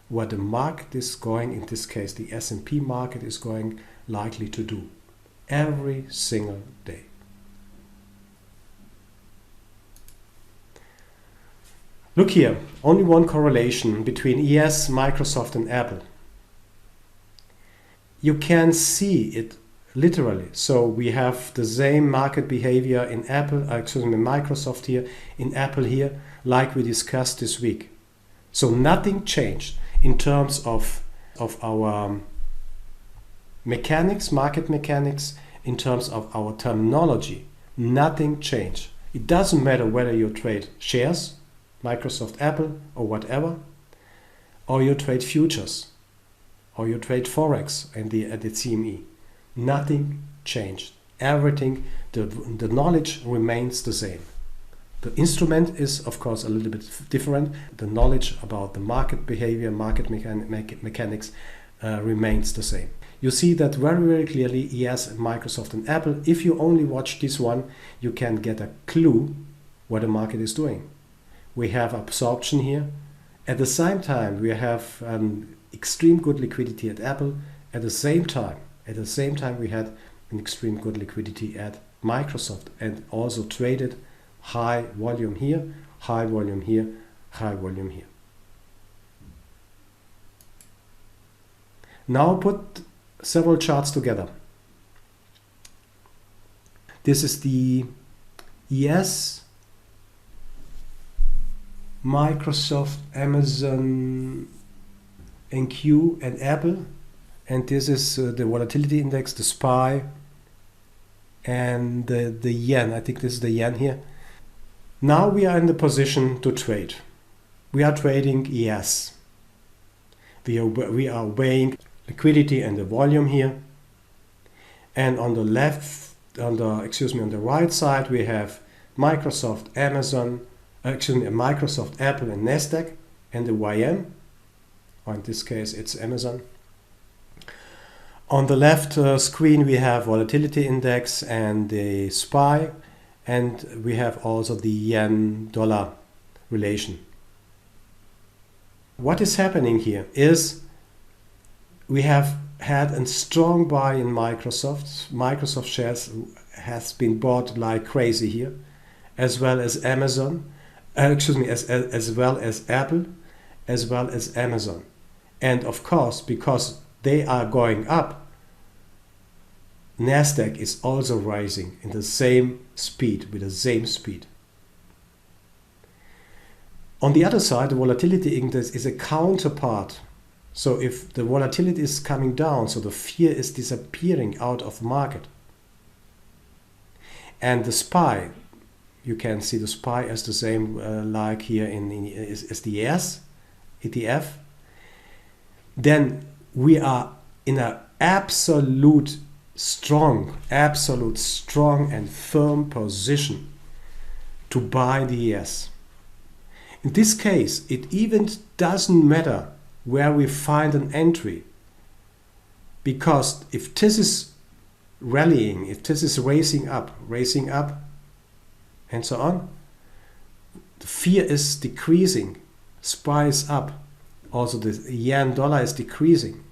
what the market is going, in this case the S&P market is going likely to do every single day. Look here, only one correlation between ES, Microsoft and Apple. You can see it literally. So we have the same market behavior in Microsoft here, in Apple here, like we discussed this week. So nothing changed in terms of our mechanics, market mechanics, in terms of our terminology. Nothing changed. It doesn't matter whether you trade shares, Microsoft, Apple or whatever, or you trade futures, or you trade Forex at the CME. Nothing changed. Everything, the knowledge remains the same. The instrument is, of course, a little bit different. The knowledge about the market behavior, market mechanics remains the same. You see that very, very clearly, ES, Microsoft and Apple. If you only watch this one, you can get a clue what the market is doing. We have absorption here. At the same time, we have extreme good liquidity at Apple. At the same time, we had an extreme good liquidity at Microsoft and also traded high volume here, high volume here, high volume here. Now put several charts together. This is the ES, Microsoft, Amazon, NQ and Apple, and this is the volatility index, the SPY, and the yen. I think this is the yen here. Now we are in the position to trade. We are trading ES. We are weighing liquidity and the volume here. And on the right side, we have Microsoft, Microsoft, Apple, and Nasdaq, and the YM. Or in this case, it's Amazon. On the left screen, we have volatility index and the SPY, and we have also the yen-dollar relation. What is happening here is we have had a strong buy in Microsoft. Microsoft shares has been bought like crazy here, as well as Amazon, as well as Apple, as well as Amazon. And of course, because they are going up, Nasdaq is also rising in the same speed, with the same speed. On the other side, the volatility index is a counterpart. So if the volatility is coming down, so the fear is disappearing out of the market. And the SPY, you can see the SPY as the same like here as the ES, ETF. Then we are in an absolute strong and firm position to buy the ES. In this case, it even doesn't matter where we find an entry, because if this is rallying, if this is raising up, and so on, the fear is decreasing, SPY is up, also the yen-dollar is decreasing.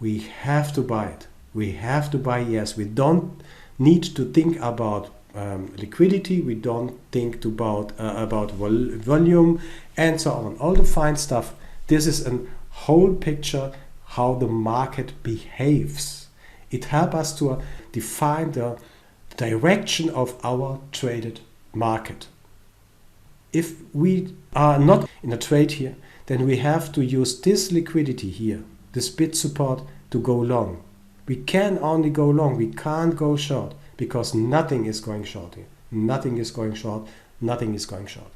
We have to buy it. We have to buy ES. We don't need to think about liquidity. We don't think about volume and so on. All the fine stuff. This is a whole picture how the market behaves. It helps us to define the direction of our traded market. If we are not in a trade here, then we have to use this liquidity here, this bid support, to go long. We can only go long. We can't go short, because nothing is going short here. Nothing is going short. Nothing is going short.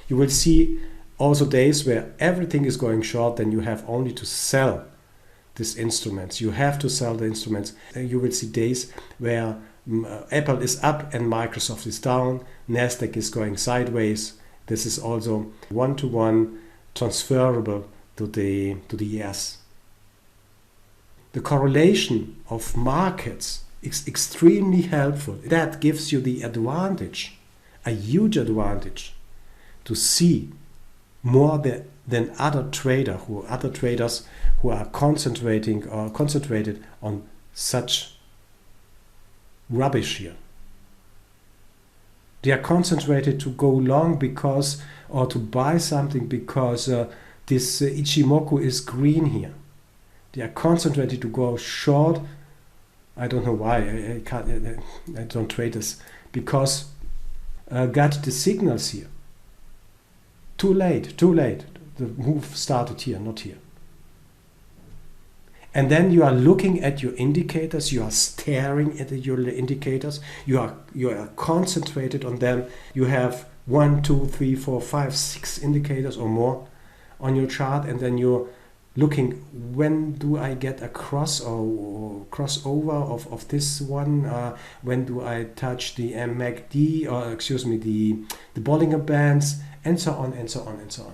You will see also days where everything is going short, then you have only to sell these instruments. You have to sell the instruments. You will see days where Apple is up and Microsoft is down. Nasdaq is going sideways. This is also one-to-one transferable to the ES. The correlation of markets is extremely helpful. That gives you the advantage, a huge advantage, to see more than other traders who are concentrated on such rubbish here. They are concentrated to go long or to buy something because this Ichimoku is green here. They are concentrated to go short. I don't know why. I don't trade this, because got the signals here. Too late. The move started here, not here. And then you are looking at your indicators. You are staring at your indicators. You are concentrated on them. You have 1, 2, 3, 4, 5, 6 indicators or more on your chart, and then you're looking, when do I get a crossover of this one? When do I touch the MACD, or the Bollinger Bands, and so on and so on and so on.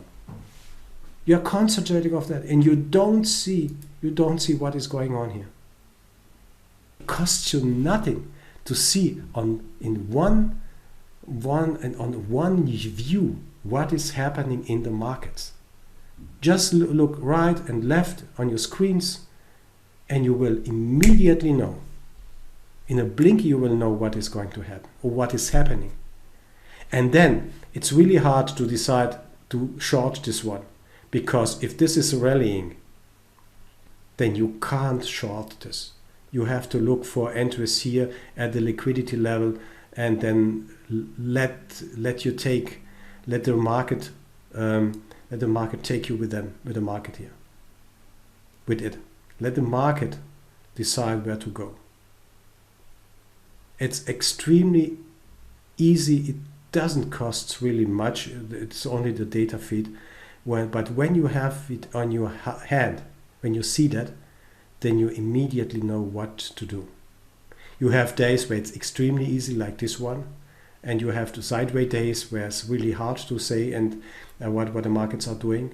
You're concentrating on that, and you don't see what is going on here. It costs you nothing to see on one view what is happening in the markets. Just look right and left on your screens, and you will immediately know. In a blink, you will know what is going to happen or what is happening. And then it's really hard to decide to short this one, because if this is rallying, then you can't short this. You have to look for entries here at the liquidity level, and then let the market take you with the market here. With it. Let the market decide where to go. It's extremely easy. It doesn't cost really much. It's only the data feed. But when you have it on your hand, when you see that, then you immediately know what to do. You have days where it's extremely easy, like this one, and you have the sideways days where it's really hard to say and what the markets are doing,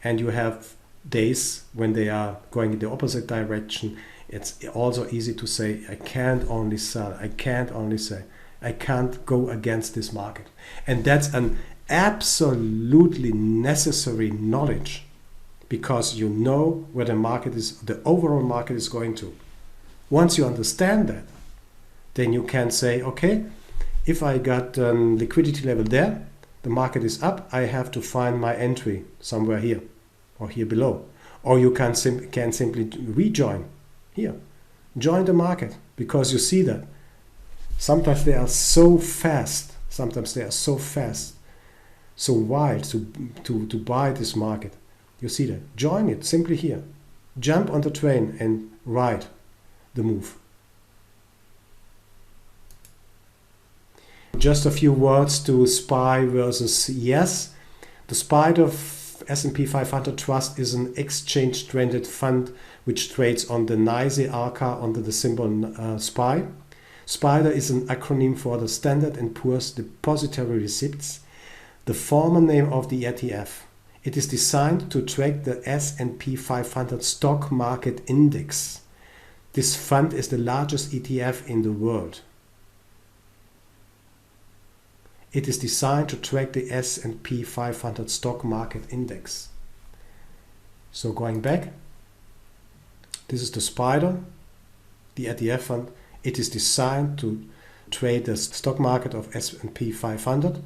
and you have days when they are going in the opposite direction. It's also easy to say, I can't only sell, I can't only say, I can't go against this market. And that's an absolutely necessary knowledge, because you know where the market is, the overall market is going to. Once you understand that, then you can say, okay, if I got liquidity level there, the market is up, I have to find my entry somewhere here or here below. Or you can simply rejoin here. Join the market, because you see that sometimes they are so fast, so wild to buy this market. You see that. Join it simply here. Jump on the train and ride the move. Just a few words to SPY versus ES. The SPY of S&P 500 Trust is an exchange-traded fund which trades on the NYSE Arca under the symbol SPY. SPDR is an acronym for the Standard & Poor's Depository Receipts, the former name of the ETF. It is designed to track the S&P 500 stock market index. This fund is the largest ETF in the world. It is designed to track the S&P 500 stock market index. So going back, this is the SPDR, the ETF fund. It is designed to trade the stock market of S&P 500.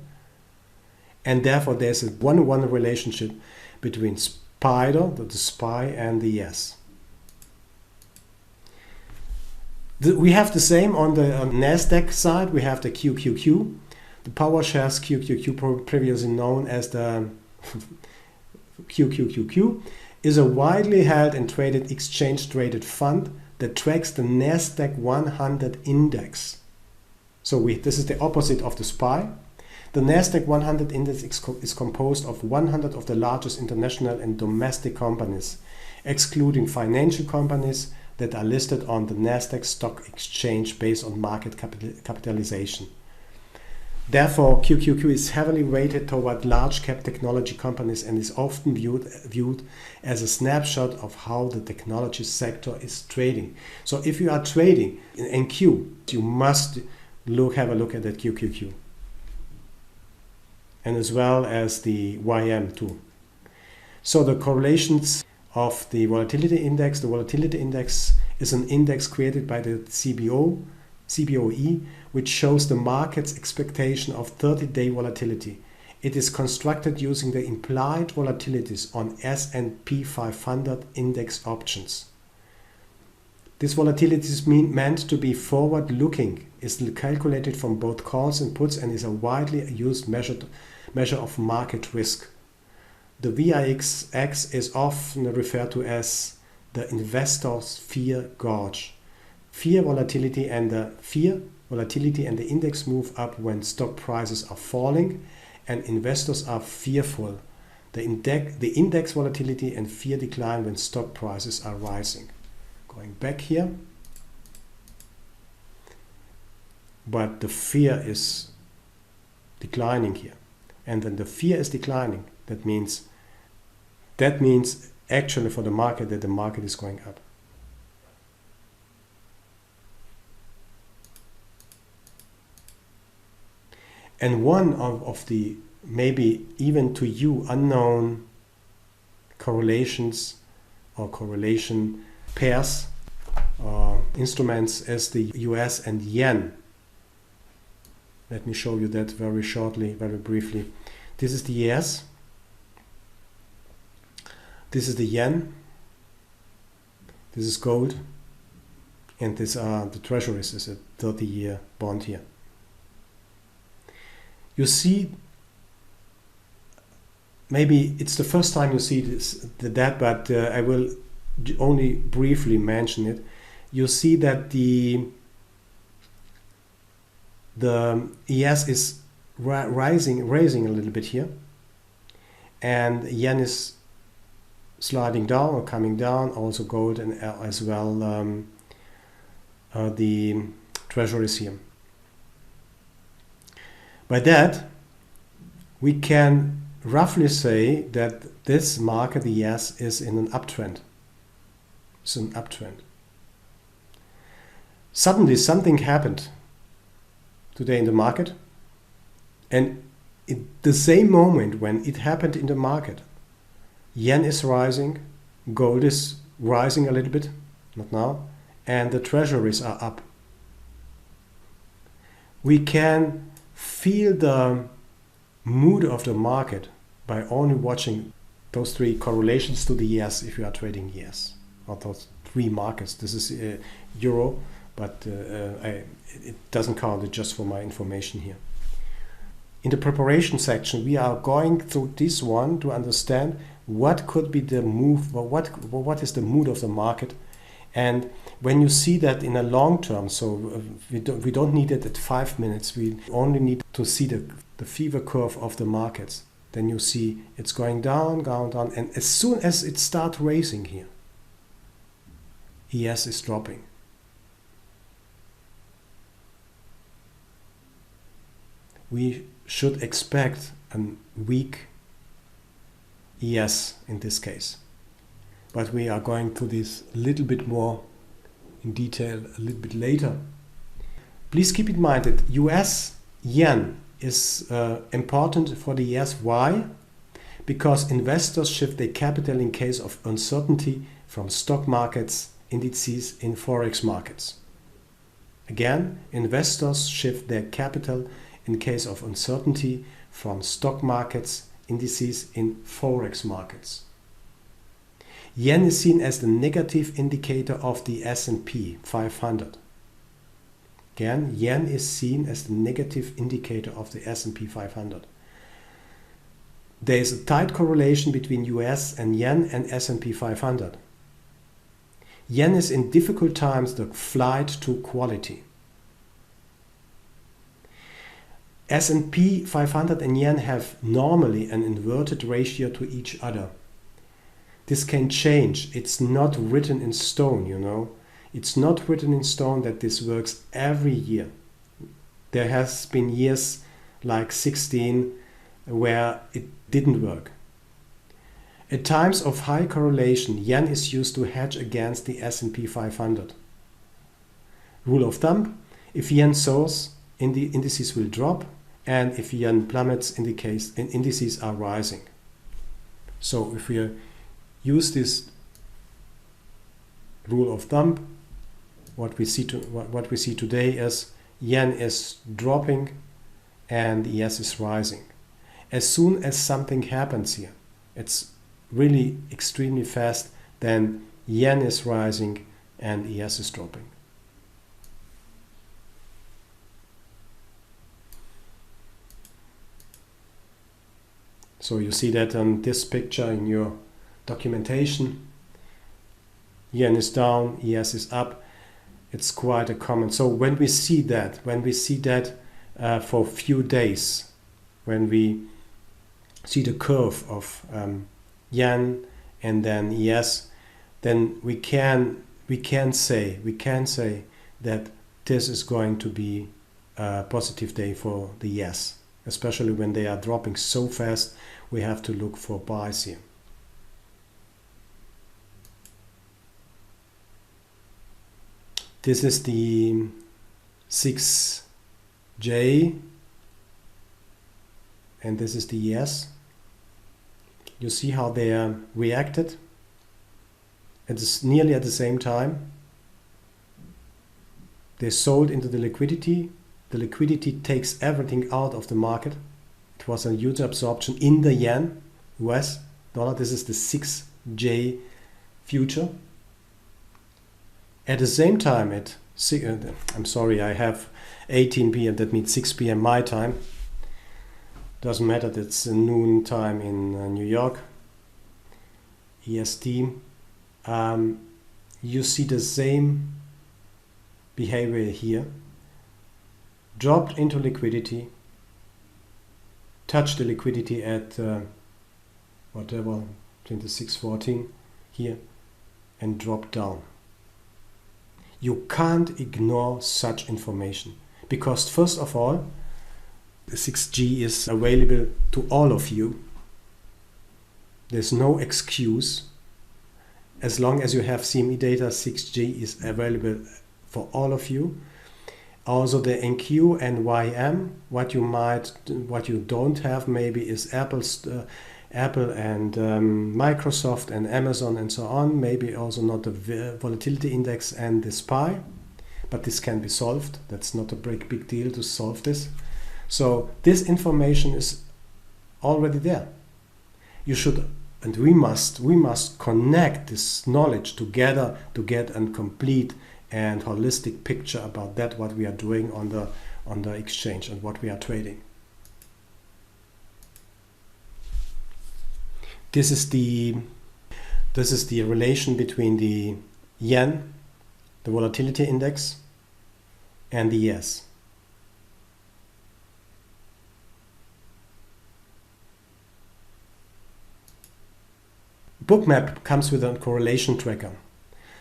And therefore there's a one-to-one relationship between SPDR, the SPY, and the ES. We have the same on the NASDAQ side. We have the QQQ. The PowerShares QQQ, previously known as the QQQQ, is a widely held and traded exchange-traded fund that tracks the NASDAQ 100 index. So this is the opposite of the SPY. The NASDAQ 100 index is composed of 100 of the largest international and domestic companies, excluding financial companies that are listed on the NASDAQ stock exchange based on market capitalization. Therefore, QQQ is heavily weighted toward large cap technology companies and is often viewed as a snapshot of how the technology sector is trading. So if you are trading in Q, you must have a look at that QQQ. And as well as the YM too. So the correlations of the volatility index. The volatility index is an index created by the CBOE, which shows the market's expectation of 30-day volatility. It is constructed using the implied volatilities on S&P 500 index options. This volatility is meant to be forward-looking, is calculated from both calls and puts, and is a widely used measure of market risk. The VIX is often referred to as the investor's fear gauge. Volatility and the index move up when stock prices are falling and investors are fearful. The index volatility and fear decline when stock prices are rising. Going back here. But the fear is declining here. And when the fear is declining, that means actually for the market that the market is going up. And one of the maybe even to you unknown correlations or correlation pairs or instruments is the US and yen. Let me show you that very shortly, very briefly. This is the US. This is the yen. This is gold. And these are the treasuries. This is a 30-year bond here. You see, maybe it's the first time you see that, but I will only briefly mention it. You see that the the ES is raising a little bit here, and yen is sliding down or coming down, also gold and as well the treasuries here. By that, we can roughly say that this market, the ES, is in an uptrend. It's an uptrend. Suddenly something happened today in the market, and in the same moment when it happened in the market, yen is rising, gold is rising a little bit, not now, and the treasuries are up. We can feel the mood of the market by only watching those three correlations to the ES if you are trading ES, or those three markets. This is euro, but it doesn't count, it just for my information here. In the preparation section, we are going through this one to understand what could be the move, or what is the mood of the market. And when you see that in a long term, so we don't need it at 5 minutes, we only need to see the fever curve of the markets. Then you see it's going down, down, and as soon as it starts raising here, ES is dropping. We should expect a weak ES in this case. But we are going to this a little bit more in detail a little bit later. Please keep in mind that US yen is important for the ES. Why? Because investors shift their capital in case of uncertainty from stock markets, indices in forex markets. Again, investors shift their capital in case of uncertainty from stock markets, indices in forex markets. Yen is seen as the negative indicator of the S&P 500. Again, yen is seen as the negative indicator of the S&P 500. There is a tight correlation between US and yen and S&P 500. Yen is in difficult times the flight to quality. S&P 500 and yen have normally an inverted ratio to each other. This can change. It's not written in stone, you know. It's not written in stone that this works every year. There has been years like 16 where it didn't work. At times of high correlation, yen is used to hedge against the S&P 500. Rule of thumb, if yen soars, indices will drop, and if yen plummets, indices are rising. So if we use this rule of thumb, what we see today is yen is dropping and ES is rising. As soon as something happens here, it's really extremely fast, then yen is rising and ES is dropping. So you see that on this picture in your documentation. Yen is down, ES is up. It's quite a common. So when we see that for a few days, when we see the curve of yen and then ES, then we can say that this is going to be a positive day for the ES, especially when they are dropping so fast. We have to look for buys here. This is the 6J and this is the ES. You see how they are reacted? It's nearly at the same time. They sold into the liquidity. The liquidity takes everything out of the market. It was a huge absorption in the yen, US dollar. This is the 6J future. At the same time, I'm sorry, I have 18 p.m. That means 6 p.m. my time. Doesn't matter. That's noon time in New York. EST. You see the same behavior here. dropped into liquidity, touched the liquidity at whatever, 26.14 here, and dropped down. You can't ignore such information because first of all, the 6G is available to all of you. There's no excuse. As long as you have CME data, 6G is available for all of you. Also the NQ and YM, what you don't have maybe is Apple and Microsoft and Amazon and so on. Maybe also not the volatility index and the SPY, but this can be solved. That's not a big deal to solve this. So this information is already there. You should, and we must connect this knowledge together to get a complete and holistic picture about that what we are doing on the exchange and what we are trading. This is the relation between the yen, the volatility index, and the yes. Bookmap comes with a correlation tracker.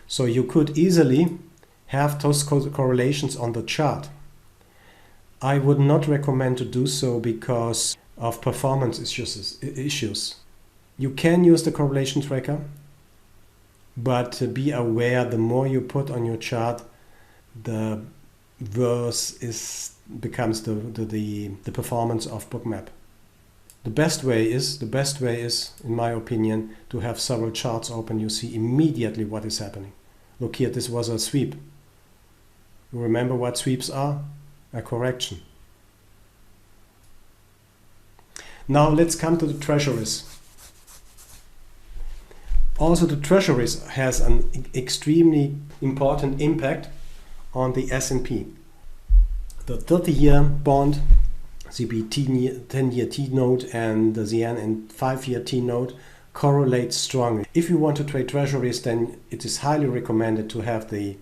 So you could easily have those correlations on the chart. I would not recommend to do so because of performance issues. You can use the correlation tracker, but be aware the more you put on your chart, the worse becomes the performance of Bookmap. The best way is, in my opinion, to have several charts open. You see immediately what is happening. Look here, this was a sweep. You remember what sweeps are? A correction. Now let's come to the treasuries. Also, the treasuries has an extremely important impact on the S&P. The 30-year bond, CB 10-year T-note and the yen and 5-year T-note correlate strongly. If you want to trade treasuries, then it is highly recommended to have the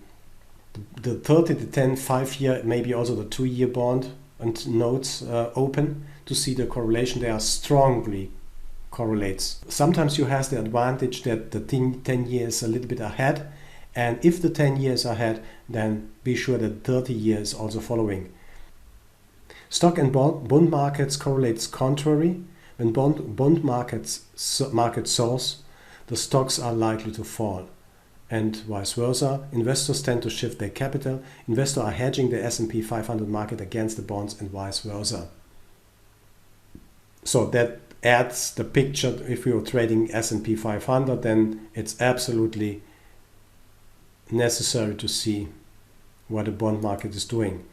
30, the 10, 5-year, maybe also the 2-year bond and notes open to see the correlation. They are strongly correlates. Sometimes you have the advantage that the 10 years a little bit ahead, and if the 10 years ahead, then be sure that 30 years also following. Stock and bond markets correlates contrary. When bond market soars, the stocks are likely to fall, and vice versa. Investors tend to shift their capital. Investors are hedging the S&P 500 market against the bonds and vice versa. So that adds the picture. If you're trading S&P 500, then it's absolutely necessary to see what the bond market is doing.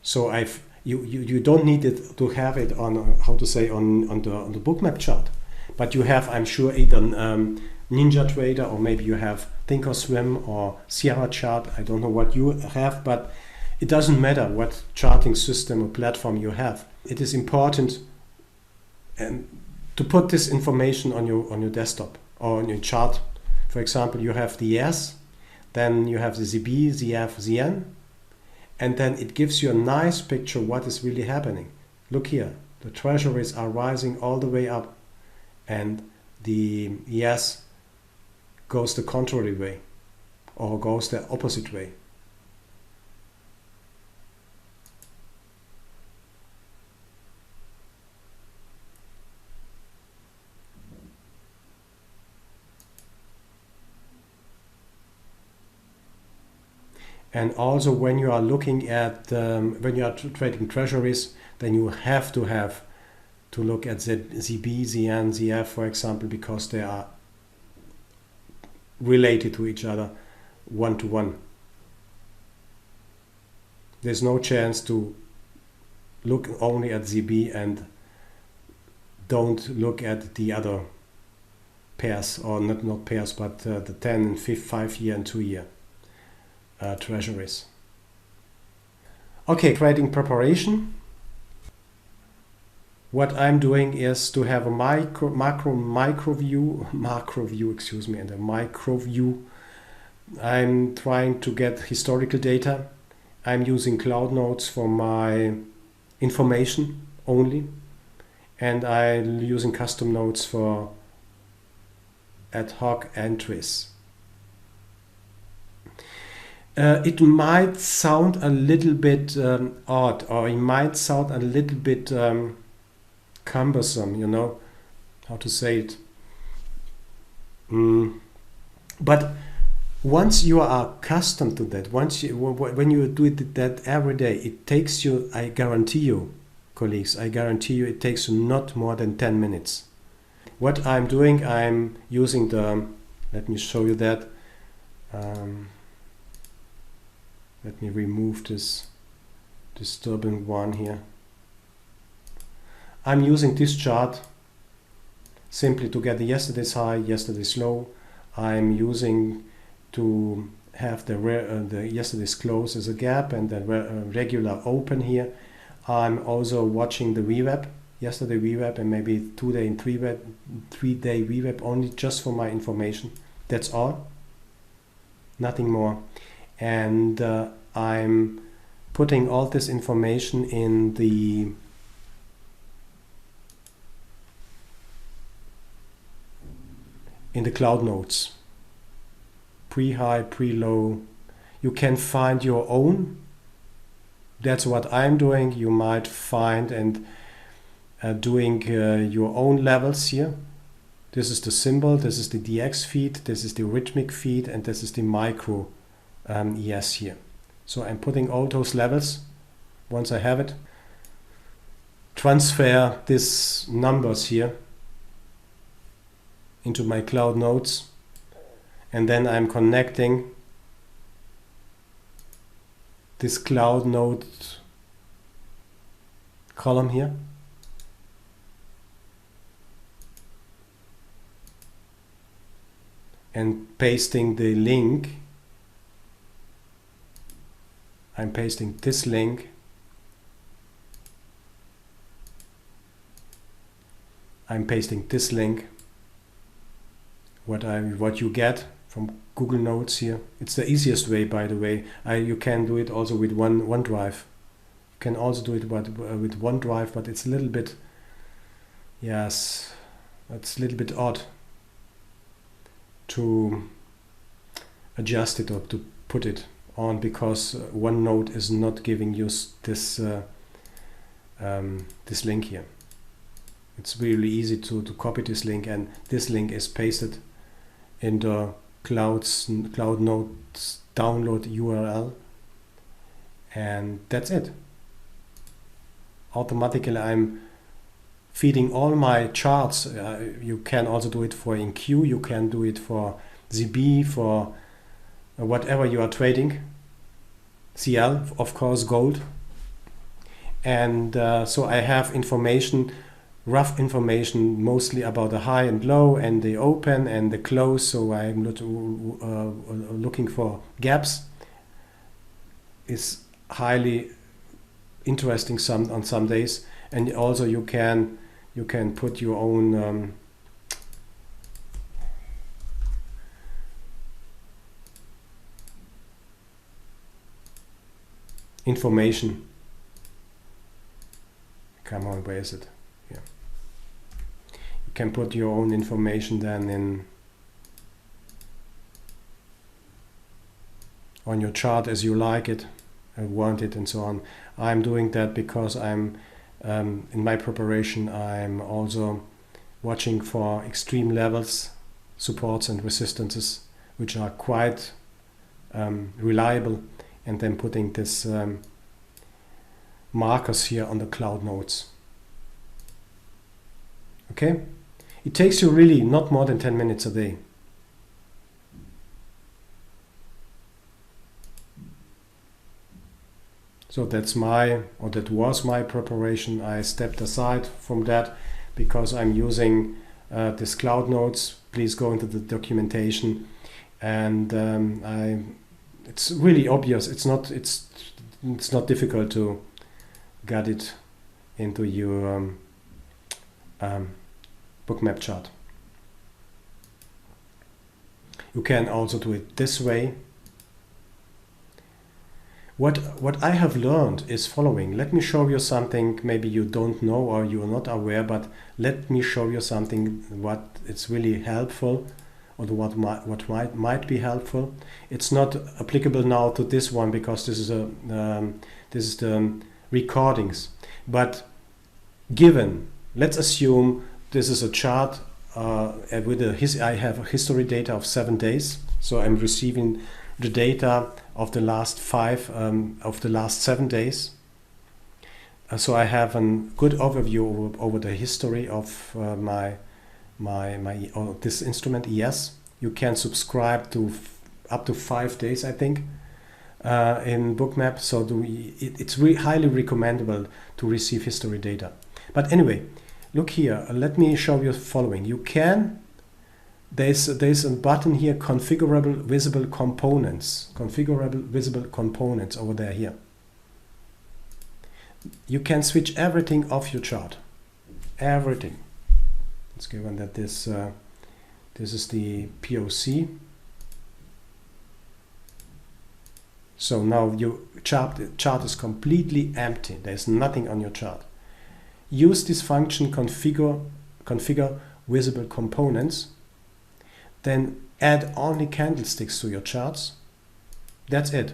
So you don't need it to have it on on the Bookmap chart, but you have, I'm sure, either Ninja Trader or maybe you have Thinkorswim or Sierra Chart. I don't know what you have, but it doesn't matter what charting system or platform you have. It is important to put this information on your desktop or on your chart. For example, you have the ES, then you have the ZB, ZF, ZN, and then it gives you a nice picture what is really happening. Look here, the treasuries are rising all the way up, and the ES goes the contrary way or goes the opposite way. And also when you are looking at, when you are trading treasuries, then you have to look at the ZB, ZN, ZF, for example, because they are related to each other one-to-one. There's no chance to look only at ZB and don't look at the other pairs, or not pairs, but the 10 and 5-year and 2-year. Treasuries. Okay, trading preparation. What I'm doing is to have a macro view, and a micro view. I'm trying to get historical data. I'm using cloud notes for my information only, and I'm using custom nodes for ad hoc entries. It might sound a little bit odd, or it might sound a little bit cumbersome, you know, how to say it. But once you are accustomed to that, when you do that every day, it takes you, I guarantee you, colleagues, I guarantee you, it takes you not more than 10 minutes. What I'm doing, I'm using the, let me show you that. Let me remove this disturbing one here. I'm using this chart simply to get the yesterday's high, yesterday's low. I'm using to have the yesterday's close as a gap and the regular open here. I'm also watching the VWAP, yesterday VWAP, and maybe 2-day and 3-day VWAP only, just for my information. That's all, nothing more. And I'm putting all this information in the cloud nodes. Pre-high, pre-low. You can find your own. That's what I'm doing. You might find and doing your own levels here. This is the symbol, this is the DX feed, this is the rhythmic feed, and this is the micro ES here. So I'm putting all those levels once I have it. Transfer these numbers here into my cloud nodes, and then I'm connecting this cloud node column here and pasting the link. I'm pasting this link. I'm pasting this link. What you get from Google Notes here. It's the easiest way, by the way. You can do it also with OneDrive. You can also do it with OneDrive, but it's a little bit, yes, it's a little bit odd to adjust it or to put it on, because OneNote is not giving you this this link here. It's really easy to copy this link, and this link is pasted in the cloud notes download URL, and that's it. Automatically I'm feeding all my charts. You can also do it for InQ, you can do it for ZB, for whatever you are trading, CL, of course, gold. And so I have information, rough information, mostly about the high and low and the open and the close. So I'm not looking for gaps. It's highly interesting on some days, and also you can put your own information. Come on, where is it? Yeah. You can put your own information then on your chart as you like it and want it, and so on. I'm doing that because I'm in my preparation. I'm also watching for extreme levels, supports and resistances, which are quite reliable, and then putting this markers here on the cloud nodes. Okay, it takes you really not more than 10 minutes a day. So that was my preparation. I stepped aside from that because I'm using this cloud nodes. Please go into the documentation, and it's really obvious. It's not difficult to get it into your bookmap chart. You can also do it this way. What I have learned is following. Let me show you something maybe you don't know or you are not aware, but let me show you something what it's really helpful, or what might be helpful. It's not applicable now to this one because this is the recordings. But given, let's assume this is a chart with I have a history data of 7 days, so I'm receiving the data of the last 7 days. So I have a good overview over the history of this instrument ES. You can subscribe to up to 5 days, I think, in Bookmap. So it's highly recommendable to receive history data. But anyway, look here. Let me show you the following. You can. There's a button here, configurable visible components. Configurable visible components over there here. You can switch everything off your chart. Everything. Let's given that this is the POC. So now your chart is completely empty. There's nothing on your chart. Use this function configure visible components. Then add only candlesticks to your charts. That's it.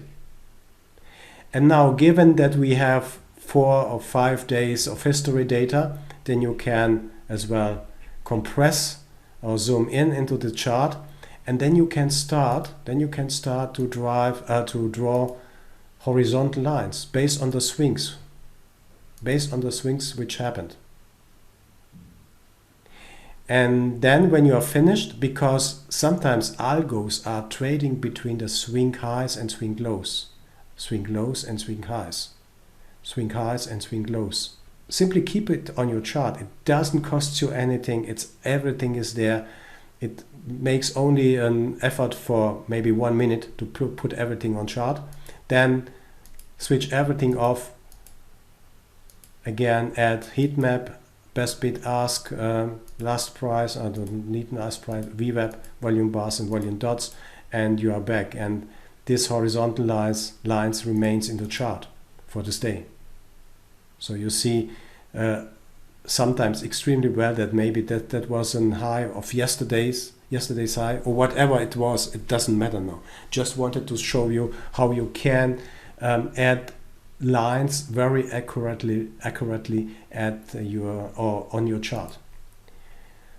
And now, given that we have 4 or 5 days of history data, then you can as well compress or zoom in into the chart, and then you can start to draw horizontal lines based on the swings which happened. And then when you are finished, because sometimes algos are trading between the swing highs and swing lows and swing highs, swing highs and swing lows. Simply keep it on your chart. It doesn't cost you anything. Everything is there. It makes only an effort for maybe 1 minute to put everything on chart. Then switch everything off. Again, add heat map, best bid ask, last price, I don't need an ask price, VWAP, volume bars and volume dots, and you are back. And this horizontal lines remains in the chart for this day. So you see sometimes extremely well that maybe that was a high of yesterday's high, or whatever it was. It doesn't matter now. Just wanted to show you how you can add lines very accurately at on your chart.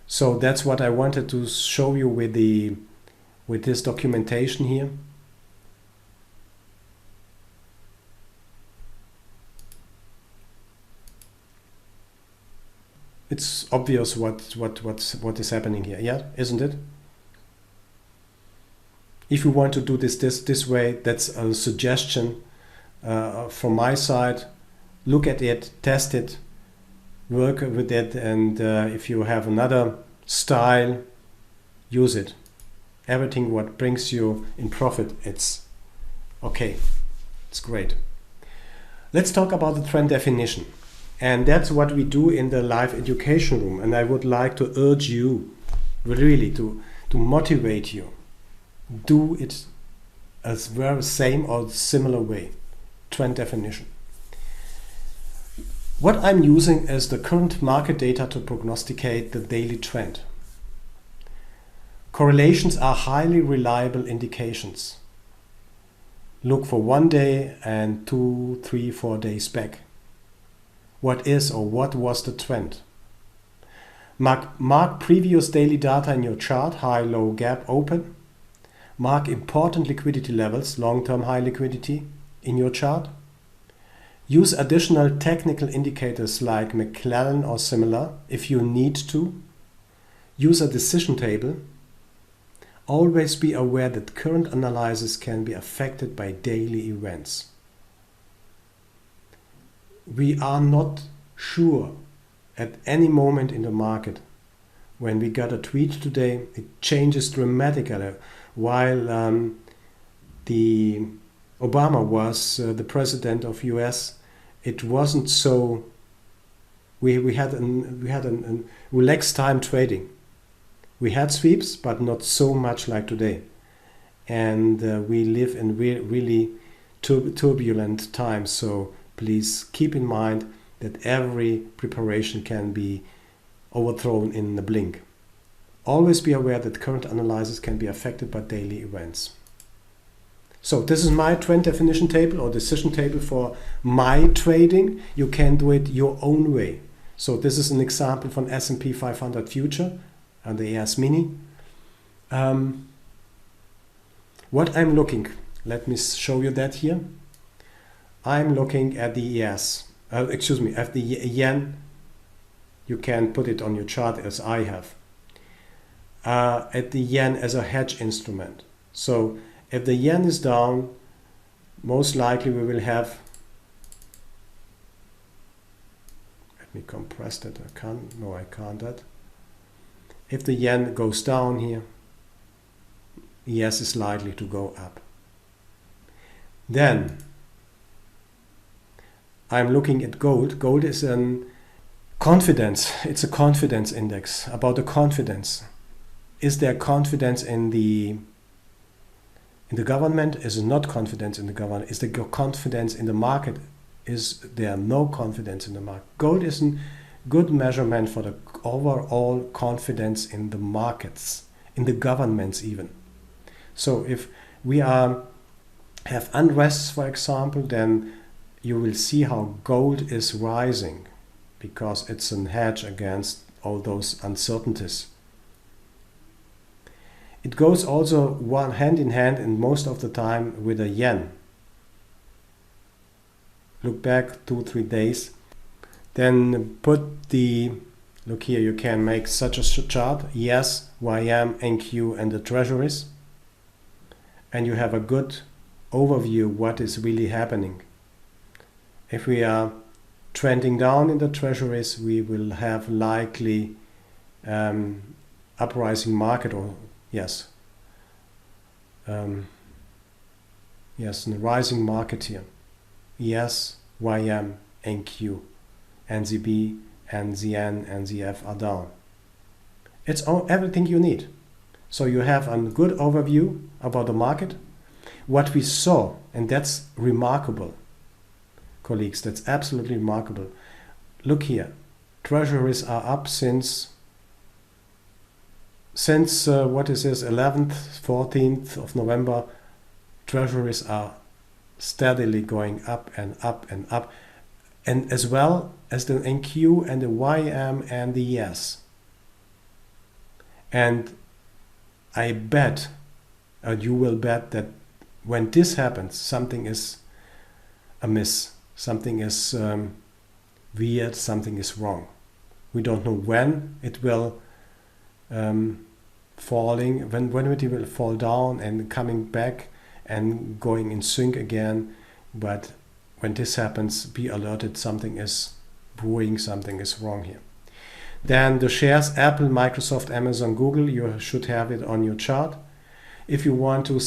So that's what I wanted to show you with this documentation here. It's obvious what is happening here, yeah, isn't it? If you want to do this way, that's a suggestion from my side. Look at it, test it, work with it, and if you have another style, use it. Everything what brings you in profit, it's okay. It's great. Let's talk about the trend definition. And that's what we do in the live education room. And I would like to urge you really to motivate you. Do it as very same or similar way. Trend definition. What I'm using is the current market data to prognosticate the daily trend. Correlations are highly reliable indications. Look for 1 day and 2, 3, 4 days back. What is or what was the trend? Mark previous daily data in your chart, high, low, gap, open. Mark important liquidity levels, long-term high liquidity, in your chart. Use additional technical indicators like McClellan or similar if you need to. Use a decision table. Always be aware that current analysis can be affected by daily events. We are not sure at any moment in the market. When we got a tweet today, it changes dramatically. While the Obama was the president of US, it wasn't so. We had a relaxed time trading. We had sweeps, but not so much like today. And we live in really turbulent times. So please keep in mind that every preparation can be overthrown in a blink. Always be aware that current analysis can be affected by daily events. So this is my trend definition table or decision table for my trading. You can do it your own way. So this is an example from S&P 500 Future and the ES Mini. What I'm looking, let me show you that here. I'm looking at the ES, at the yen. You can put it on your chart as I have. At the yen as a hedge instrument. So if the yen is down, most likely we will have, let me compress that, I can't that. If the yen goes down here, ES is likely to go up. Then I'm looking at gold. Gold is an confidence. It's a confidence index, about the confidence. Is there confidence in the government? Is there not confidence in the government? Is there confidence in the market? Is there no confidence in the market? Gold is a good measurement for the overall confidence in the markets, in the governments even. So if we have unrest, for example, then you will see how gold is rising because it's a hedge against all those uncertainties. It goes also hand in hand and most of the time with the yen. Look back 2-3 days. Then look here, you can make such a chart, ES, YM, NQ and the treasuries. And you have a good overview what is really happening. If we are trending down in the treasuries, we will have likely uprising market or yes, in the rising market here. ES, YM, NQ, NZB, NZN, NZF are down. It's everything you need. So you have a good overview about the market. What we saw, and that's remarkable, colleagues, that's absolutely remarkable. Look here, treasuries are up since what is this, 11th, 14th of November, treasuries are steadily going up and up and up, and as well as the NQ and the YM and the ES. And I bet, and you will bet, that when this happens, something is amiss, something is weird, something is wrong. We don't know when it will falling, when it will fall down and coming back and going in sync again. But when this happens, be alerted, something is brewing, something is wrong here. Then the shares, Apple, Microsoft, Amazon, Google, you should have it on your chart. If you want to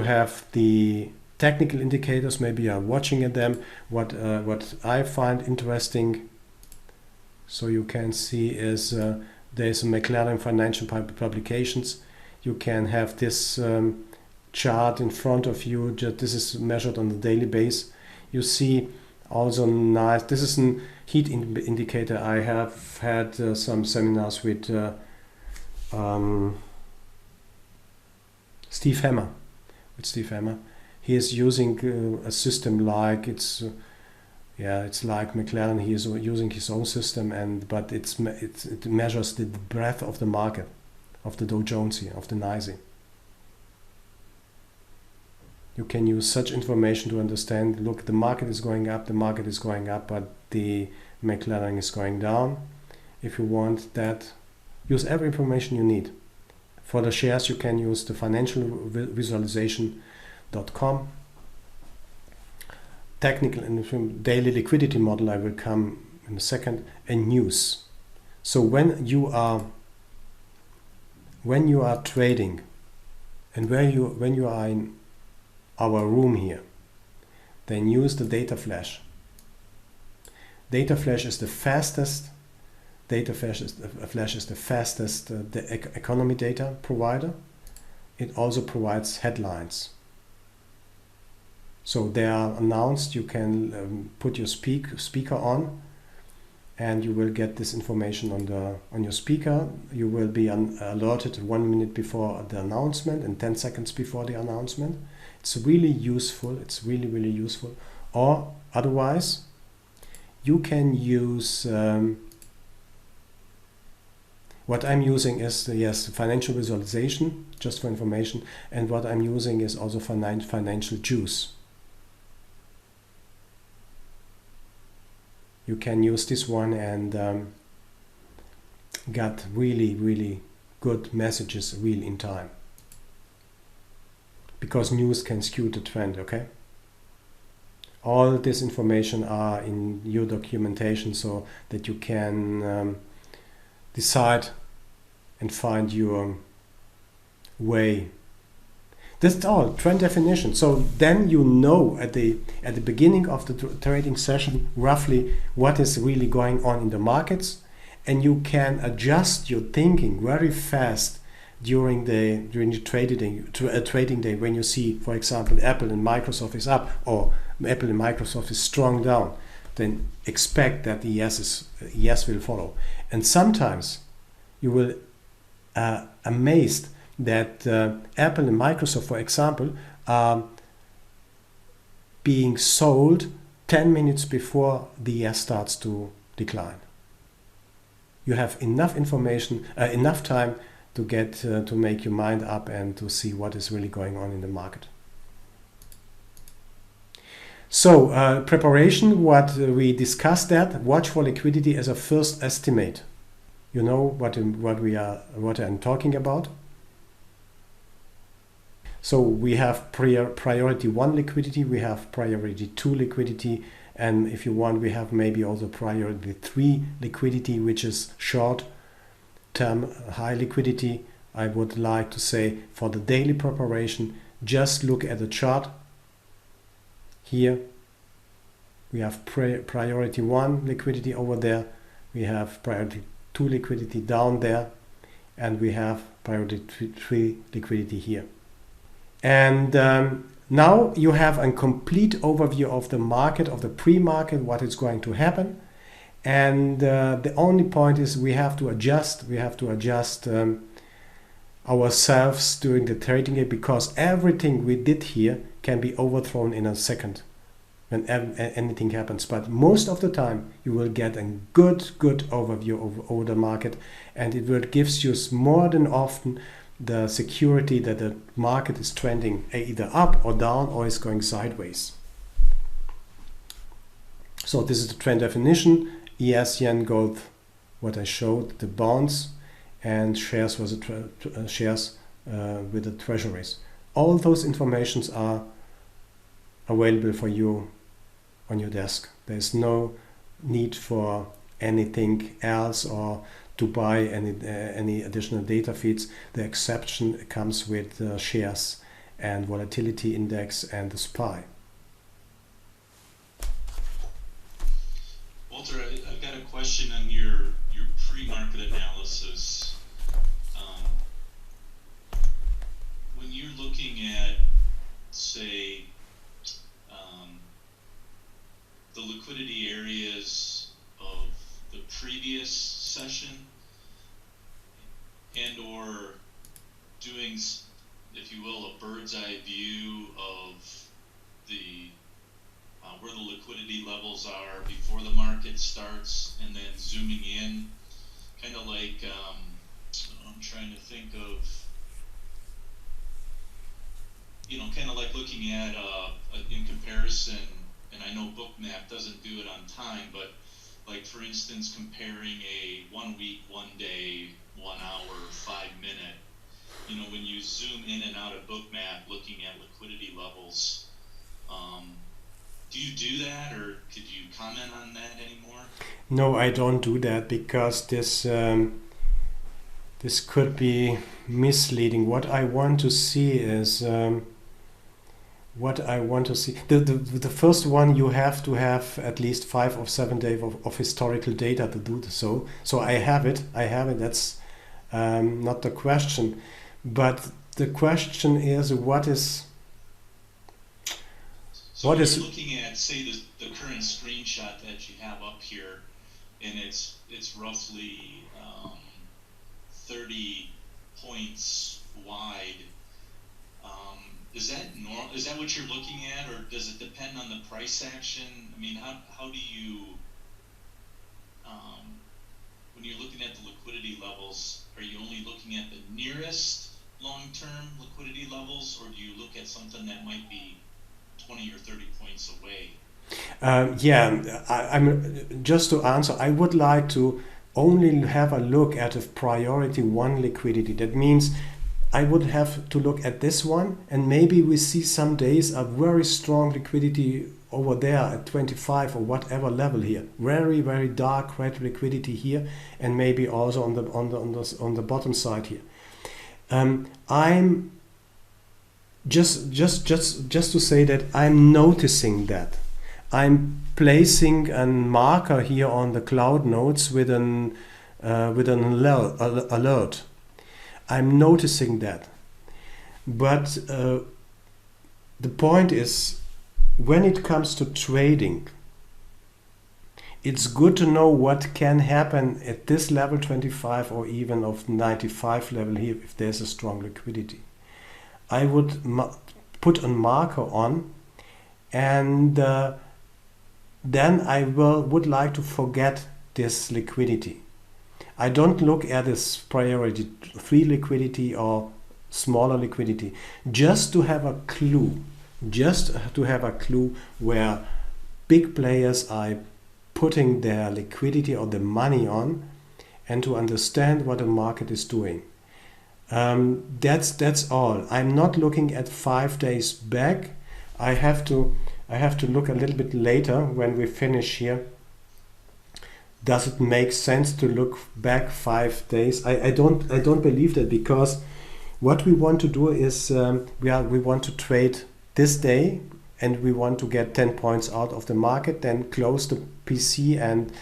have the technical indicators, maybe you are watching at them, what I find interesting, so you can see is there's a McLaren Financial Publications. You can have this chart in front of you. This is measured on the daily base. You see also nice, this is a heat indicator. I have had some seminars with Steve Hammer. He is using a system like it's like McLaren. He is using his own system, but it measures the breadth of the market, of the Dow Jones here, of the NYSE. You can use such information to understand, look, the market is going up, but the McLaren is going down. If you want that, use every information you need. For the shares, you can use the financialvisualization.com. Technical and daily liquidity model, I will come in a second, and news. So when you are trading, and when you are in our room here, then use the data flash. Data flash is the fastest. The economy data provider. it also provides headlines. So they are announced, you can put your speaker on, and you will get this information on your speaker. You will be alerted 1 minute before the announcement and 10 seconds before the announcement. It's really useful. It's really, really useful. Or otherwise, you can use what I'm using is financial visualization, just for information, and what I'm using is also financial juice. You can use this one and get really, really good messages real in time. Because news can skew the trend, okay? All this information are in your documentation so that you can decide and find your way. That's all, trend definition. So then you know at the beginning of the trading session roughly what is really going on in the markets, and you can adjust your thinking very fast during the trading day when you see, for example, Apple and Microsoft is up or Apple and Microsoft is strong down. Then expect that the yes will follow. And sometimes you will amazed that Apple and Microsoft, for example, are being sold 10 minutes before the yes starts to decline. You have enough information, enough time to get to make your mind up and to see what is really going on in the market. So preparation, what we discussed, that watch for liquidity as a first estimate. You know what I'm talking about. So we have priority 1 liquidity, we have priority 2 liquidity, and if you want, we have maybe also priority 3 liquidity, which is short term high liquidity. I would like to say for the daily preparation, just look at the chart. Here we have priority 1 liquidity over there, we have priority 2 liquidity down there, and we have priority 3 liquidity here. And now you have a complete overview of the market, of the pre-market, what is going to happen. And the only point is we have to adjust. We have to adjust ourselves during the trading day, because everything we did here can be overthrown in a second when anything happens. But most of the time you will get a good overview over the market, and it will gives you more than often the security that the market is trending either up or down or is going sideways. So this is the trend definition. ES, yen, gold, what I showed, the bonds, and shares was shares with the treasuries. All those informations are available for you on your desk. There's no need for anything else or to buy any additional data feeds. The exception comes with shares and volatility index and the SPY. Walter, I've got a question on your pre-market analysis. When you're looking at, say, the liquidity areas of the previous session, and or doing, if you will, a bird's eye view of the where the liquidity levels are before the market starts, and then zooming in, kind of like I'm trying to think of, kind of like looking at in comparison, and I know Bookmap doesn't do it on time, but like for instance, comparing a 1 week, 1 day, 1 hour, 5 minute, when you zoom in and out of Bookmap looking at liquidity levels, do you do that, or could you comment on that anymore? No, I don't do that, because this could be misleading. What I want to see is the first one, you have to have at least 5 or 7 days of historical data to do so. So I have it. That's not the question. But the question is what is So what when is you're looking at, say, the current screenshot that you have up here, and it's roughly 30 points wide. Is that normal? Is that what you're looking at, or does it depend on the price action? I mean, how do you when you're looking at the liquidity levels, are you only looking at the nearest long-term liquidity levels, or do you look at something that might be 20 or 30 points away? I'm just to answer. I would like to only have a look at a priority one liquidity. That means I would have to look at this one, and maybe we see some days a very strong liquidity over there at 25 or whatever level here. Very, very dark red liquidity here, and maybe also on the bottom side here. I'm just to say that I'm noticing that. I'm placing a marker here on the cloud nodes with an alert. I'm noticing that. But the point is, when it comes to trading, it's good to know what can happen at this level 25 or even of 95 level here if there's a strong liquidity. I would put a marker on, and then I would like to forget this liquidity. I don't look at this priority 3 liquidity or smaller liquidity, just to have a clue, where big players are putting their liquidity or the money on, and to understand what the market is doing. That's all. I'm not looking at 5 days back. I have to look a little bit later when we finish here. Does it make sense to look back 5 days? I don't believe that, because what we want to do is we want to trade this day, and we want to get 10 points out of the market, then close the PC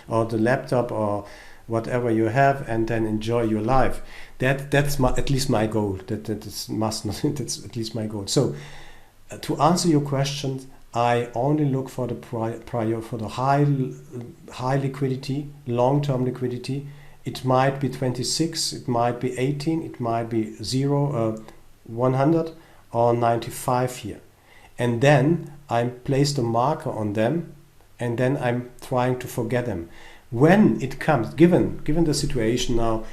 or the laptop or whatever you have, and then enjoy your life. That's at least my goal. That's at least my goal. So to answer your question, I only look for the for the high liquidity, long-term liquidity. It might be 26, it might be 18, it might be 100 or 95 here. And then I place the marker on them, and then I'm trying to forget them. When it comes, given the situation now,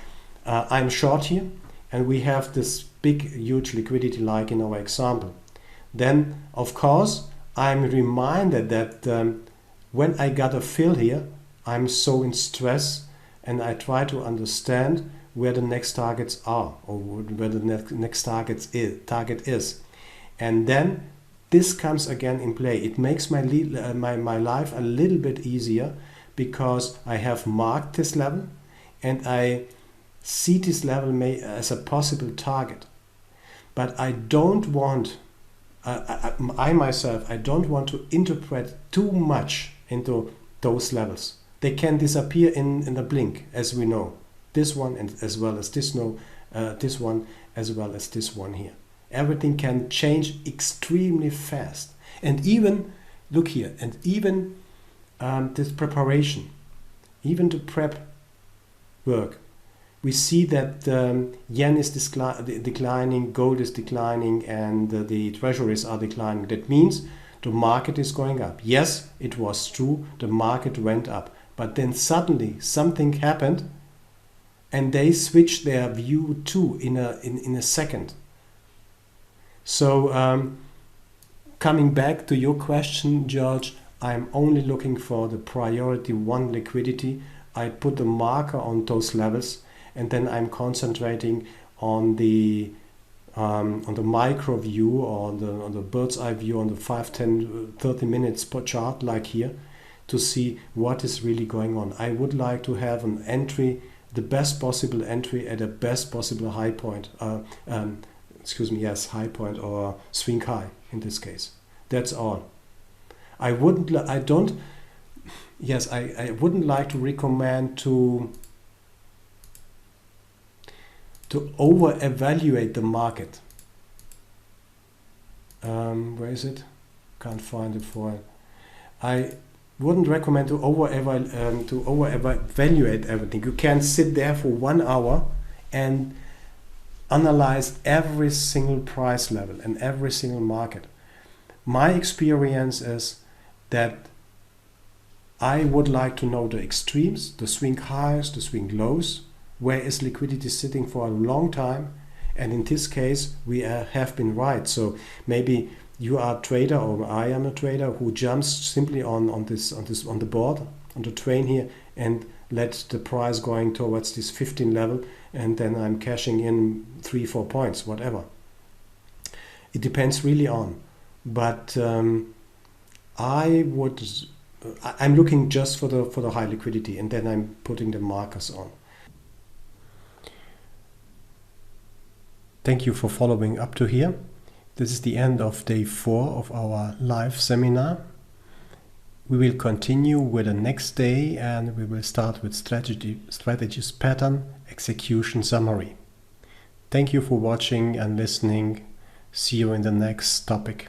I'm short here, and we have this big, huge liquidity like in our example. Then, of course, I'm reminded that when I got a fill here, I'm so in stress, and I try to understand where the next targets are, or where the next target is. And then this comes again in play. It makes my life a little bit easier, because I have marked this level, and I see this level as a possible target. But I don't want, I myself don't want to interpret too much into those levels. They can disappear in a blink, as we know. This one, and as well as this one, as well as this one here. Everything can change extremely fast. And even, look here, and even this preparation, even the prep work, we see that yen is declining, gold is declining, and the treasuries are declining. That means the market is going up. Yes, it was true, the market went up. But then suddenly something happened, and they switched their view too in a second. So coming back to your question, George, I'm only looking for the priority one liquidity. I put the marker on those levels, and then I'm concentrating on the micro view, or on the bird's eye view, on the 5, 10, 30 minutes per chart, like here, to see what is really going on. I would like to have an entry, the best possible entry at the best possible high point. High point or swing high in this case. That's all. I wouldn't like to recommend to over-evaluate the market. Where is it? Can't find it for it. I wouldn't recommend to over-evaluate everything. You can sit there for 1 hour and analyze every single price level and every single market. My experience is that I would like to know the extremes, the swing highs, the swing lows, where is liquidity sitting for a long time, and in this case we have been right. So maybe you are a trader, or I am a trader, who jumps simply on the board, on the train here, and let the price going towards this 15 level, and then I'm cashing in 3-4 points, whatever. It depends really on. But I'm looking just for the high liquidity, and then I'm putting the markers on. Thank you for following up to here. This is the end of day 4 of our live seminar. We will continue with the next day, and we will start with strategies, pattern, execution, summary. Thank you for watching and listening. See you in the next topic.